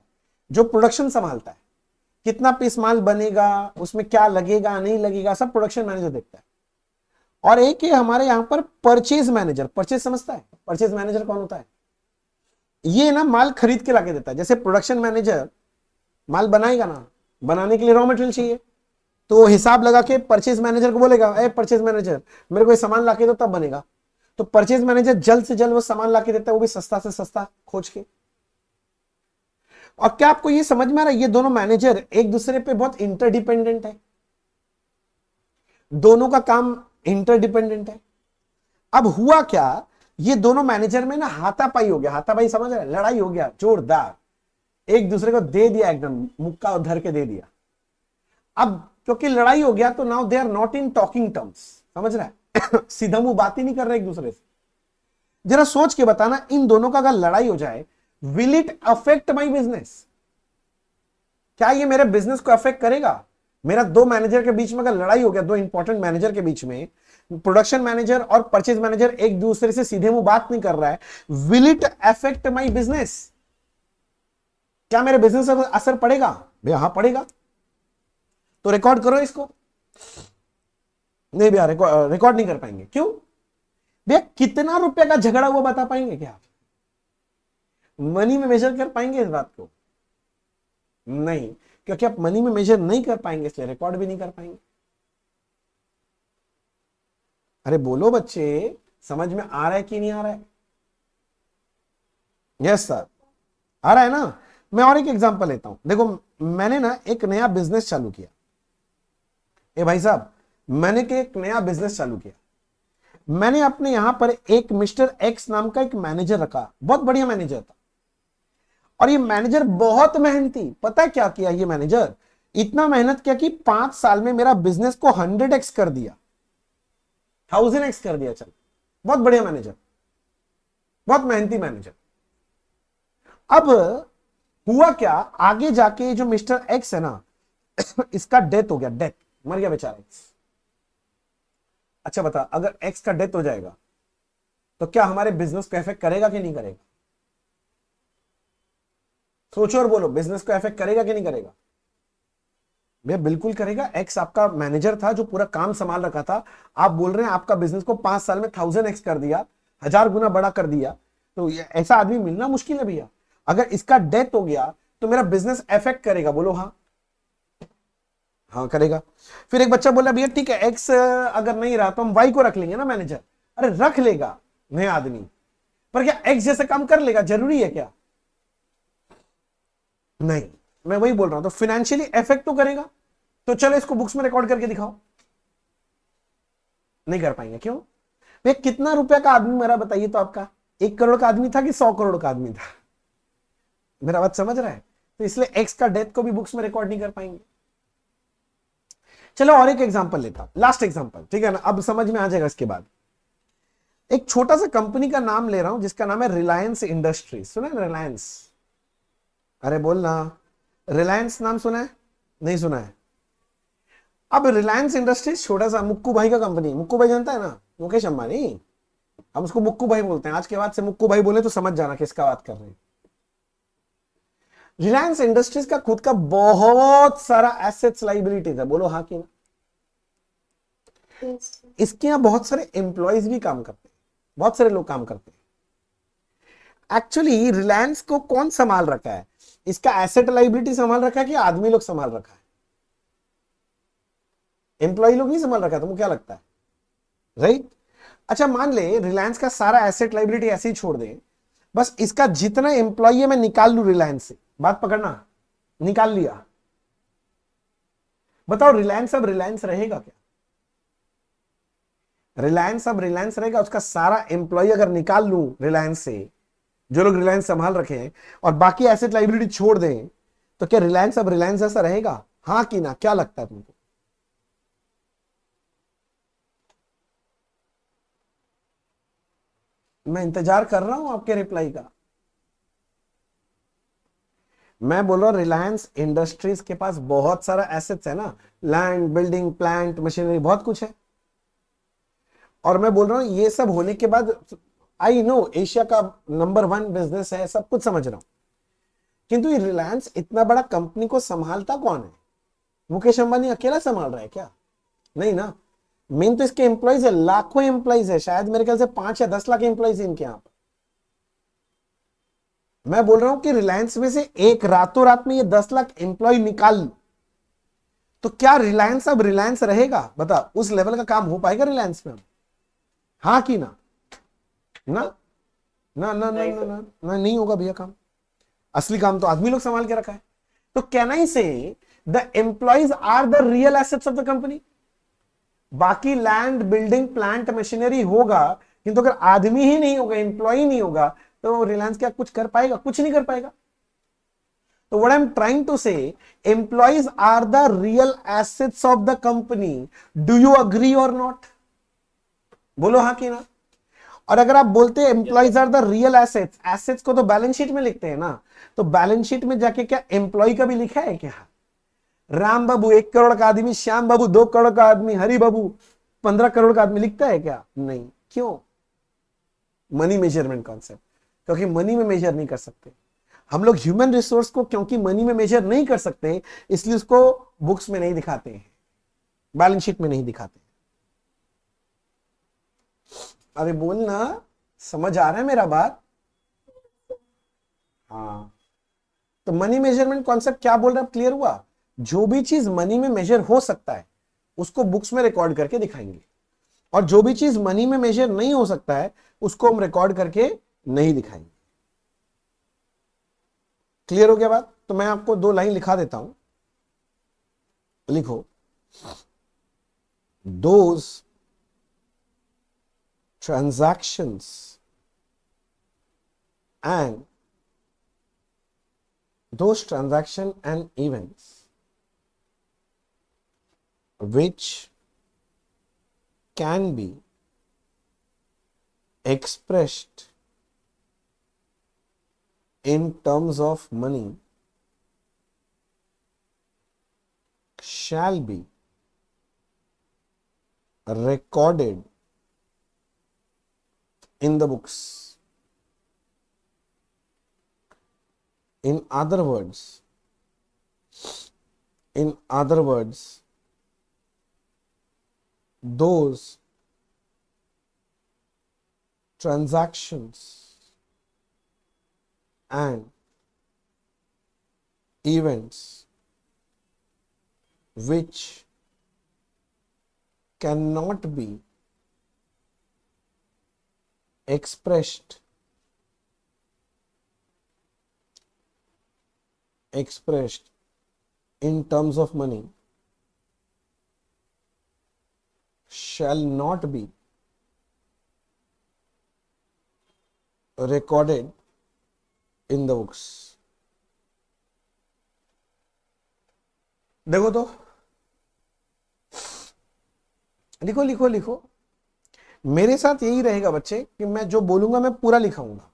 जो प्रोडक्शन संभालता है, कितना पीस माल बनेगा, उसमें क्या लगेगा नहीं लगेगा, सब प्रोडक्शन मैनेजर देखता है। और एक है हमारे यहां पर परचेज मैनेजर। परचेज समझता है? परचेज मैनेजर कौन होता है? ये ना माल खरीद के लाके देता है। जैसे प्रोडक्शन मैनेजर माल बनाएगा ना, बनाने के लिए रॉ मटेरियल चाहिए, तो हिसाब लगा के परचेज मैनेजर को बोलेगा, ए परचेज मैनेजर मेरे को ये सामान लाके दो, तब बनेगा। तो परचेज मैनेजर जल्द से जल्द वो सामान लाके देता है, वो भी सस्ता से सस्ता खोज के। और क्या आपको ये समझ में आ रहा है, ये दोनों मैनेजर एक दूसरे पे बहुत इंटरडिपेंडेंट है, दोनों का काम इंटरडिपेंडेंट है। अब हुआ क्या, ये दोनों मैनेजर में ना हाथापाई हो गया। हाथापाई समझ रहे, लड़ाई हो गया जोरदार, एक दूसरे को दे दिया, एकदम मुक्का धर के दे दिया। अब क्योंकि लड़ाई हो गया, तो now they are not in talking terms. समझ रहा है? सीधा मुंह बात ही नहीं कर रहे एक दूसरे से। जरा सोच के बताना, इन दोनों का अगर लड़ाई हो जाए, will it affect my business? क्या ये मेरे बिजनेस को अफेक्ट करेगा? मेरा 2 मैनेजर के बीच में अगर लड़ाई हो गया, 2 इंपॉर्टेंट मैनेजर के बीच में, प्रोडक्शन मैनेजर और परचेज मैनेजर एक दूसरे से सीधे मुंह बात नहीं कर रहा है, will it affect my business? क्या मेरे बिजनेस पर असर पड़ेगा? भैया हाँ पड़ेगा। तो रिकॉर्ड करो इसको। नहीं भैया रिकॉर्ड नहीं कर पाएंगे। क्यों भैया? कितना रुपए का झगड़ा हुआ बता पाएंगे क्या आप? मनी में मेजर कर पाएंगे इस बात को? नहीं, क्योंकि आप मनी में मेजर नहीं कर पाएंगे, इसलिए रिकॉर्ड भी नहीं कर पाएंगे। अरे बोलो बच्चे, समझ में आ रहा है कि नहीं आ रहा है? यस सर, आ रहा है ना। मैं और एक एग्जांपल लेता हूं। देखो, मैंने ना एक नया बिजनेस चालू किया। ए भाई साहब, मैंने एक नया बिजनेस चालू किया। मैंने अपने यहां पर एक मिस्टर एक्स नाम का एक मैनेजर रखा, बहुत बढ़िया मैनेजर था। और ये मैनेजर बहुत मेहनती। पता है क्या किया ये मैनेजर? इतना मेहनत किया कि 5 साल में मेरा बिजनेस को 100x कर दिया, 1000x कर दिया। चल, बहुत बढ़िया मैनेजर, बहुत मेहनती मैनेजर। अब हुआ क्या, आगे जाके जो मिस्टर एक्स है ना, इसका डेथ हो गया, डेथ, मर गया बेचारा एक्स। अच्छा बता, अगर एक्स का डेथ हो जाएगा तो क्या हमारे बिजनेस को इफेक्ट करेगा कि नहीं करेगा? सोचो और बोलो, बिजनेस को इफेक्ट करेगा कि नहीं करेगा? भैया बिल्कुल करेगा। एक्स आपका मैनेजर था जो पूरा काम संभाल रखा था। आप बोल रहे हैं आपका बिजनेस को 5 साल में 1000x कर दिया, 1000 गुना बड़ा कर दिया। तो ऐसा आदमी मिलना मुश्किल है भैया। अगर इसका डेथ हो गया तो मेरा बिजनेस इफेक्ट करेगा, बोलो हाँ। हाँ करेगा। फिर एक बच्चा बोला भैया ठीक है, एक्स अगर नहीं रहा तो हम वाई को रख लेंगे ना मैनेजर। अरे रख लेगा नया आदमी, पर क्या एक्स जैसे काम कर लेगा? जरूरी है क्या? नहीं, मैं वही बोल रहा हूं। तो फाइनेंशियली इफेक्ट तो करेगा। तो चलो इसको बुक्स में रिकॉर्ड करके दिखाओ। नहीं कर पाएंगे, क्यों? भैया कितना रुपया का आदमी मरा बताइए तो आपका? 1 करोड़ का आदमी था कि 100 करोड़ का आदमी था? मेरा बात समझ रहा है? तो इसलिए एक्स का डेथ को भी बुक्स में रिकॉर्ड नहीं कर पाएंगे। चलो और एक एग्जांपल लेता, लास्ट एग्जांपल, ठीक है ना? अब समझ में आ जाएगा इसके बाद। एक छोटा सा कंपनी का नाम ले रहा हूं जिसका नाम है रिलायंस इंडस्ट्रीज। सुना है रिलायंस? अरे बोलना, रिलायंस नाम सुना है? नहीं सुना है? अब रिलायंस इंडस्ट्रीज छोटा सा मुक्कू भाई का कंपनी। मुक्कू भाई जानता है ना, मुकेश अंबानी। हम उसको मुक्कू भाई बोलते हैं। आज के बाद से मुक्कू भाई बोले तो समझ जाना किसका बात कर रहे हैं। रिलायंस इंडस्ट्रीज का खुद का बहुत सारा एसेट्स लाइबिलिटीज है, बोलो हाँ कि ना? इसके यहां बहुत सारे एम्प्लॉयज भी काम करते हैं, बहुत सारे लोग काम करते हैं। एक्चुअली रिलायंस को कौन संभाल रखा है? इसका एसेट लाइबिलिटी संभाल रखा है कि आदमी लोग संभाल रखा है? एम्प्लॉय लोग नहीं संभाल रखा है। तुमको क्या लगता है? राइट? अच्छा मान ले रिलायंस का सारा एसेट लाइबिलिटी ऐसे ही छोड़ दे, बस इसका जितना एम्प्लॉय है मैं निकाल लू रिलायंस से। बात पकड़ना, निकाल लिया। बताओ रिलायंस अब रिलायंस रहेगा क्या? रिलायंस अब रिलायंस रहेगा? उसका सारा एम्प्लॉय अगर निकाल लूं रिलायंस से, जो लोग रिलायंस संभाल रखे हैं, और बाकी एसेट लाइबिलिटी छोड़ दें, तो क्या रिलायंस अब रिलायंस जैसा रहेगा? हाँ कि ना? क्या लगता है तुमको? मैं इंतजार कर रहा हूं आपके रिप्लाई का। मैं बोल रहा हूं रिलायंस इंडस्ट्रीज के पास बहुत सारा एसेट्स है ना, लैंड, बिल्डिंग, प्लांट, मशीनरी, बहुत कुछ है। और मैं बोल रहा हूं ये सब होने के बाद, आई नो एशिया का नंबर 1 बिजनेस है, सब कुछ समझ रहा हूं, किंतु ये रिलायंस इतना बड़ा कंपनी को संभालता कौन है? मुकेश अंबानी अकेला संभाल रहा है क्या? नहीं ना। मेन तो इसके एम्प्लॉइज है, लाखों एम्प्लॉइज है, शायद मेरे ख्याल से 5 या 10 लाख एम्प्लॉइज इनके यहां पर। मैं बोल रहा हूं कि रिलायंस में से एक रातों रात में ये 10 लाख एम्प्लॉय निकाल लो, तो क्या रिलायंस अब रिलायंस रहेगा? बता, उस लेवल का काम हो पाएगा रिलायंस में? हाँ कि ना? ना ना ना ना ना, ना, ना नहीं होगा भैया काम। असली काम तो आदमी लोग संभाल के रखा है। तो can I say the employees are the real assets of the company? बाकी लैंड, बिल्डिंग, प्लांट, मशीनरी होगा, किंतु अगर आदमी ही नहीं होगा, एम्प्लॉय नहीं होगा, तो रिलायंस क्या कुछ कर पाएगा? कुछ नहीं कर पाएगा। तो what I am trying to say, employees are the real assets of the company. Do you agree और नॉट? बोलो हाँ कि ना? और अगर आप बोलते हैं employees are the real assets, assets को तो बैलेंस शीट में लिखते हैं ना, तो बैलेंस शीट में जाके क्या एम्प्लॉय का भी लिखा है क्या? राम बाबू 1 करोड़ का आदमी, श्याम बाबू 2 करोड़ का आदमी, हरि बाबू 15 करोड़ का आदमी लिखता है क्या? नहीं। क्यों? मनी मेजरमेंट कॉन्सेप्ट, क्योंकि मनी में मेजर नहीं कर सकते हम लोग ह्यूमन रिसोर्स को, क्योंकि मनी में मेजर नहीं कर सकते, इसलिए उसको बुक्स में नहीं दिखाते हैं, बैलेंस शीट में नहीं दिखाते। अरे बोलना, समझ आ रहा है मेरा बात? हाँ। तो मनी मेजरमेंट कॉन्सेप्ट क्या बोल रहा है, क्लियर हुआ? जो भी चीज मनी में मेजर हो सकता है उसको बुक्स में रिकॉर्ड करके दिखाएंगे, और जो भी चीज मनी में मेजर नहीं हो सकता है उसको हम रिकॉर्ड करके नहीं दिखाएंगे। क्लियर हो गया बात? तो मैं आपको 2 लाइन लिखा देता हूं, लिखो। Those transactions and those transaction and events which can be expressed in terms of money shall be recorded in the books. In other words, those transactions and events which cannot be expressed in terms of money shall not be recorded in the books. देखो तो, लिखो लिखो लिखो। मेरे साथ यही रहेगा बच्चे कि मैं जो बोलूंगा मैं पूरा लिखाऊंगा।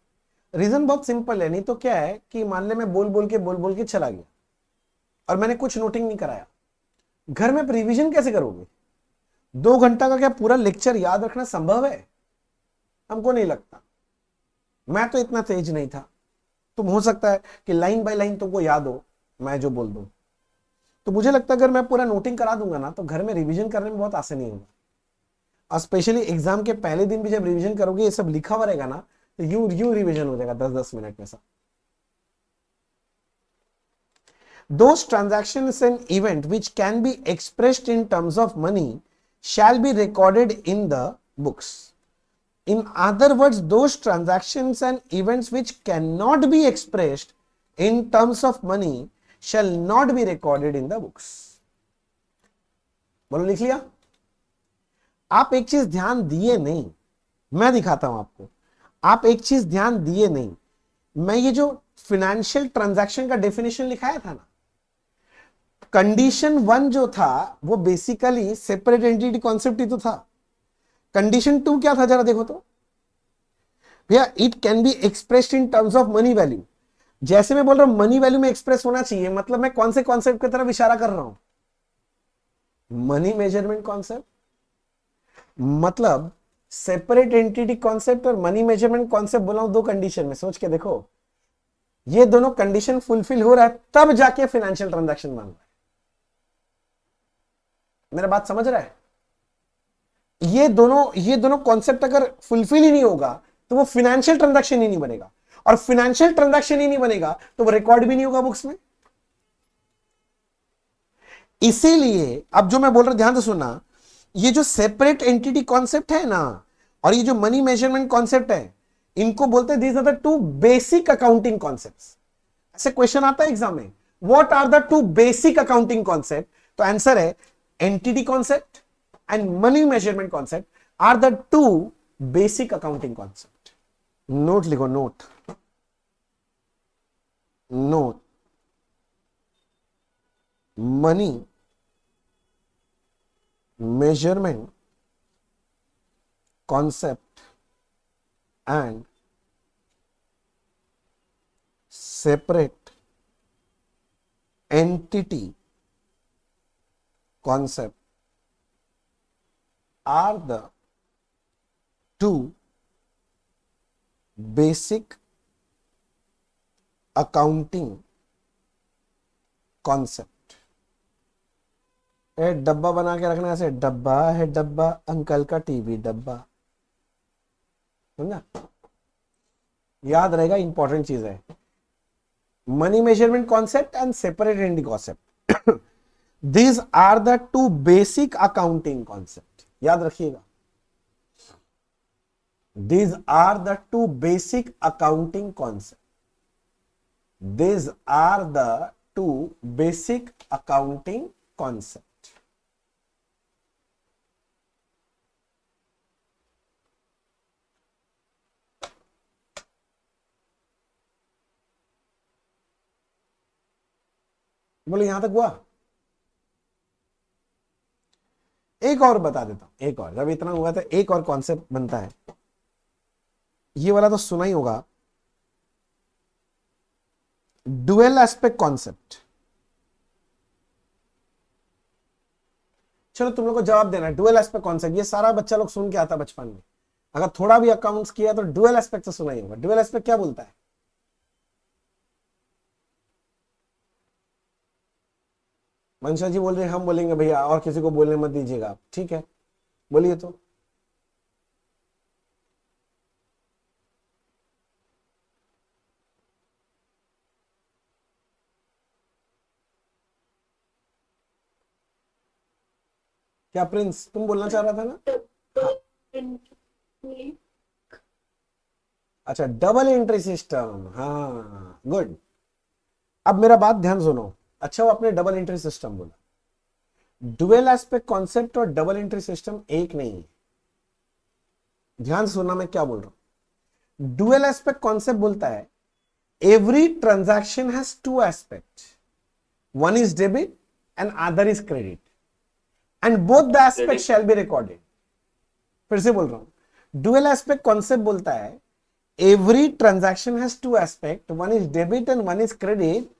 रीजन बहुत सिंपल है, नहीं तो क्या है कि मान ले मैं बोल बोल के चला गया और मैंने कुछ नोटिंग नहीं कराया, घर में रिवीजन कैसे करोगे? 2 घंटा का क्या पूरा लेक्चर याद रखना संभव है? हमको नहीं लगता। मैं तो इतना तेज नहीं था। तुम हो सकता है कि लाइन बाय लाइन तुमको याद हो मैं जो बोल दूं, तो मुझे लगता है अगर मैं पूरा नोटिंग करा दूंगा ना तो घर में रिवीजन करने में बहुत आसानी होगा। और स्पेशली एग्जाम के पहले दिन भी जब रिवीजन करोगे ये सब लिखा हुआ रहेगा ना तो यू रिवीजन हो जाएगा 10-10 मिनट में सब। Those transactions and event which can be expressed in terms of money shall be recorded in the books. In other words, those transactions and events which cannot be expressed in terms of money shall not be recorded in the books. बोलो लिख लिया? आप एक चीज ध्यान दिए नहीं, मैं दिखाता हूं आपको। आप एक चीज ध्यान दिए नहीं, मैं ये जो फाइनेंशियल ट्रांजैक्शन का डेफिनेशन लिखाया था ना, कंडीशन 1 जो था वो बेसिकली सेपरेट एंटिटी कॉन्सेप्ट ही तो था। कंडीशन 2 क्या था जरा देखो तो भैया, it can be expressed in terms of money value. जैसे मैं बोल रहा हूं मनी वैल्यू में एक्सप्रेस होना चाहिए, मतलब मैं कौन से कॉन्सेप्ट की तरफ इशारा कर रहा हूं? Money measurement concept. मतलब सेपरेट एंटिटी कॉन्सेप्ट और मनी मेजरमेंट कॉन्सेप्ट बोला हूं 2 कंडीशन में। सोच के देखो, ये दोनों कंडीशन फुलफिल हो रहा है तब जाके फाइनेंशियल ट्रांजैक्शन बन रहा है। मेरा बात समझ रहा है? ये दोनों कॉन्सेप्ट अगर फुलफिल ही नहीं होगा तो वो फाइनेंशियल ट्रांजैक्शन ही नहीं बनेगा, और फाइनेंशियल ट्रांजैक्शन ही नहीं बनेगा तो वो रिकॉर्ड भी नहीं होगा बुक्स में। इसीलिए अब जो मैं बोल रहा हूं ध्यान से सुनना, ये जो सेपरेट एंटिटी कॉन्सेप्ट है ना और ये जो मनी मेजरमेंट कॉन्सेप्ट है, इनको बोलते हैं these are the 2 basic accounting concepts. ऐसे क्वेश्चन आता है एग्जाम में, what are the 2 basic accounting concept? तो आंसर है entity concept and money measurement concept are the 2 basic accounting concept. Note लिखो, note money measurement concept and separate entity concept are the 2 basic accounting concept। डब्बा बना के रखना, ऐसे डब्बा है डब्बा, अंकल का टीवी डब्बा, समझा? याद रहेगा, इंपॉर्टेंट चीज है। Money measurement concept and separate entity concept, these are the 2 basic accounting concept. याद रखिएगा, these are the 2 basic accounting concept. These are the 2 basic accounting concept. बोले यहां तक हुआ? एक और बता देता हूं, एक और, जब इतना हुआ तो एक और कॉन्सेप्ट बनता है, ये वाला तो सुना ही होगा, डुअल एस्पेक्ट कॉन्सेप्ट। चलो तुम लोग को जवाब देना है, डुअल एस्पेक्ट कॉन्सेप्ट ये सारा बच्चा लोग सुन के आता बचपन में, अगर थोड़ा भी अकाउंट्स किया तो डुअल एस्पेक्ट से सुना ही होगा। डुअल एस्पेक्ट क्या बोलता है? मनशा जी बोल रहे हैं, हम बोलेंगे भैया, और किसी को बोलने मत दीजिएगा आप, ठीक है, बोलिए तो। क्या प्रिंस तुम बोलना चाह रहा था ना? हाँ। अच्छा, डबल एंट्री सिस्टम, हाँ गुड। अब मेरा बात ध्यान सुनो। अच्छा वो आपने डबल एंट्री सिस्टम बोला, डुअल एस्पेक्ट कॉन्सेप्ट और डबल एंट्री सिस्टम एक नहीं है। ध्यान सुनना मैं क्या बोल रहा हूं। डुअल एस्पेक्ट कॉन्सेप्ट बोलता है every transaction has to aspect, one is debit and other is credit and both the aspect shall be recorded. फिर से बोल रहा हूं, डुअल एस्पेक्ट कॉन्सेप्ट बोलता है every transaction has to aspect, one is debit and one is credit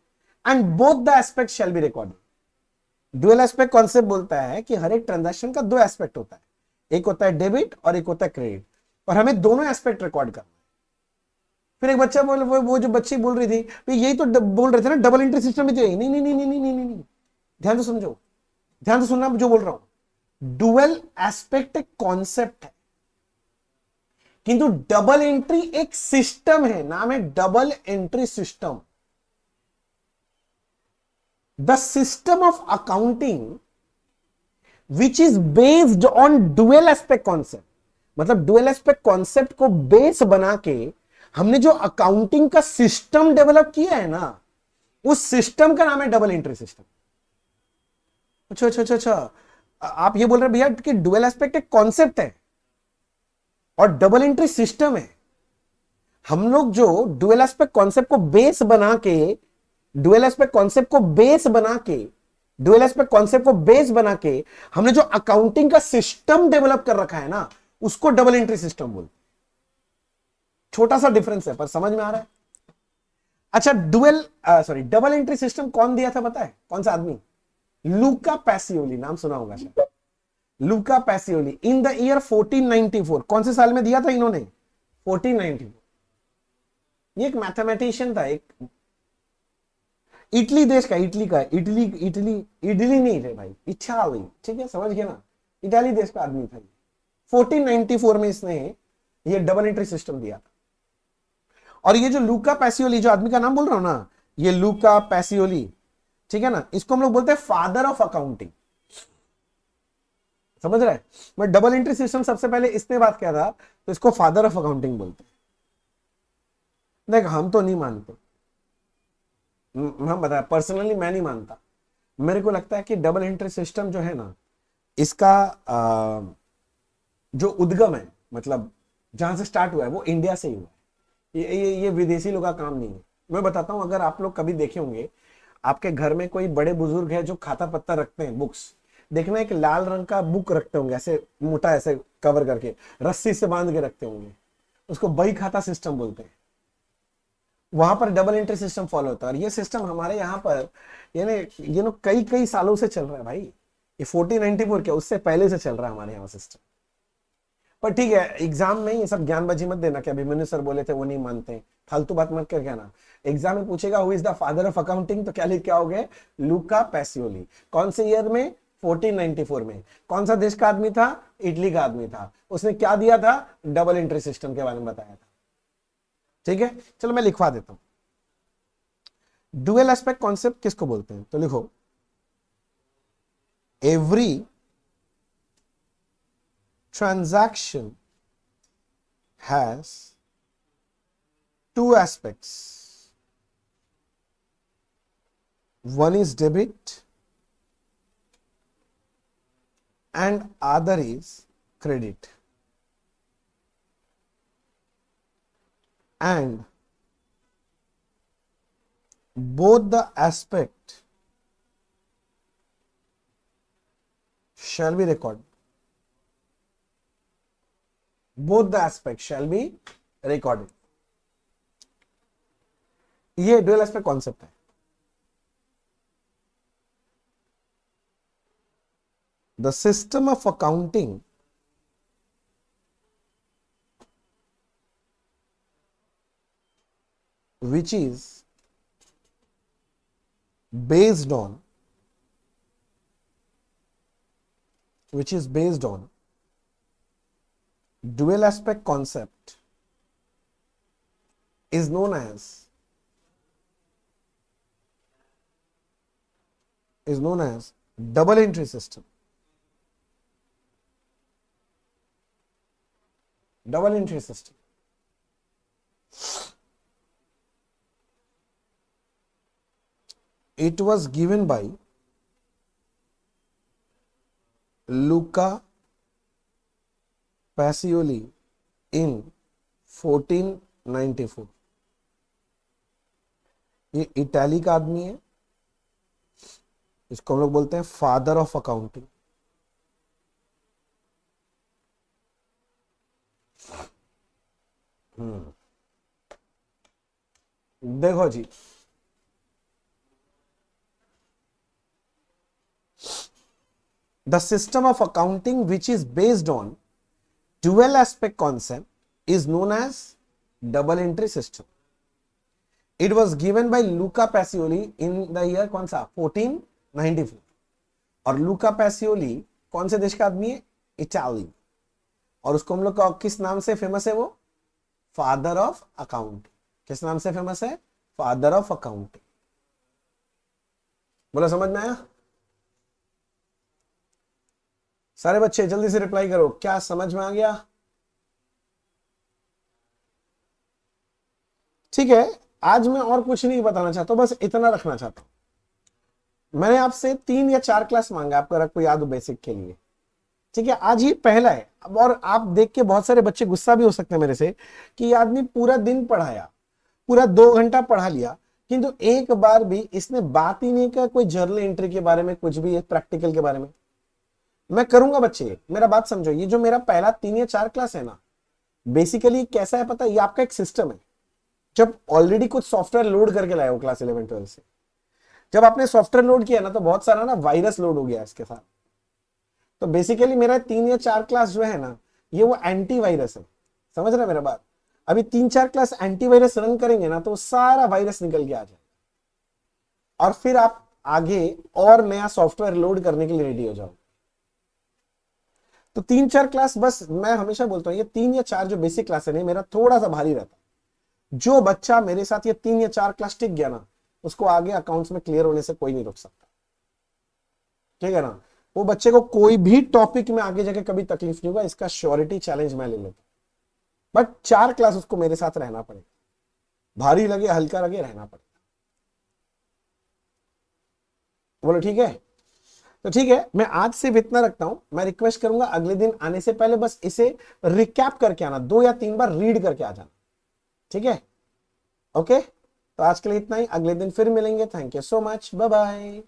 and both the aspect shall be recorded. Dual aspect concept बोलता है कि हर एक ट्रांजैक्शन का दो एस्पेक्ट होता है, एक होता है डेबिट और एक होता है क्रेडिट, और हमें दोनों एस्पेक्ट रिकॉर्ड करना है। फिर एक बच्चा बोल, वो जो बच्ची बोल रही थी, यही तो बोल रहे थे ना डबल एंट्री सिस्टम भी तो यही। नहीं नहीं नहीं नहीं नहीं नहीं नहीं, ध्यान से समझो, ध्यान से सुनना जो बोल रहा हूं। डुअल एस्पेक्ट एक कॉन्सेप्ट है, किंतु डबल एंट्री एक सिस्टम है, नाम है double entry system. The system of accounting which is based on dual aspect concept, मतलब डुअल एस्पेक्ट कॉन्सेप्ट को बेस बना के हमने जो अकाउंटिंग का सिस्टम डेवलप किया है ना, उस सिस्टम का नाम है डबल एंट्री सिस्टम। अच्छा अच्छा अच्छा अच्छा, आप ये बोल रहे हैं भैया कि डुअल एस्पेक्ट एक कॉन्सेप्ट है और डबल एंट्री सिस्टम है। हम लोग जो डुअल एस्पेक्ट कॉन्सेप्ट को बेस बना के, डुअल एस्पेक्ट कॉन्सेप्ट को बेस बना के, डुअल एस्पेक्ट कॉन्सेप्ट को बेस बना के हमने जो अकाउंटिंग का सिस्टम डेवलप कर रखा है ना, उसको डबल एंट्री सिस्टम बोलते हैं। छोटा सा डिफरेंस है पर समझ में आ रहा है। अच्छा, डबल एंट्री सिस्टम कौन दिया था पता है? कौन सा आदमी? लूका पैसियोली, नाम सुना होगा शायद। लूका पैसियोली इन द ईयर 1494, कौन से साल में दिया था इन्होंने? 1494। ये एक मैथमेटिशियन था, एक इटली देश का, इटली का, इटली इटली इटली नहीं थे भाई, इच्छा हुई, ठीक है, समझ गया ना, इटाली देश का आदमी था। 1494 में इसने ये डबल एंट्री सिस्टम दिया था। और ये जो लूका पैसियोली, जो आदमी का नाम बोल रहा हूं ना, ये लूका पैसियोली, ठीक है ना, इसको हम लोग बोलते हैं फादर ऑफ अकाउंटिंग। समझ रहे हैं? मैं डबल एंट्री सिस्टम सबसे पहले इसने बात किया था, तो इसको फादर ऑफ अकाउंटिंग बोलते हैं। देख हम तो नहीं मानते, हम बताया पर्सनली मैं नहीं मानता। मेरे को लगता है कि डबल एंट्री सिस्टम जो है ना, इसका जो उद्गम है, मतलब जहां से स्टार्ट हुआ है, वो इंडिया से ही हुआ है। ये विदेशी लोग का काम नहीं है। मैं बताता हूं, अगर आप लोग कभी देखे होंगे, आपके घर में कोई बड़े बुजुर्ग है जो खाता पत्ता रखते हैं, बुक्स, देखना एक लाल रंग का बुक रखते होंगे, ऐसे मोटा, ऐसे कवर करके रस्सी से बांध के रखते होंगे, उसको बही खाता सिस्टम बोलते हैं। वहां पर डबल एंट्री सिस्टम फॉलो होता है। और ये सिस्टम हमारे यहाँ पर ये कई कई सालों से चल रहा है भाई। ये 1494 क्या, उससे पहले से चल रहा है हमारे यहाँ सिस्टम। पर ठीक है, एग्जाम में ये सब ज्ञानबाजी मत देना कि अभिमन्यु सर बोले थे वो नहीं मानते, फालतू बात मत कर कहना। एग्जाम में पूछेगा who is the father of accounting, तो क्या लिख के आओगे? लूका पैसियोली। कौन से ईयर में? 1494 में। कौन सा देश का आदमी था? इटली का आदमी था। उसने क्या दिया था? डबल एंट्री सिस्टम के बारे में बताया था। ठीक है, चलो मैं लिखवा देता हूं। डुअल एस्पेक्ट कॉन्सेप्ट किसको बोलते हैं? तो लिखो, every transaction has two aspects. One is debit and other is credit. And both the aspect shall be recorded. both the aspects shall be recorded. ये ड्यूअल एस्पेक्ट कॉन्सेप्ट है. The system of accounting which is based on dual aspect concept is known as double entry system. Double entry system. It was given by Luca Pacioli in 1494. ये Italy का आदमी है, इसको हम लोग बोलते हैं फादर ऑफ अकाउंटिंग. देखो जी, the system of accounting which is based on dual aspect concept is known as double entry system. It was given by Luca Pacioli in the year कौन सा 1494. और लूका पैसियोली कौन से देश का आदमी है? इटाली. और उसको हम लोग किस नाम से फेमस है? वो फादर ऑफ अकाउंटिंग. किस नाम से फेमस है? Father of accounting. बोलो समझ में आया? सारे बच्चे जल्दी से रिप्लाई करो, क्या समझ में आ गया? ठीक है, आज मैं और कुछ नहीं बताना चाहता हूं, बस इतना रखना चाहता हूं. मैंने आपसे 3 या 4 क्लास मांगा, आपको आपको याद हो बेसिक के लिए. ठीक है, आज ही पहला है. अब और आप देख के बहुत सारे बच्चे गुस्सा भी हो सकते हैं मेरे से कि ये आदमी पूरा दिन पढ़ाया, पूरा 2 घंटा पढ़ा लिया, किंतु एक बार भी इसने बात ही नहीं किया कोई जर्नल एंट्री के बारे में, कुछ भी प्रैक्टिकल के बारे में. मैं करूंगा बच्चे, मेरा बात समझो. ये जो मेरा पहला 3 या 4 क्लास है ना, बेसिकली कैसा है पता है? ये आपका एक सिस्टम है. जब ऑलरेडी कुछ सॉफ्टवेयर लोड करके लाया हो क्लास 11-12 से, जब आपने सॉफ्टवेयर लोड किया ना, तो बहुत सारा ना वायरस लोड हो गया इसके साथ. तो बेसिकली मेरा 3 या 4 क्लास जो है ना, ये वो एंटीवायरस है. समझ रहे मेरा बात? अभी 3-4 क्लास एंटीवायरस रन करेंगे ना, तो सारा वायरस निकल के आ जाए, और फिर आप आगे और नया सॉफ्टवेयर लोड करने के लिए रेडी हो जाओ. तो 3-4 क्लास, बस मैं हमेशा बोलता हूं, ये 3 या 4 जो बेसिक क्लास है, मेरा थोड़ा सा भारी रहता. जो बच्चा मेरे साथ ये 3 या 4 क्लास टिक गया ना, उसको आगे अकाउंट्स में क्लियर होने से कोई नहीं रोक सकता. ठीक है ना? वो बच्चे को कोई भी टॉपिक में आगे जाके कभी तकलीफ नहीं होगा, इसका श्योरिटी चैलेंज मैं ले लेता. बट 4 क्लास उसको मेरे साथ रहना पड़ेगा, भारी लगे हल्का लगे रहना पड़ेगा. बोलो ठीक है? तो ठीक है, मैं आज सिर्फ इतना रखता हूं. मैं रिक्वेस्ट करूंगा अगले दिन आने से पहले बस इसे रिकैप करके आना, 2 या 3 बार रीड करके आ जाना. ठीक है? ओके, तो आज के लिए इतना ही. अगले दिन फिर मिलेंगे. Thank you so much. Bye bye.